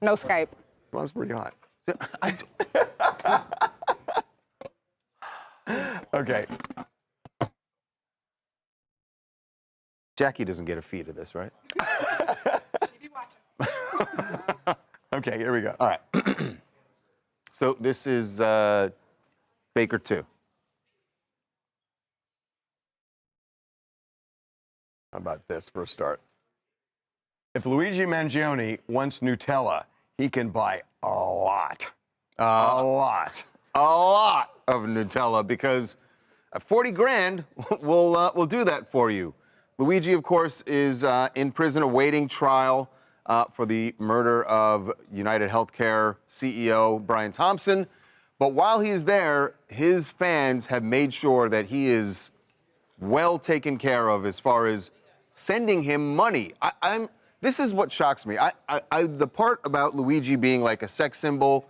No Skype. Mom's pretty hot. Okay. Jackie doesn't get a feed of this, right? Okay, here we go. All right. So this is Baker 2. How about this for a start? If Luigi Mangione wants Nutella, he can buy a lot. A lot of Nutella, because at 40 grand, we'll do that for you. Luigi, of course, is in prison awaiting trial for the murder of United Healthcare CEO Brian Thompson. But while he's there, his fans have made sure that he is well taken care of as far as sending him money. This is what shocks me. The part about Luigi being like a sex symbol,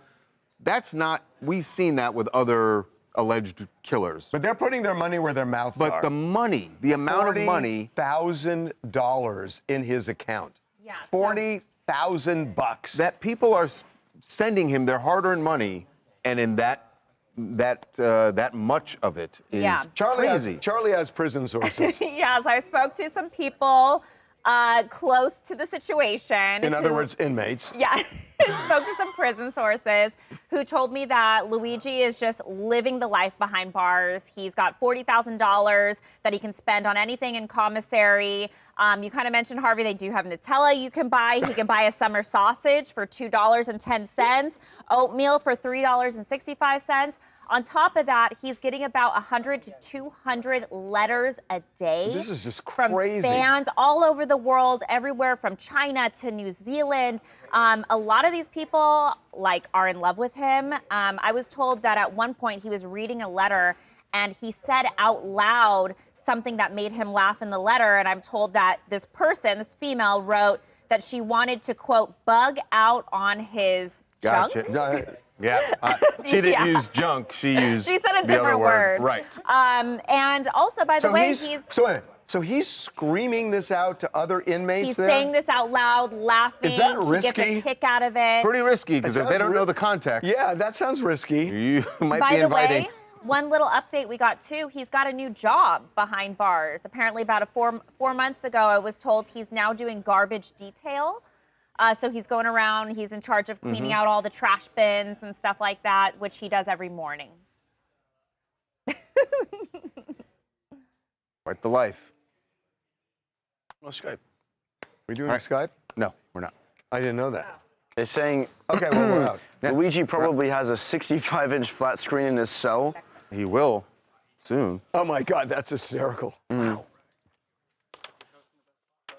that's not, we've seen that with other alleged killers. But they're putting their money where their mouths are. But the money, the amount of money. $40,000 in his account. Yeah. $40,000. That people are sending him their hard-earned money, and in that much of it is crazy. Charlie has prison sources. Yes, I spoke to some people close to the situation. In other words, inmates. Yeah, spoke to some prison sources who told me that Luigi is just living the life behind bars. He's got $40,000 that he can spend on anything in commissary. You kind of mentioned, Harvey, they do have Nutella you can buy. He can buy a summer sausage for $2.10, oatmeal for $3.65. On top of that, he's getting about 100 to 200 letters a day. This is just From crazy. fans all over the world, everywhere from China to New Zealand. A lot of these people are in love with him. I was told that at one point he was reading a letter and he said out loud something that made him laugh in the letter. And I'm told that this person, this female, wrote that she wanted to, quote, bug out on his junk. Yeah, she didn't use junk. She used She said a the different other word. Right. And also, by the way, So he's screaming this out to other inmates. He's there? saying this out loud, laughing. Is that He gets risky? a kick out of it. Pretty risky, because if they don't know the context. Yeah, that sounds risky. You might By be the inviting. way, one little update we got too, he's got a new job behind bars. Apparently about four months ago, I was told he's now doing garbage detail. So he's going around, he's in charge of cleaning out all the trash bins and stuff like that, which he does every morning. Quite the life. No Skype. We doing Skype? No, we're not. I didn't know that. They're saying Okay, well, we're out. Luigi probably has a 65-inch flat screen in his cell. He will soon. Oh my God, that's hysterical. Wow.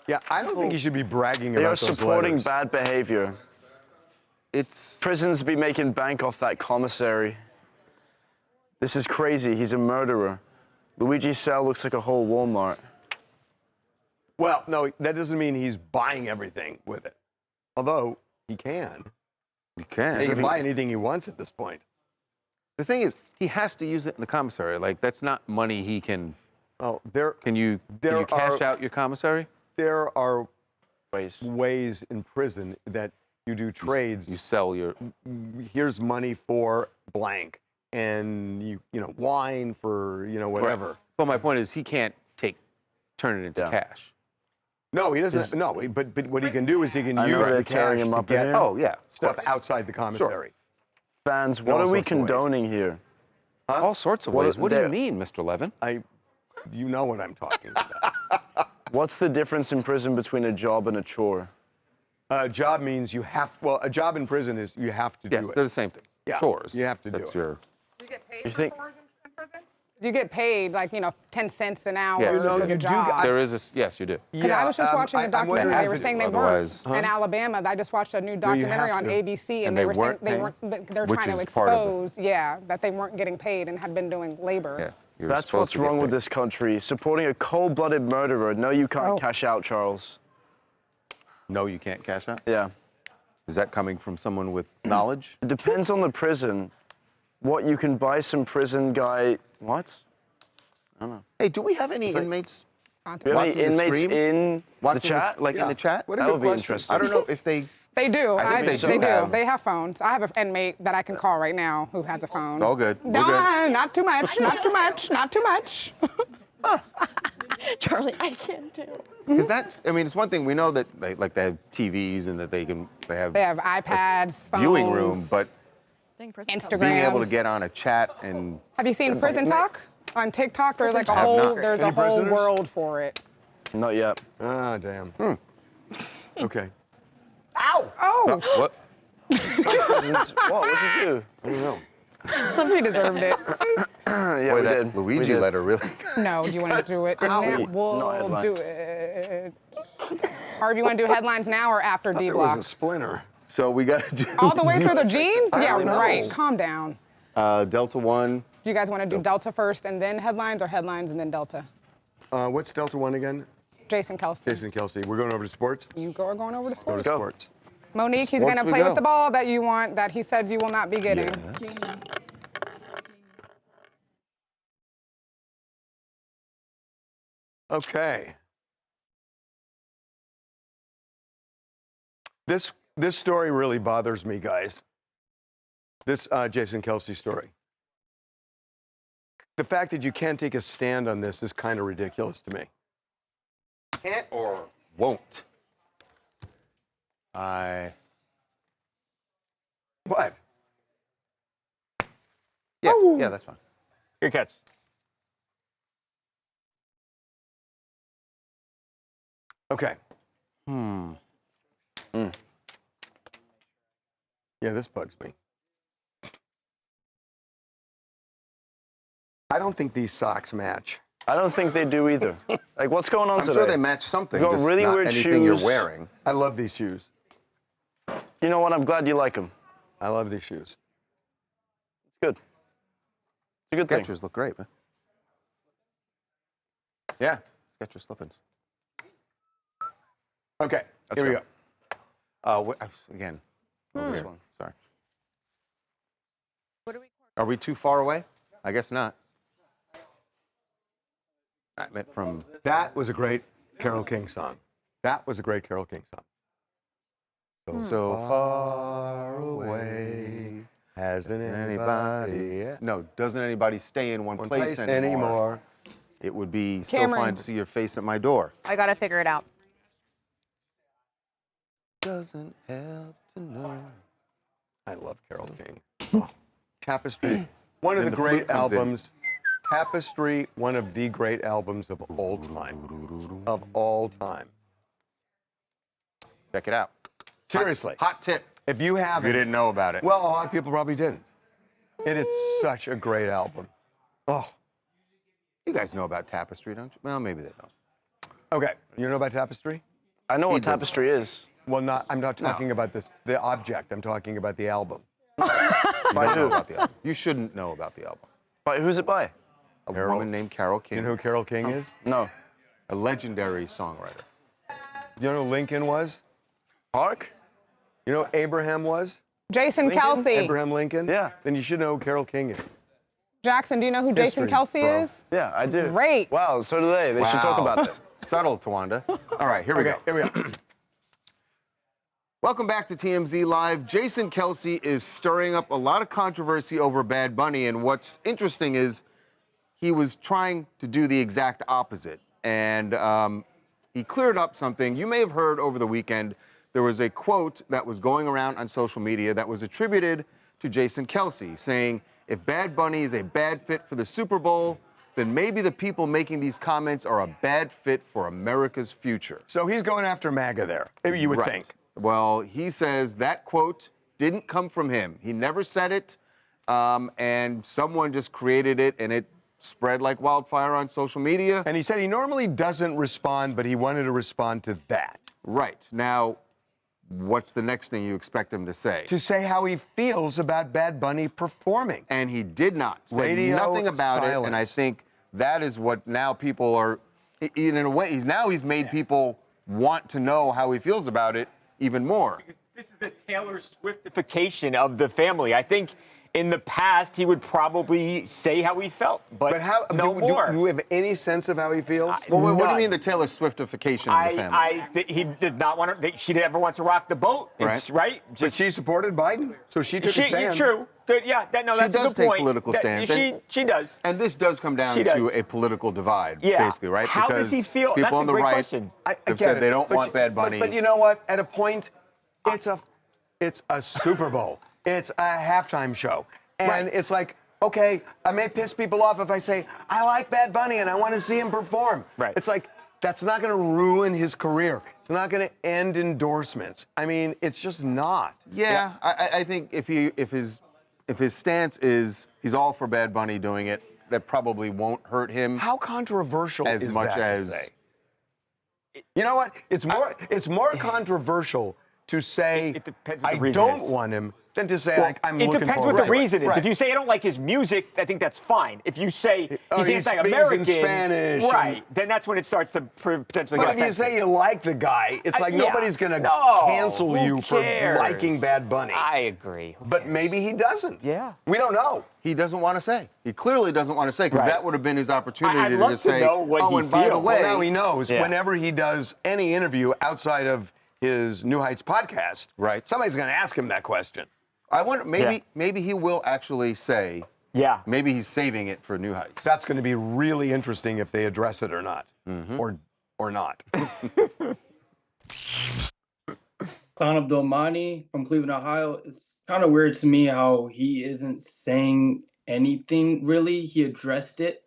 Yeah, I don't think you should be bragging They are about those supporting letters. bad behavior. Prisons be making bank off that commissary. This is crazy. He's a murderer. Luigi's cell looks like a whole Walmart. Well, no, that doesn't mean he's buying everything with it. Although he can. He can. He can buy anything he wants at this point. The thing is, he has to use it in the commissary. Like, that's not money he can. Oh, Can you cash out your commissary? There are ways in prison that you do trades. You sell your. Here's money for blank, and you know wine for whatever. Right. But my point is, he can't turn it into cash. No, he doesn't. No, but what he can do is he can use the cash to get stuff outside the commissary. Fans, what are we condoning here? Huh? All sorts of ways. What do you mean, Mr. Levin? You know what I'm talking about. What's the difference in prison between a job and a chore? A job means you have. Well, a job in prison is you have to do it. They're the same thing. Yeah, chores. You have to do That's it. your. You think? You get paid like 10 cents an hour Yeah, for the job. There is a yes, you do. Because I was just watching a documentary. They were saying they weren't Huh? in Alabama. I just watched a new documentary on ABC, and And they they were saying weren't they paying? weren't. They're Which trying to is part of it. expose, that they weren't getting paid and had been doing labor. Yeah. That's what's wrong with this country. Supporting a cold-blooded murderer. No, you can't cash out, Charles. No, you can't cash out? Yeah. Is that coming from someone with knowledge? It depends on the prison. What you can buy some prison guy. What? I don't know. Hey, do we have any inmates? Do we have any inmates in the chat? In the chat? That would be interesting. I don't know if they. They do. I think They do. have. They have phones. I have an inmate that I can call right now who has a phone. It's all good. We're No, good. not too much. Not too much. Not too much. Charlie, I can't do. Because that's, I mean, it's one thing we know that they have TVs and that they have. They have iPads, phones, viewing room, but Instagram. being able to get on a chat and. Have you seen Prison Talk on TikTok? There's like a Have whole not. there's Any a whole prisoners? world for it. Not yet. Ah, damn. Okay. Ow! Oh! What? What? What'd you do? I don't know. Somebody deserved it. Yeah, Boy, we that did. Luigi We did. letter really. No, do you want to do it? Not We'll headlines. do it. Harvey, you want to do headlines now or after D There was Block? a splinter. So we got to do. All the way through the jeans? I Yeah, don't know. right. Calm down. Delta One. Do you guys want to do Delta first and then headlines, or headlines and then Delta? What's Delta One again? Jason Kelsey. Jason Kelsey. We're going over to sports. You are going over to Go sports. to sports. Monique, he's Sports going to we play go. with the ball that you want, that he said you will not be getting. Okay. This story really bothers me, guys. This Jason Kelsey story. The fact that you can't take a stand on this is kind of ridiculous to me. Can't or won't. What? Yeah, yeah, that's fine. Here, Cats. Okay. Yeah, this bugs me. I don't think these socks match. I don't think they do either. Like, what's going on I'm today? sure they match something. You've got just really not weird anything you're shoes. wearing. I love these shoes. You know what? I'm glad you like them. I love these shoes. It's good. It's a good thing. Skechers look great, man. Yeah, Skechers slip-ins. Okay, Let's here we go. Again. This Here. one. Sorry. Are we too far away? I guess not. I meant from. That was a great Carole King song. That was a great Carole King song. So far away. Hasn't Anybody? No, doesn't anybody stay in one place anymore? It would be Cameron. so fine to see your face at my door. I gotta figure it out. Doesn't help to know. I love Carole King. Oh, Tapestry. One of Then the the flute great comes in. albums. Tapestry, one of the great albums of all time. Of all time. Check it out. Seriously. Hot tip. If you haven't. You didn't know about it. Well, a lot of people probably didn't. It is such a great album. Oh. You guys know about Tapestry, don't you? Well, maybe they don't. Okay. You know about Tapestry? I know what Tapestry is. Well, I'm not talking about the object. I'm talking about the album. By who? About the album. You shouldn't know about the album. By who's it by? A woman named Carole King. You know who Carole King is? No. A legendary songwriter. You know who Lincoln was? Park? You know who Abraham was? Jason Lincoln? Kelsey. Abraham Lincoln? Yeah. Then you should know who Carole King is. Jackson, do you know who Jason History, Kelsey bro. is? Yeah, I do. Great. Wow, so do they. They should talk about it. Subtle, Tawanda. All right, here we go. Here we go. Welcome back to TMZ Live. Jason Kelsey is stirring up a lot of controversy over Bad Bunny, and what's interesting is he was trying to do the exact opposite, and he cleared up something. You may have heard over the weekend there was a quote that was going around on social media that was attributed to Jason Kelsey, saying, if Bad Bunny is a bad fit for the Super Bowl, then maybe the people making these comments are a bad fit for America's future. So he's going after MAGA there, you would think. Well, he says that quote didn't come from him. He never said it, and someone just created it, and it spread like wildfire on social media. And he said he normally doesn't respond, but he wanted to respond to that. Right. Now, what's the next thing you expect him to say? To say how he feels about Bad Bunny performing. And he did not say Radio nothing about silence. it, and I think that is what now people are, in a way, he's made people want to know how he feels about it even more. This is the Taylor Swiftification of the family. I think in the past he would probably say how he felt, but how no more. Do we have any sense of how he feels? Well, what do you mean the Taylor Swiftification of the family? He did not want to. She never wants to rock the boat. It's, right? But she supported Biden, so she took a stand. True. Good. Yeah. That's She a does good take point. political stands. She does. And this does come down to a political divide, basically, right? How does he feel? People That's on a the great right question. have said they don't want Bad Bunny. But you know what? At a point, it's a Super Bowl. It's a halftime show. And it's like, okay, I may piss people off if I say, I like Bad Bunny and I want to see him perform. Right. It's like, that's not going to ruin his career. It's not going to end endorsements. I mean, it's just not. Yeah, I think if his stance is he's all for Bad Bunny doing it, that probably won't hurt him. How controversial as is much that as to say? You know what? It's more controversial to say I don't want him than to say like I'm it looking depends forward what the to it. reason is. Right. If you say I don't like his music, I think that's fine. If you say Oh, he's he anti-American, speaks in Spanish right? Then that's when it starts to potentially But get if you offensive. say you like the guy, it's like Yeah. nobody's going to No, cancel who you for cares? liking Bad Bunny. I agree. But maybe he doesn't. Yeah. We don't know. He doesn't want to say. He clearly doesn't want to say, because Right. that would have been his opportunity I'd to love just to say, know what oh, he and by the feels. way, Well, now he knows. Yeah. Whenever he does any interview outside of his New Heights podcast, right? Somebody's going to ask him that question. I wonder, maybe he will actually say, yeah. Maybe he's saving it for New Heights. That's going to be really interesting if they address it or not, or not. Clown Abdulmani from Cleveland, Ohio. It's kind of weird to me how he isn't saying anything really. He addressed it,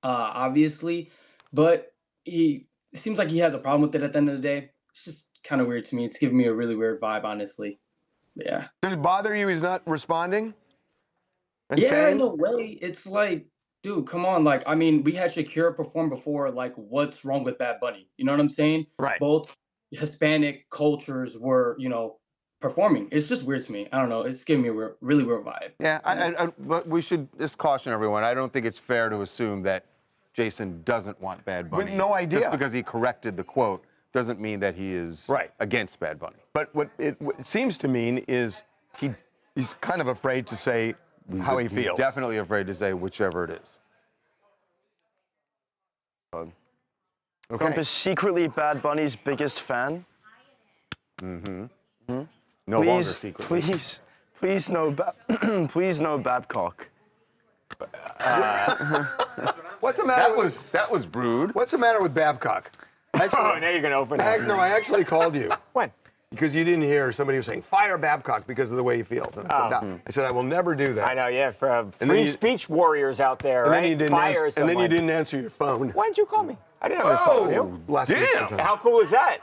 obviously, but it seems like he has a problem with it at the end of the day. It's just kind of weird to me. It's giving me a really weird vibe, honestly. Yeah. Does it bother you he's not responding? And Yeah, saying? in a way, it's like, dude, come on. Like, I mean, we had Shakira perform before. Like, what's wrong with Bad Bunny? You know what I'm saying? Right. Both Hispanic cultures were, performing. It's just weird to me. I don't know. It's giving me a really weird vibe. Yeah, but we should just caution everyone. I don't think it's fair to assume that Jason doesn't want Bad Bunny. With no idea. Just because he corrected the quote doesn't mean that he is against Bad Bunny. But what it seems to mean is he's kind of afraid to say how he feels. He's definitely afraid to say whichever it is. Trump is secretly Bad Bunny's biggest fan. No please, longer secretly. Please no, please no Babcock. What's the matter? That was rude. What's the matter with Babcock? Actually, Oh, now you're gonna open it. No, I actually called you. When? because you didn't hear somebody was saying, fire Babcock because of the way he feels. And I said, I will never do that. I know, yeah, for And free then you- speech warriors out there, And right? then you didn't Fire answer, and then you someone. didn't answer your phone. Why didn't you call me? I didn't have this call with you. Last week Damn! sometime. How cool is that?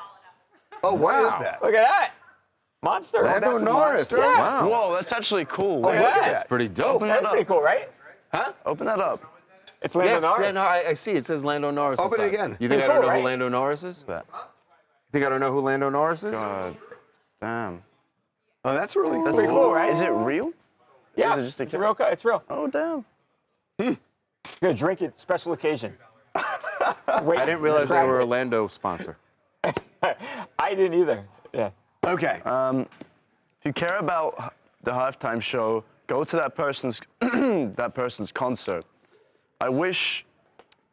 Oh, what is that? Look at that. Monster. Lando Norris. Yeah. Whoa, that's actually cool. Look at that. That's pretty dope. Open that That's up. pretty cool, right? Huh? Open that up. It's Lando Yes, Norris. yeah, no, I see. It says Lando Norris. Open it inside. again. You think Pretty I don't cool, know right? who Lando Norris is? That. You think I don't know who Lando Norris is? God damn. Oh, that's really cool. That's pretty cool, right? Is it real? Yeah, Or is it just it's a real. It's real. Oh, damn. Gonna drink it. Special occasion. Wait, I didn't realize they were a Lando sponsor. I didn't either. Yeah. Okay. If you care about the halftime show, go to that person's that person's concert. I wish.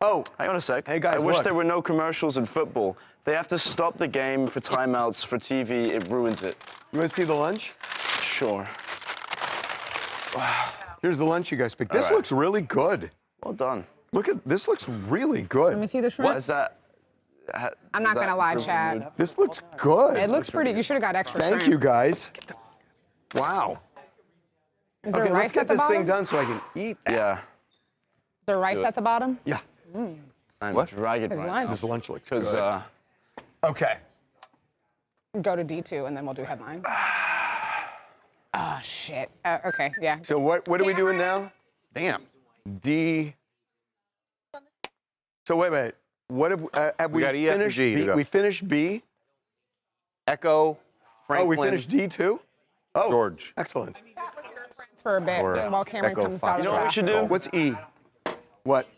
Oh, hang on a sec. Hey guys, I wish look. there were no commercials in football. They have to stop the game for timeouts for TV. It ruins it. You want to see the lunch? Sure. Here's the lunch you guys picked. This All right. looks really good. Well done. Look at this. Looks really good. Let me see the shrimp. What is that? I'm not gonna lie, Chad. This looks good. It looks pretty. You should have got extra Thank shrimp. you guys. Wow. Is there Okay, rice let's get at the this bottom? thing done so I can eat that. Yeah. Is there rice Do it. at the bottom? Yeah. I'm What? dragging His right lunch. now. This lunch looks Because good. Okay. Go to D2 and then we'll do headline. Oh shit. Okay, yeah. So what are we doing now? Damn. D. So wait. What have we got E, F, and finished? G to B? go. We finished B. Echo, Franklin. Oh, we finished D too. Oh, George. Excellent. For a bit Or, while Cameron Echo comes Fox. out You of know what we that. should do? What's E? What?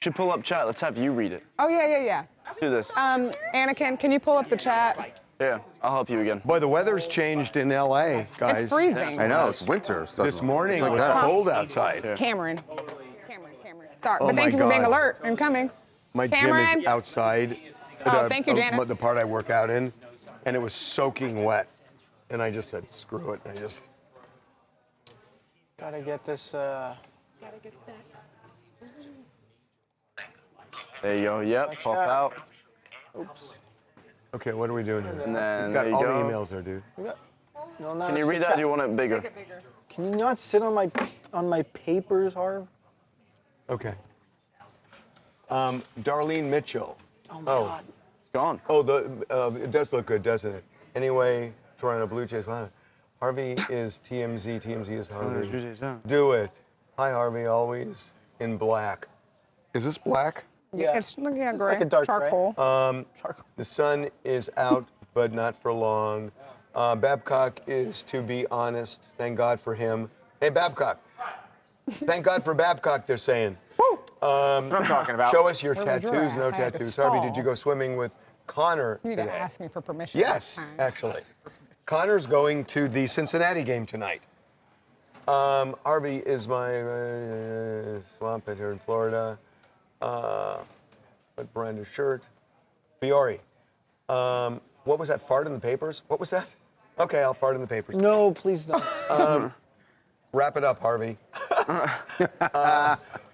Should pull up chat. Let's have you read it. Oh yeah. Let's do this. Anakin, can you pull up the chat? Yeah, I'll help you again. Boy, the weather's changed in LA, guys. It's freezing. I know, it's winter. This morning It's like it was that. cold outside. Cameron. Sorry, Oh but thank my you for being God. alert and coming. My gym Cameron. is outside. Oh, thank you, Janet. The part I work out in, and it was soaking wet. And I just said, screw it. And I just. Gotta get this. There you go. Yep, pop out. Oops. Okay, what are we doing here? And then You've got there you all go. the emails there, dude. No, no, Can you it's read the that? chat. Or do you want it bigger? Can you not sit on my papers, Harv? Okay. Darlene Mitchell. Oh my God. It's gone. Oh, it does look good, doesn't it? Anyway, Toronto Blue Jays. Wow. Harvey is TMZ. TMZ is Harvey. Blue Jays, yeah. Do it. Hi, Harvey. Always in black. Is this black? Yeah, it's looking at gray. like a dark gray. charcoal. The sun is out, but not for long. Babcock is, to be honest, thank God for him. Hey, Babcock. Thank God for Babcock, they're saying. What I'm talking about. Show us your It was tattoos, giraffe. no I had to tattoos. Harvey, did stall. you go swimming with Connor You need to today? ask me for permission. Yes, next time. actually. Connor's going to the Cincinnati game tonight. Harvey is my swamp pit here in Florida. What brand of shirt? Fiore. What was that, fart in the papers? What was that? Okay, I'll fart in the papers. No, please don't. Wrap it up, Harvey.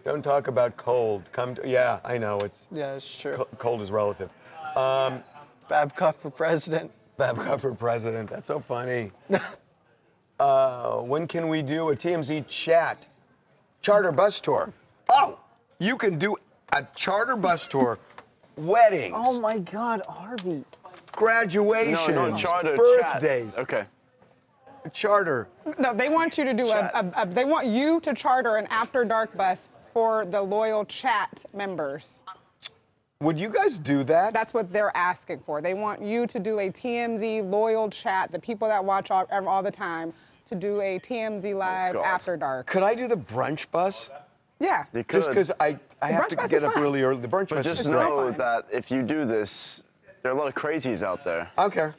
Don't talk about cold. Yeah, I know, Yeah, it's true. cold is relative. Babcock for president. Babcock for president. That's so funny. When can we do a TMZ chat? Charter bus tour. Oh, you can do a charter bus tour. Weddings. Oh my God, Harvey. Graduations. No, charter. Birthdays. Chat. Okay. Charter. No, they want you to do they want you to charter an after dark bus for the loyal chat members. Would you guys do that? That's what they're asking for. They want you to do a TMZ loyal chat, the people that watch all the time, to do a TMZ live God. after dark. Could I do the brunch bus? Yeah. You could. Just because I have brunch to bus get is up fine. really early. The brunch But bus just is know great. that if you do this, there are a lot of crazies out there. I don't care.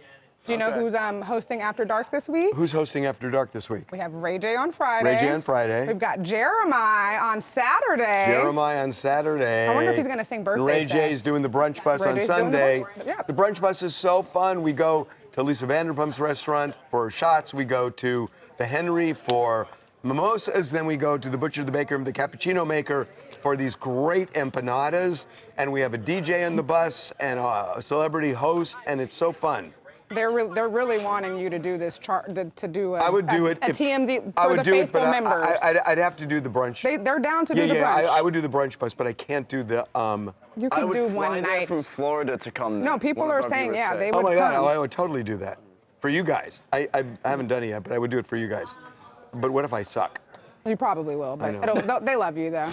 Do you know who's hosting After Dark this week? Who's hosting After Dark this week? We have Ray J on Friday. Ray J on Friday. We've got Jeremiah on Saturday. Jeremiah on Saturday. I wonder if he's gonna sing birthday Ray sets. J's doing the brunch bus Ray on J's doing the Sunday. brunch- yeah. The brunch bus is so fun. We go to Lisa Vanderpump's restaurant for shots. We go to the Henry for mimosas. Then we go to the Butcher, the Baker, and the Cappuccino Maker for these great empanadas. And we have a DJ on the bus and a celebrity host, and it's so fun. They're really wanting you to do this chart to do a. I would do it a if, TMZ I for would the do it, faithful but members. I'd have to do the brunch. They're down to do the yeah, brunch. I would do the brunch bus, but I can't do the. You I could would do fly one there night. from Florida to come. No, people One of are our saying, viewers yeah, said. they Oh would my God, come. I would totally do that for you guys. I haven't done it yet, but I would do it for you guys. But what if I suck? You probably will, but I know. they love you though,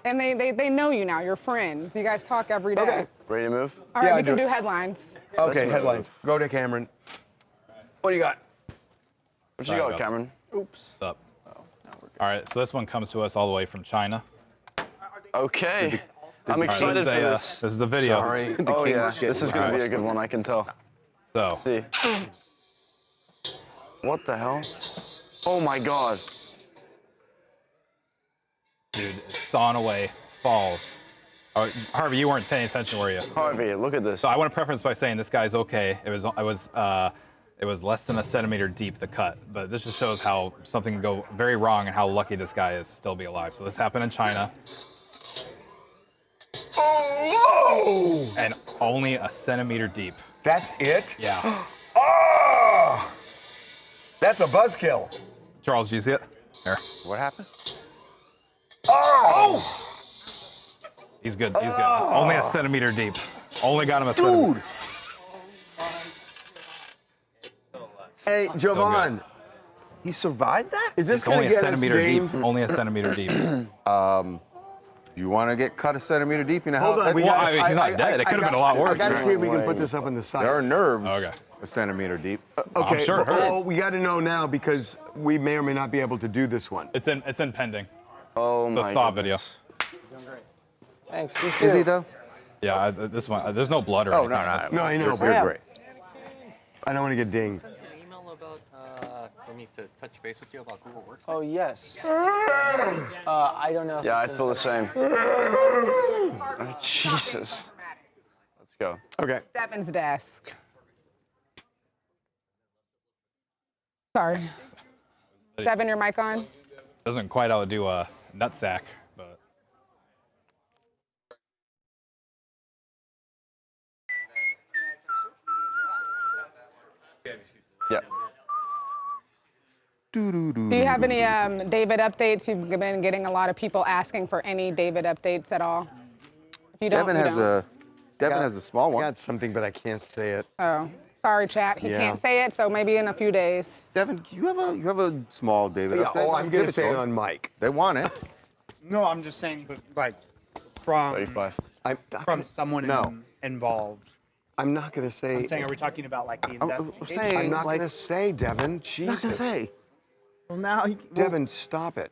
and they know you now. You're friends. You guys talk every day. Okay. Ready to move? All right, Yeah, we can do headlines. Okay, headlines. Go to Cameron. What do you got? What you got, Cameron? Oops. What's up? All right, so this one comes to us all the way from China. Okay. I'm All right, excited for this. This is a video. Sorry. Oh yeah, this is gonna be a good one. I can tell. So. Let's see. What the hell? Oh my God. Dude, it's sawing away, falls. Oh, Harvey, you weren't paying attention, were you? Harvey, look at this. So I want to preface by saying this guy's okay. It was less than a centimeter deep, the cut, but this just shows how something can go very wrong and how lucky this guy is to still be alive. So this happened in China. Oh! And only a centimeter deep. That's it? Yeah. Oh! That's a buzzkill. Charles, do you see it? There. What happened? Oh! He's good. He's good. Only a centimeter deep. Only got him a centimeter. Dude! Hey, Jovan, he survived that? Is this It's going only to a get us centimeter named? deep. Only a centimeter deep. You want to get cut a centimeter deep? You know Hold how? on, we Well, got. I mean, he's not dead. It could have been a lot worse. I got to see if we can put this up on the side. There are nerves Okay. a centimeter deep. Okay, I'm sure it but, hurt. we got to know now because we may or may not be able to do this one. It's in pending. Oh The my thaw goodness. Thanks. Is he though? Yeah, this one. There's no blood or Oh, anything. No, I know, You're but great. I don't want to get dinged. An email about for me to touch base with you about Google Workspace. Oh yes. I don't know. Yeah, I feel the same. Oh, Jesus. Let's go. Okay. Devin's desk. Sorry. Devin, your mic on? Doesn't quite outdo a nutsack, but. Yeah. Do you have any David updates? You've been getting a lot of people asking for any David updates at all. If you don't, Devin has a small one. I got something, but I can't say it. Oh, sorry, chat. He can't say it, so maybe in a few days. Devin, you have a small David Yeah, update. oh, I'm going to say it them. on mic. They want it. No, I'm just saying, but like from 35. from someone involved. I'm not going to say. I'm saying, are we talking about like the investigation? I'm not going to say, Devin. Jesus. Not gonna say. Well, now, Devin, stop it.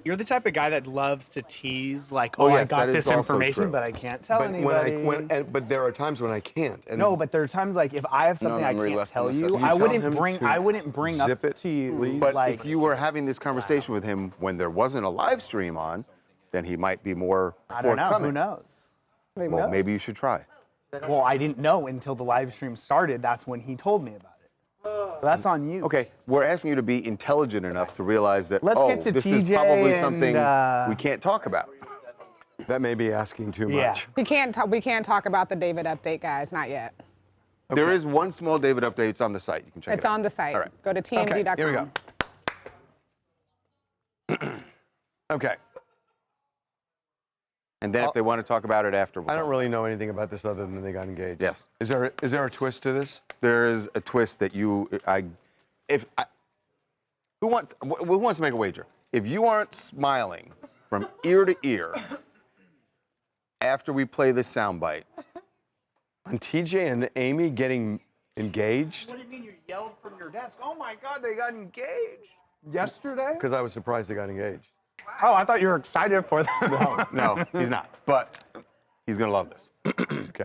You're the type of guy that loves to tease, like, Oh, I yes, got that this is also information, true. but I can't tell But anybody. but there are times when I can't. And No, but there are times like if I have something I Marie can't left tell in the you, session. I You wouldn't tell him bring to I wouldn't bring up zip it, to you But like if you were having this conversation with him when there wasn't a live stream on, then he might be more I don't know. forthcoming. Who knows? Well, maybe you should try. Well, I didn't know until the live stream started. That's when he told me about it. So that's on you. Okay, we're asking you to be intelligent enough to realize that, Let's get to this is TJ probably and, something we can't talk about. That may be asking too Yeah. much. We can't talk about the David update, guys. Not yet. There is one small David update. It's on the site. You can check it It's out. on the site. All right. Go to tmz.com. Here we go. Okay. And then if they want to talk about it after, I don't really know anything about this other than they got engaged. Yes. Is there a twist to this? There is a twist that who wants to make a wager? If you aren't smiling from ear to ear after we play this soundbite, On TJ and Amy getting engaged? What do you mean you yelled from your desk? Oh my God, they got engaged yesterday? Because I was surprised they got engaged. Oh, I thought you were excited for them. no, he's not. But he's gonna love this. Okay.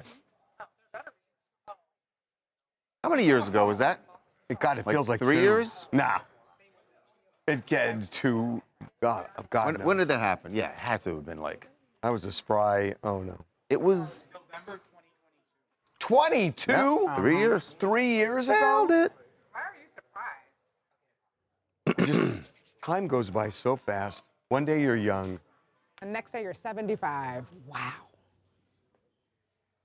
How many years ago was that? God, it feels like 3 2. years? Nah. It gets to God. When did that happen? Yeah, it had to have been like. I was a spry. Oh no. It was. 22? Yeah, 3 years. 3 years ago? Nailed it. Just time goes by so fast. One day you're young. And next day you're 75. Wow.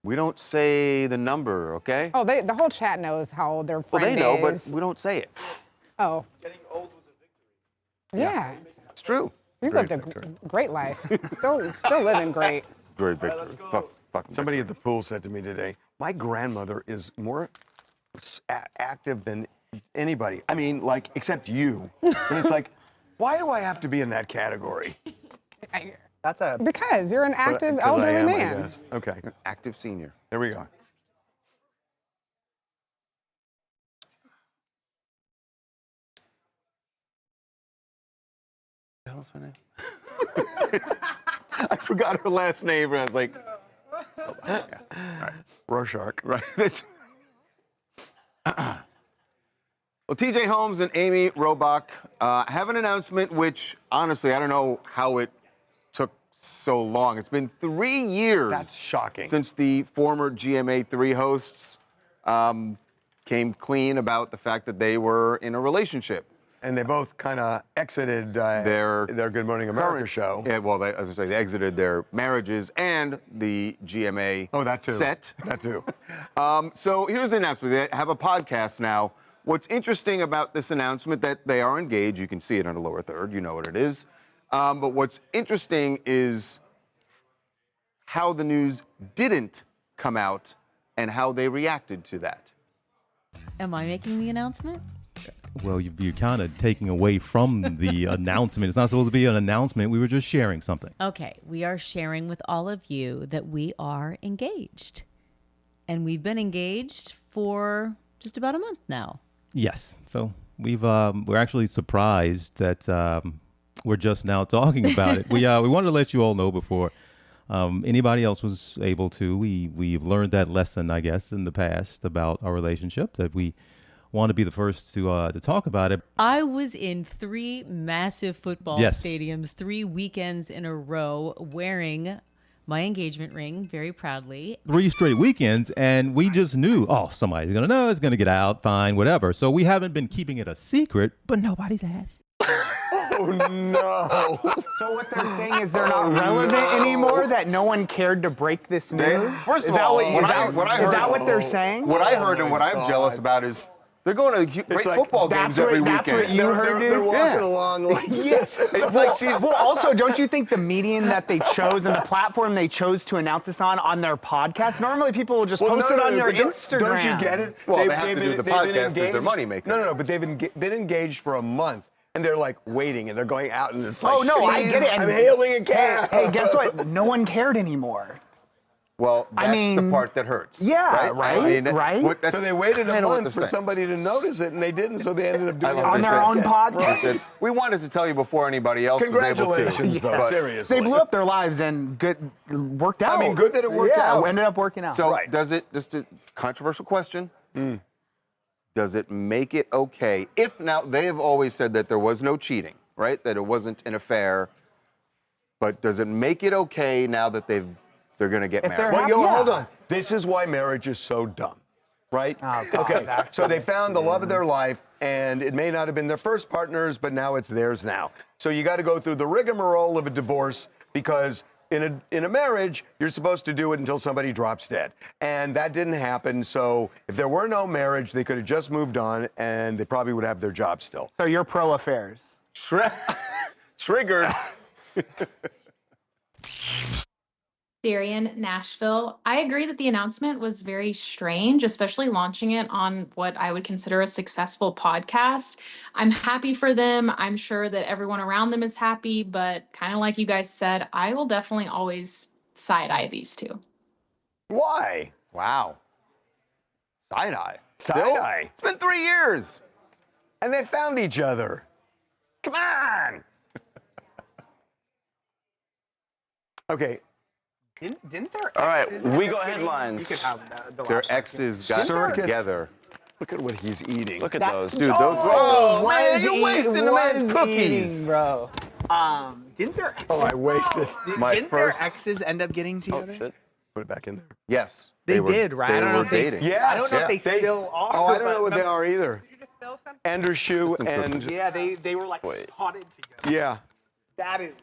We don't say the number, okay? Oh, the whole chat knows how old their Well, friend they know, is. but we don't say it. Oh. Yeah. It's true. You've lived a great life. Still living great. Great victory. Fucking Somebody at the pool said to me today, my grandmother is more active than anybody. I mean, like, except you. And it's like, why do I have to be in that category? Because you're an active Because I elderly am, I man. guess. Okay. Active senior. There we go. What's her name? I forgot her last name, and I was like, oh, yeah. All right. Rorschach. Right. Well, TJ Holmes and Amy Robach have an announcement which, honestly, I don't know how it took so long. It's been 3 years. That's shocking. Since the former GMA3 hosts came clean about the fact that they were in a relationship. And they both kind of exited their Good Morning America show. Yeah, well, as I say, they exited their marriages and the GMA that too. set. That too. So here's the announcement. They have a podcast now. What's interesting about this announcement that they are engaged, you can see it on the lower third, you know what it is. But what's interesting is how the news didn't come out and how they reacted to that. Am I making the announcement? Well, you're kind of taking away from the announcement. It's not supposed to be an announcement. We were just sharing something. Okay, we are sharing with all of you that we are engaged. And we've been engaged for just about a month now. Yes. So we're actually surprised that we're just now talking about it. We wanted to let you all know before anybody else was able to. We've learned that lesson, I guess, in the past about our relationship, that we want to be the first to talk about it. I was in 3 massive football stadiums, 3 weekends in a row, wearing my engagement ring very proudly. 3 straight weekends, and we just knew, oh, somebody's going to know, it's going to get out, fine, whatever. So we haven't been keeping it a secret, but nobody's asked. Oh, no. So what they're saying is they're not relevant anymore, that no one cared to break this news? First of all, is that what they're saying? What I heard and what I'm jealous about is they're going to great football games every weekend. That's what you heard, dude? They're walking along like yes. It's like she's... Well, also, don't you think the medium that they chose and the platform they chose to announce this on their podcast, normally people will just post it on your Instagram. Don't you get it? Well, they have to do the podcast as their moneymaker. No, but they've been engaged for a month. And they're like waiting, and they're going out, and it's like, oh no, I get it. I'm hailing a cab. Hey, guess what? No one cared anymore. Well, that's the part that hurts. Yeah, right. So they waited a month for somebody to notice it, and they didn't. So they ended up doing it on their own podcast. They said, we wanted to tell you before anybody else was able to. Congratulations, though. Seriously, they blew up their lives and worked out. I mean, good that it worked out. Yeah, ended up working out. So does it? Just a controversial question. Does it make it okay if now they have always said that there was no cheating, right? That it wasn't an affair. But does it make it okay now that they're going to get married? Well, hold on. This is why marriage is so dumb, right? Oh, God, okay. So they found the love of their life, and it may not have been their first partners, but now it's theirs now. So you got to go through the rigmarole of a divorce because in a marriage, you're supposed to do it until somebody drops dead. And that didn't happen. So if there were no marriage, they could have just moved on, and they probably would have their job still. So you're pro affairs. Triggered. Darian, Nashville. I agree that the announcement was very strange, especially launching it on what I would consider a successful podcast. I'm happy for them. I'm sure that everyone around them is happy, but kind of like you guys said, I will definitely always side-eye these two. Why? Wow. Side-eye. Side-eye. It's been 3 years. And they found each other. Come on. Okay. Didn't their All right, exes we end got up getting- headlines. You could have the Their last one. exes got Circus. together. Look at what he's eating. Look at those. Dude, those Oh, man, you're wasting the man's was cookies. eating, bro. Didn't their exes, Oh, I wasted my didn't first. their exes end up getting Oh, together? shit. Put it back in there. Yes. They were- did, right? They I don't know were if they- dating. Yeah. I don't know if they still are. Oh, I don't but know what they remember- are either. Andrew Shue Some and cookies. Yeah, they were like spotted together. yeah. That is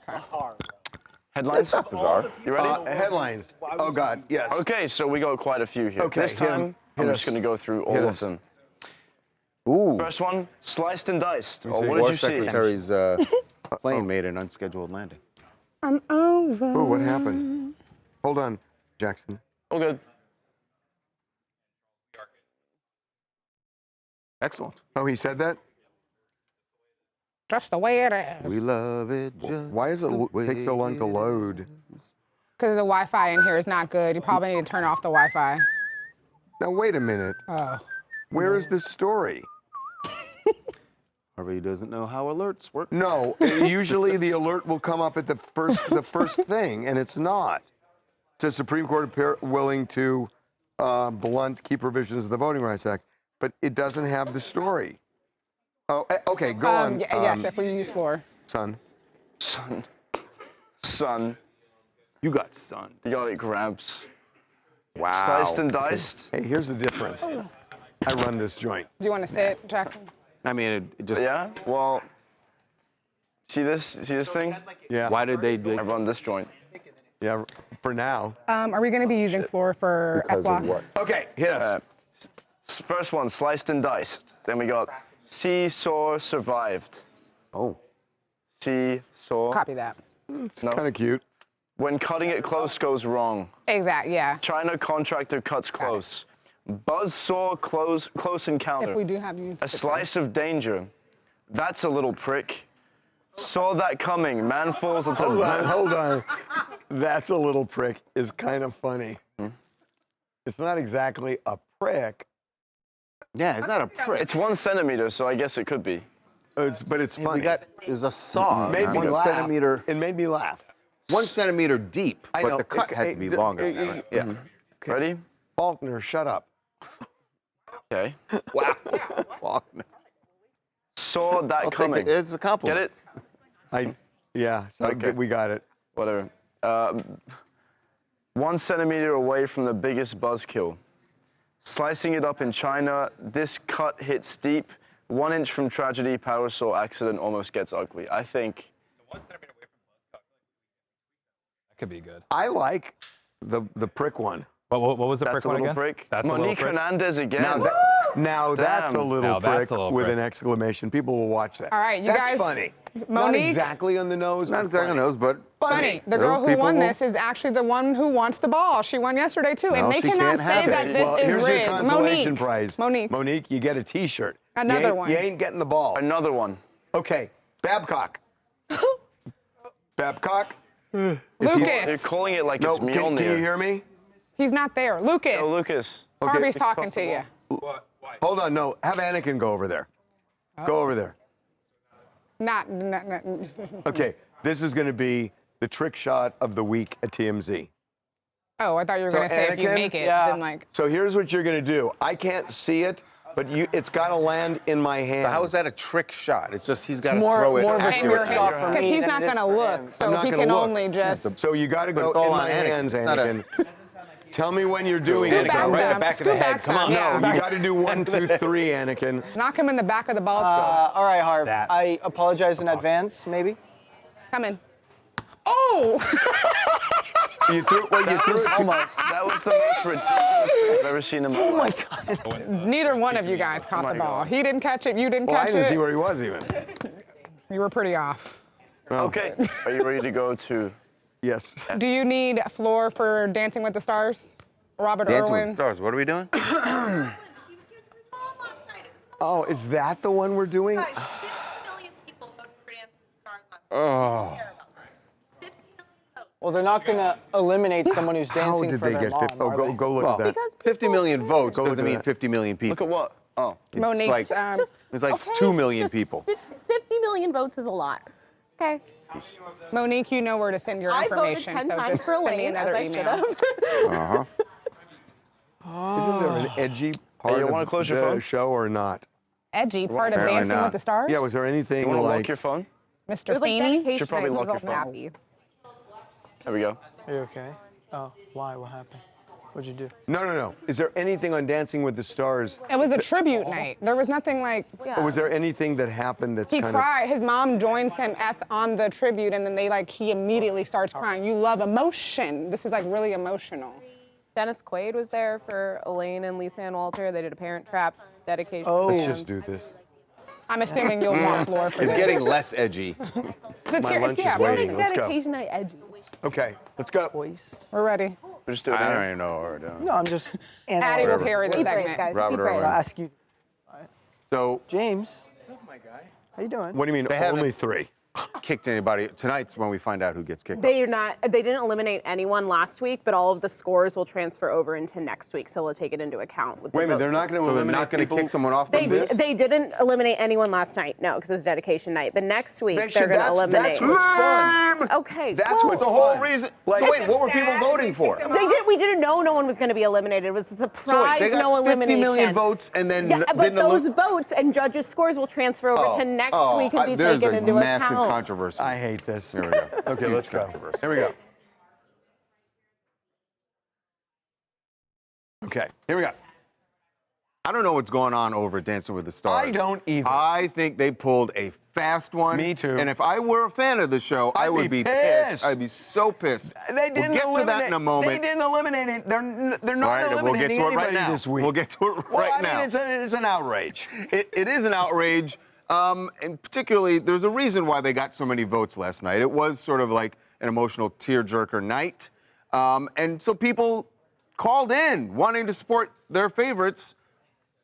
bizarre, bro. Headlines? That's not bizarre. You ready? Headlines. Oh, God, yes. Okay, so we got quite a few here. Okay, this time, I'm just going to go through all of them. Ooh. First one, sliced and diced. Oh, What War did you see? Secretary's plane made an unscheduled landing. I'm over. Oh, what happened? Hold on, Jackson. All good. Excellent. Oh, he said that? Just the way it is. We love it. Why does it take so long to load? Because the Wi-Fi in here is not good. You probably need to turn off the Wi-Fi. Now, wait a minute. Oh. Where is this story? Harvey doesn't know how alerts work. No, usually the alert will come up at the first thing, and it's not. It says Supreme Court willing to blunt key provisions of the Voting Rights Act, but it doesn't have the story. Oh, okay, go on. Yes, if we use floor. Son. You got sun. You got it, Grabs. Wow. Sliced and diced. Hey, here's the difference. I run this joint. Do you want to sit, Jackson? I mean, it just. Yeah. Well, see this thing? Yeah. Why did they? I run this joint. Yeah, for now. Are we going to be using floor for Because of F-block? what? Okay, hit us. First one, sliced and diced. Then we got seesaw survived. Oh. Seesaw. Copy that. It's kind of cute. When cutting it close goes wrong. Exactly, yeah. China contractor cuts close. Buzzsaw close encounter. If we do have you. A slice of danger. That's a little prick. Saw that coming. Man falls into Hold on. That's a little prick is kind of funny. It's not exactly a prick. Yeah, it's not a prick. It's 1 centimeter, so I guess it could be. But it's funny. There's a saw. Made me 1 laugh. centimeter. It made me laugh. 1 centimeter deep, I but know. the cut had to be longer. Right? Yeah. Okay. Ready? Faulkner, shut up. Okay. Wow. Faulkner. Saw that I'll coming. take it. It's a compliment. Get it? Yeah, Okay. we got it. Whatever. 1 centimeter away from the biggest buzzkill. Slicing it up in China, this cut hits deep. 1 inch from tragedy, power saw accident almost gets ugly. I think. That could be good. I like the prick one. What was the That's prick a one little again? prick. That's a little Monique prick. Hernandez again. Now that's a little Now prick that's a little with prick. an exclamation. People will watch that. All right, you that's guys. funny. Not Monique. exactly on the nose. Not exactly on the nose, but Funny. The girl who won this is actually the one who wants the ball. She won yesterday, too. And No, they she cannot can't have say it. that this Well, is here's rigged. your consolation Monique. prize. Monique, you get a T-shirt. Another one. You ain't getting the ball. Another one. Okay, Babcock. Babcock. Lucas. You're calling it like it's Mjolnir. Can you hear me? He's not there. Lucas. Oh, Lucas. Okay. Harvey's talking to you. Hold on, no. Have Anakin go over there. Go over there. Not. Okay, this is going to be the trick shot of the week at TMZ. Oh, I thought you were going to say if you Anakin, make it, then like. So here's what you're going to do. I can't see it, but it's got to land in my hand. So how is that a trick shot? It's just he's got to more- throw it. more of a In your trick shot hand. for Because me he's than not it is going to for look, him. so I'm not he gonna can look. only just. So you got to But go it's all in on my Anakin. hands, It's not a- Anakin. Tell me when you're doing Scoot it. back right some. back of the Scoot head. back Come some, on. yeah. No, you got to do 1, 2, 3, Anakin. Knock him in the back of the ball. All right, Harv. I apologize in advance, maybe. Come in. Oh! You threw it. Almost. That was the most ridiculous thing I've ever seen in my life. Neither one of you guys caught the ball. He didn't catch it. You didn't Well, I catch didn't see it. where he was even. You were pretty off. Okay. Are you ready to go to? Yes. Do you need a floor for Dancing with the Stars? Robert Dancing Irwin. with the Stars. What are we doing? Oh, is that the one we're doing? Oh. Well, they're not going to eliminate someone who's How dancing did for they their get mom, 50? Oh, are they? go look at that. Because 50 million votes Go look doesn't at mean that. 50 million people. Look at what? Oh. Monique's. It's like Okay, 2 million just people. 50 million votes is a lot. Okay. Monique, you know where to send your I voted information. 10 so times just for send me Elaine, as another I email. should have. Isn't there an edgy part you wanna of close your the phone? show or not? Edgy part of Apparently Dancing not. with the Stars? Yeah, was there anything You want to like... lock your phone? Mr. It was like Feeney? dedication Should probably night, so I was lock all your phone. snappy. There we go. Are you okay? Oh, why? What happened? What'd you do? No. Is there anything on Dancing with the Stars? It was a tribute night. There was nothing like. Or was there anything that happened that's He kind cried. His mom joins him on the tribute, and then he immediately starts crying. You love emotion. This is like really emotional. Dennis Quaid was there for Elaine and Lisa Ann Walter. They did a Parent Trap dedication. Let's just do this. I'm assuming you'll want floor for It's this. getting less edgy. The My tears, lunch yeah, is waiting. Let's go. dedication night edgy. Okay, let's go. We're ready. We're just doing I it. don't even know what we're doing. No, I'm just. Addie will carry the Be brave, segment. guys. Robert Be brave. Irwin. I'll ask you. So James. What's up, my guy? How you doing? What do you mean They haven't- only 3? kicked anybody. Tonight's when we find out who gets kicked. They didn't eliminate anyone last week, but all of the scores will transfer over into next week, so they'll take it into account with the Wait a minute, votes. they're not going to So they're eliminate not going to people? kick someone off They, from this? they didn't eliminate anyone last night, no, because it was dedication night. But next week, They they're should- going to eliminate. That's what's fun. Okay, That's well, what's the whole fun. reason. Like, So wait, what were people voting for? We didn't know no one was going to be eliminated. It was a So wait, surprise, they got no 50 elimination. million votes and then Yeah, but didn't those votes and judges' scores will transfer over to next week and be there's taken a into massive account. controversy. I hate this. Here we go. Okay, Huge let's go. controversy. Here we go. Okay, here we go. I don't know what's going on over at Dancing with the Stars. I don't either. I think they pulled a fast one. Me too. And if I were a fan of the show, I I'd would be be pissed. pissed. I'd be so pissed. They didn't we'll get eliminate. to that in a moment. They didn't eliminate it. They're not Right, eliminating we'll get to it right anybody now. this week. We'll get to it Well, right I now. mean, it's an outrage. It is an outrage, and particularly, there's a reason why they got so many votes last night. It was sort of like an emotional tearjerker night, and so people called in wanting to support their favorites,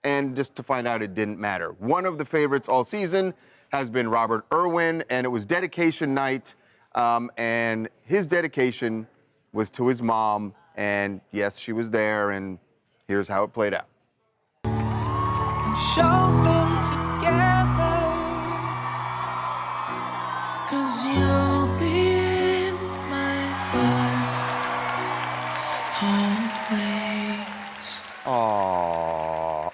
and just to find out it didn't matter. One of the favorites all season has been Robert Irwin, and it was dedication night, and his dedication was to his mom, and yes, she was there, and here's how it played out. Show them together, 'cause you'll be in my heart always. Aww.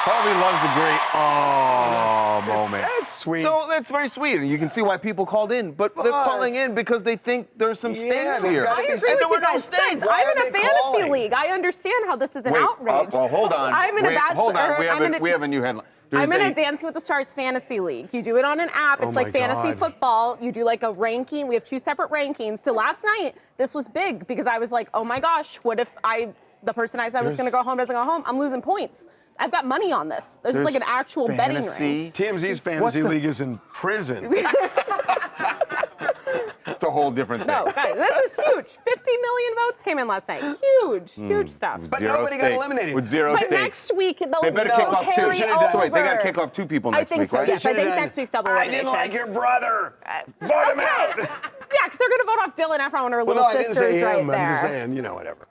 Harvey loves the great aww moment. That's sweet. So that's very sweet, and you can see why people called in, but they're calling in because they think there's some stakes here. I agree with you guys. Guys, I'm in a fantasy league. I understand how this is an outrage. Well, hold on. I'm in a bachelor. Hold on. We have a new headline. I'm in a Dancing with the Stars fantasy league. You do it on an app. It's like fantasy football. You do like a ranking. We have 2 separate rankings. So last night, this was big because I was like, oh my gosh, what if the person I said was going to go home doesn't go home? I'm losing points. I've got money on this. There's like an actual betting ring. TMZ's fantasy league is in prison. It's a whole different thing. No, guys, this is huge. 50 million votes came in last night. Huge stuff. But nobody got eliminated. With zero But stakes. next week, they'll They better kick off 2. carry over. So wait, they got to kick off 2 people next I think week, so, right? yes. I think next week's double I elimination. didn't like your brother. Vote him out. Yeah, because they're going to vote off Dylan Efron and her Well, little no, I didn't sisters say right him. there. I'm just saying, whatever.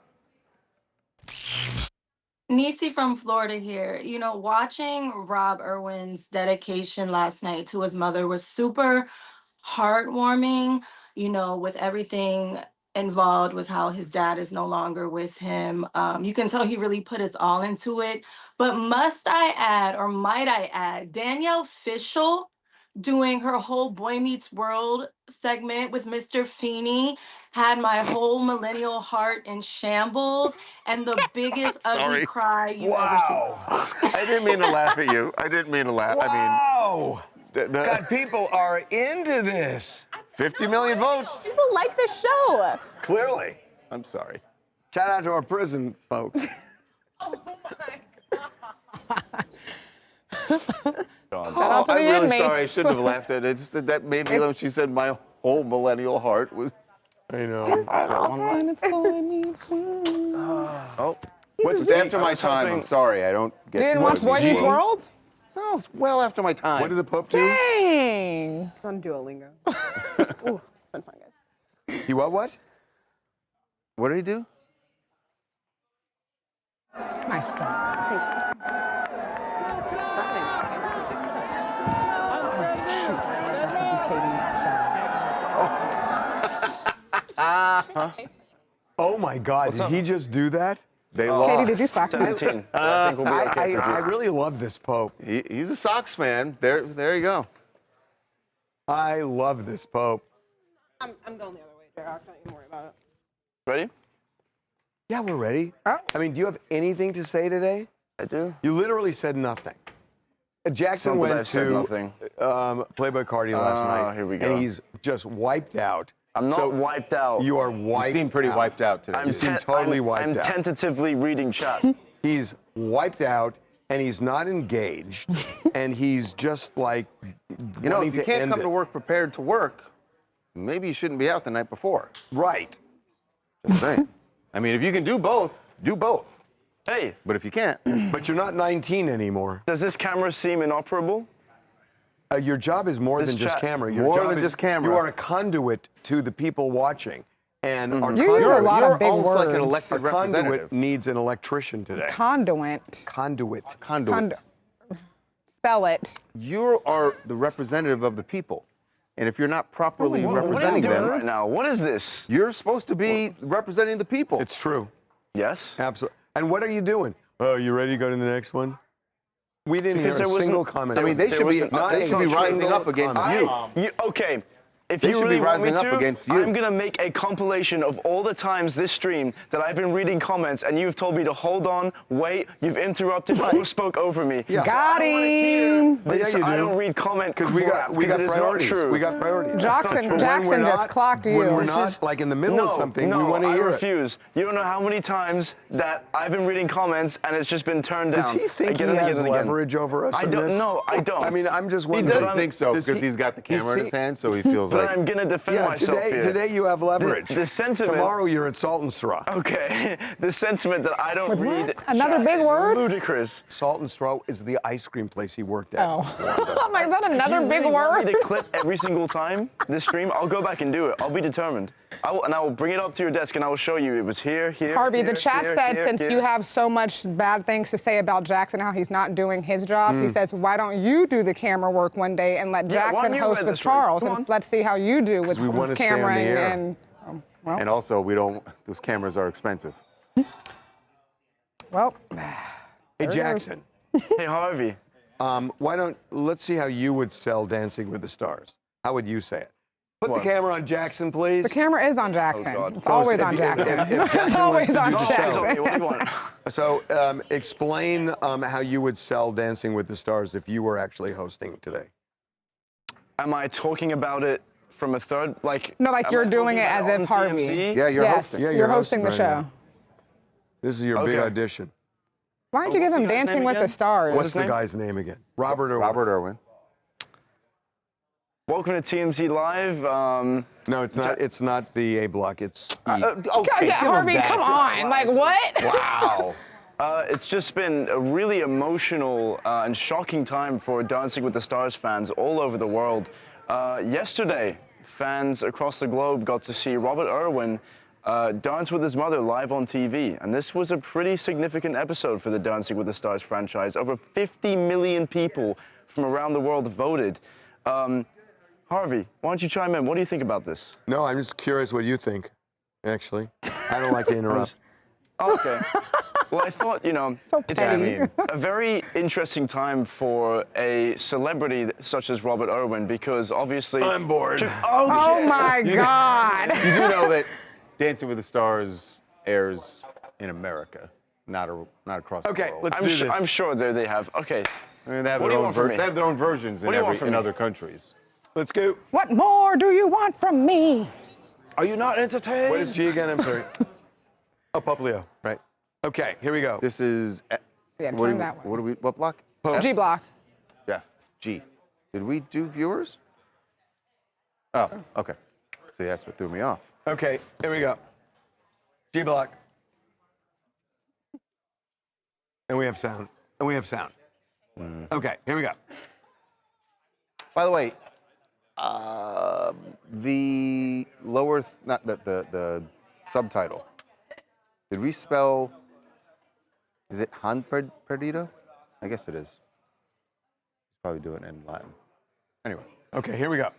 Nisi from Florida here. You know, watching Rob Irwin's dedication last night to his mother was super heartwarming, with everything involved with how his dad is no longer with him. You can tell he really put his all into it. But must I add, or might I add, Danielle Fishel doing her whole Boy Meets World segment with Mr. Feeney had my whole millennial heart in shambles and the biggest ugly cry you've ever seen. I didn't mean to laugh at you. I didn't mean to laugh. Wow. God, people are into this. 50 million votes. People like this show. Clearly. I'm sorry. Shout out to our prison folks. I'm really sorry. I shouldn't have laughed at it. Just that made me laugh. She said my whole millennial heart was. I know. Oh, it's after my time. I'm sorry. I don't get. You didn't watch Boy Meets World? No, it's well after my time. What did the Pope do? Dang. On Duolingo. Ooh, it's been fun, guys. He what? What did he do? Nice job. Thanks. Oh my God! Did he just do that? They lost. Katie, did you sock 17. I think we'll be okay. I really love this Pope. He's a Sox fan. There you go. I love this Pope. I'm going the other way, Derek. Don't you worry about it. Ready? Yeah, we're ready. I mean, do you have anything to say today? I do. You literally said nothing. Jackson went to Playboy Cardi last night. Here we go. And he's just wiped out. I'm not wiped out. You are wiped. You seem pretty wiped out today. You seem totally wiped out. I'm tentatively reading chat. He's wiped out, and he's not engaged, and he's just like, you know, if you can't come to work prepared to work, maybe you shouldn't be out the night before. Right. Just saying. I mean, if you can do both, do both. Hey. But if you can't. But you're not 19 anymore. Does this camera seem inoperable? Your job is more than just camera. Your more job than is, just camera. You are a conduit to the people watching. And our You use a lot of big almost words. like an elected our conduit representative. needs an electrician today. Conduit. Conduit. Spell it. You are the representative of the people. And if you're not properly representing what are you doing them right now? What is this? You're supposed to be representing the people. It's true. Yes. Absolutely. And what are you doing? Oh, you ready to go to the next one? We didn't hear a single comment. I mean, they should be rising up against you. Okay. If They you should really be want me rising up to, against you. I'm gonna make a compilation of all the times this stream that I've been reading comments and you've told me to hold on, wait, you've interrupted, or spoke over me. Yeah. Got him. I don't read comment because we got priorities. We got priorities. Jackson just clocked you. When we're not like in the middle of something, we want to hear it. I refuse. You don't know how many times that I've been reading comments and it's just been turned down. Does he think he has leverage over us? I don't know. I don't. I mean, I'm just He wondering. does think so because he's got the camera in his hand, so he feels But like. I'm gonna defend myself here. Today you have leverage. The sentiment. Tomorrow you're at Salt and Straw. Okay. The sentiment that I don't read. Another big is word? Ludicrous. Salt and Straw is the ice cream place he worked at. Oh. I'm like, is that another Do you big really word? want me to clip every single time this stream? I'll go back and do it. I'll be determined. I will bring it up to your desk and I will show you it was here. Harvey, the chat said since you have so much bad things to say about Jackson, how he's not doing his job, he says, why don't you do the camera work one day and let Jackson host with Charles, and let's see how you do with camera and well. And also, those cameras are expensive. Well. Hey, Jackson. Hey, Harvey. Let's see how you would sell Dancing with the Stars. How would you say it? Put the camera on Jackson, please. The camera is on Jackson. Oh, God. It's always on Jackson. It's always on Jackson. What do you want? So explain how you would sell Dancing with the Stars if you were actually hosting today. Am I talking about it from a third, No, like you're doing it as if Harvey. Yeah, you're hosting. Yeah, you're hosting the show. This is your big audition. Why don't you give him Dancing with the Stars? What's the guy's name again? Robert Irwin. Robert Irwin. Welcome to TMZ Live. No, it's not. It's not the A block. It's E. Okay, Harvey, come on. Like what? Wow. It's just been a really emotional and shocking time for Dancing with the Stars fans all over the world. Yesterday, fans across the globe got to see Robert Irwin dance with his mother live on TV. And this was a pretty significant episode for the Dancing with the Stars franchise. Over 50 million people from around the world voted. Harvey, why don't you chime in? What do you think about this? No, I'm just curious what you think, actually. I don't like to interrupt. Okay. Well, I thought, it's a very interesting time for a celebrity such as Robert Irwin because obviously... I'm bored. Oh my God. You do know that Dancing with the Stars airs in America, not across the world. Let's do this. I'm sure they have. Okay. I mean, they have, What do you want from me? they have their own versions in other countries. Let's go. What more do you want from me? Are you not entertained? What is G again? I'm sorry. Oh, Poplio, right. Okay, here we go. This is... Yeah, turn that way. What block? G block. Yeah, G. Did we do viewers? Oh, okay. See, that's what threw me off. Okay, here we go. G block. And we have sound. Okay, here we go. By the way, the lower, not the subtitle. Did we spell? Is it Han Perdido? I guess it is. Probably do it in Latin. Anyway. Okay, here we go.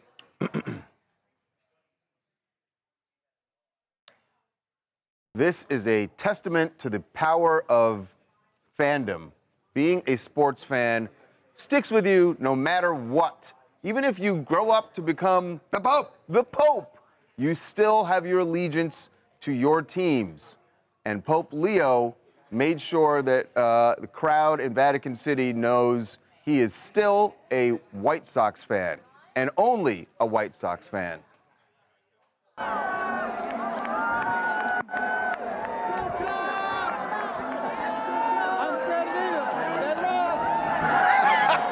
This is a testament to the power of fandom. Being a sports fan sticks with you no matter what. Even if you grow up to become the Pope, you still have your allegiance to your teams. and Pope Leo made sure that the crowd in Vatican City knows he is still a White Sox fan, and only a White Sox fan.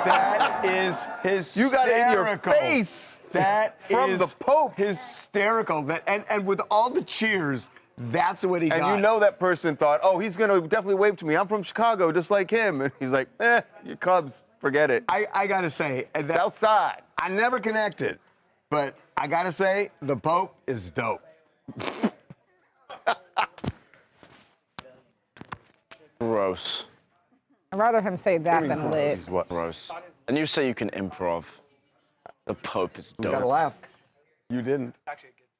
That is hysterical. You got it in your face. That From is the Pope. Hysterical. That and with all the cheers, that's what he got. And you know that person thought, oh, he's going to definitely wave to me. I'm from Chicago, just like him. And he's like, your Cubs, forget it. I got to say. It's outside. I never connected, but I got to say, the Pope is dope. Gross. I'd rather him say that than lit. This is what gross. And you say you can improv. The Pope is dope. You gotta laugh. You didn't.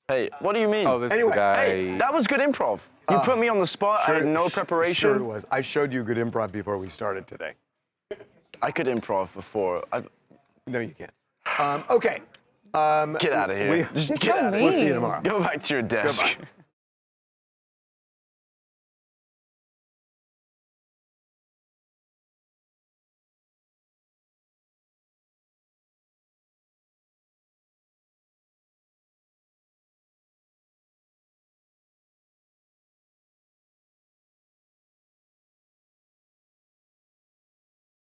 Hey, what do you mean? Oh, this anyway, guy. Hey, that was good improv. You put me on the spot. I had no preparation. Sure it was. I showed you good improv before we started today. I could improv before. No, you can't. Okay. Get out of here. Just get out of here. We'll see you tomorrow. Go back to your desk. Goodbye.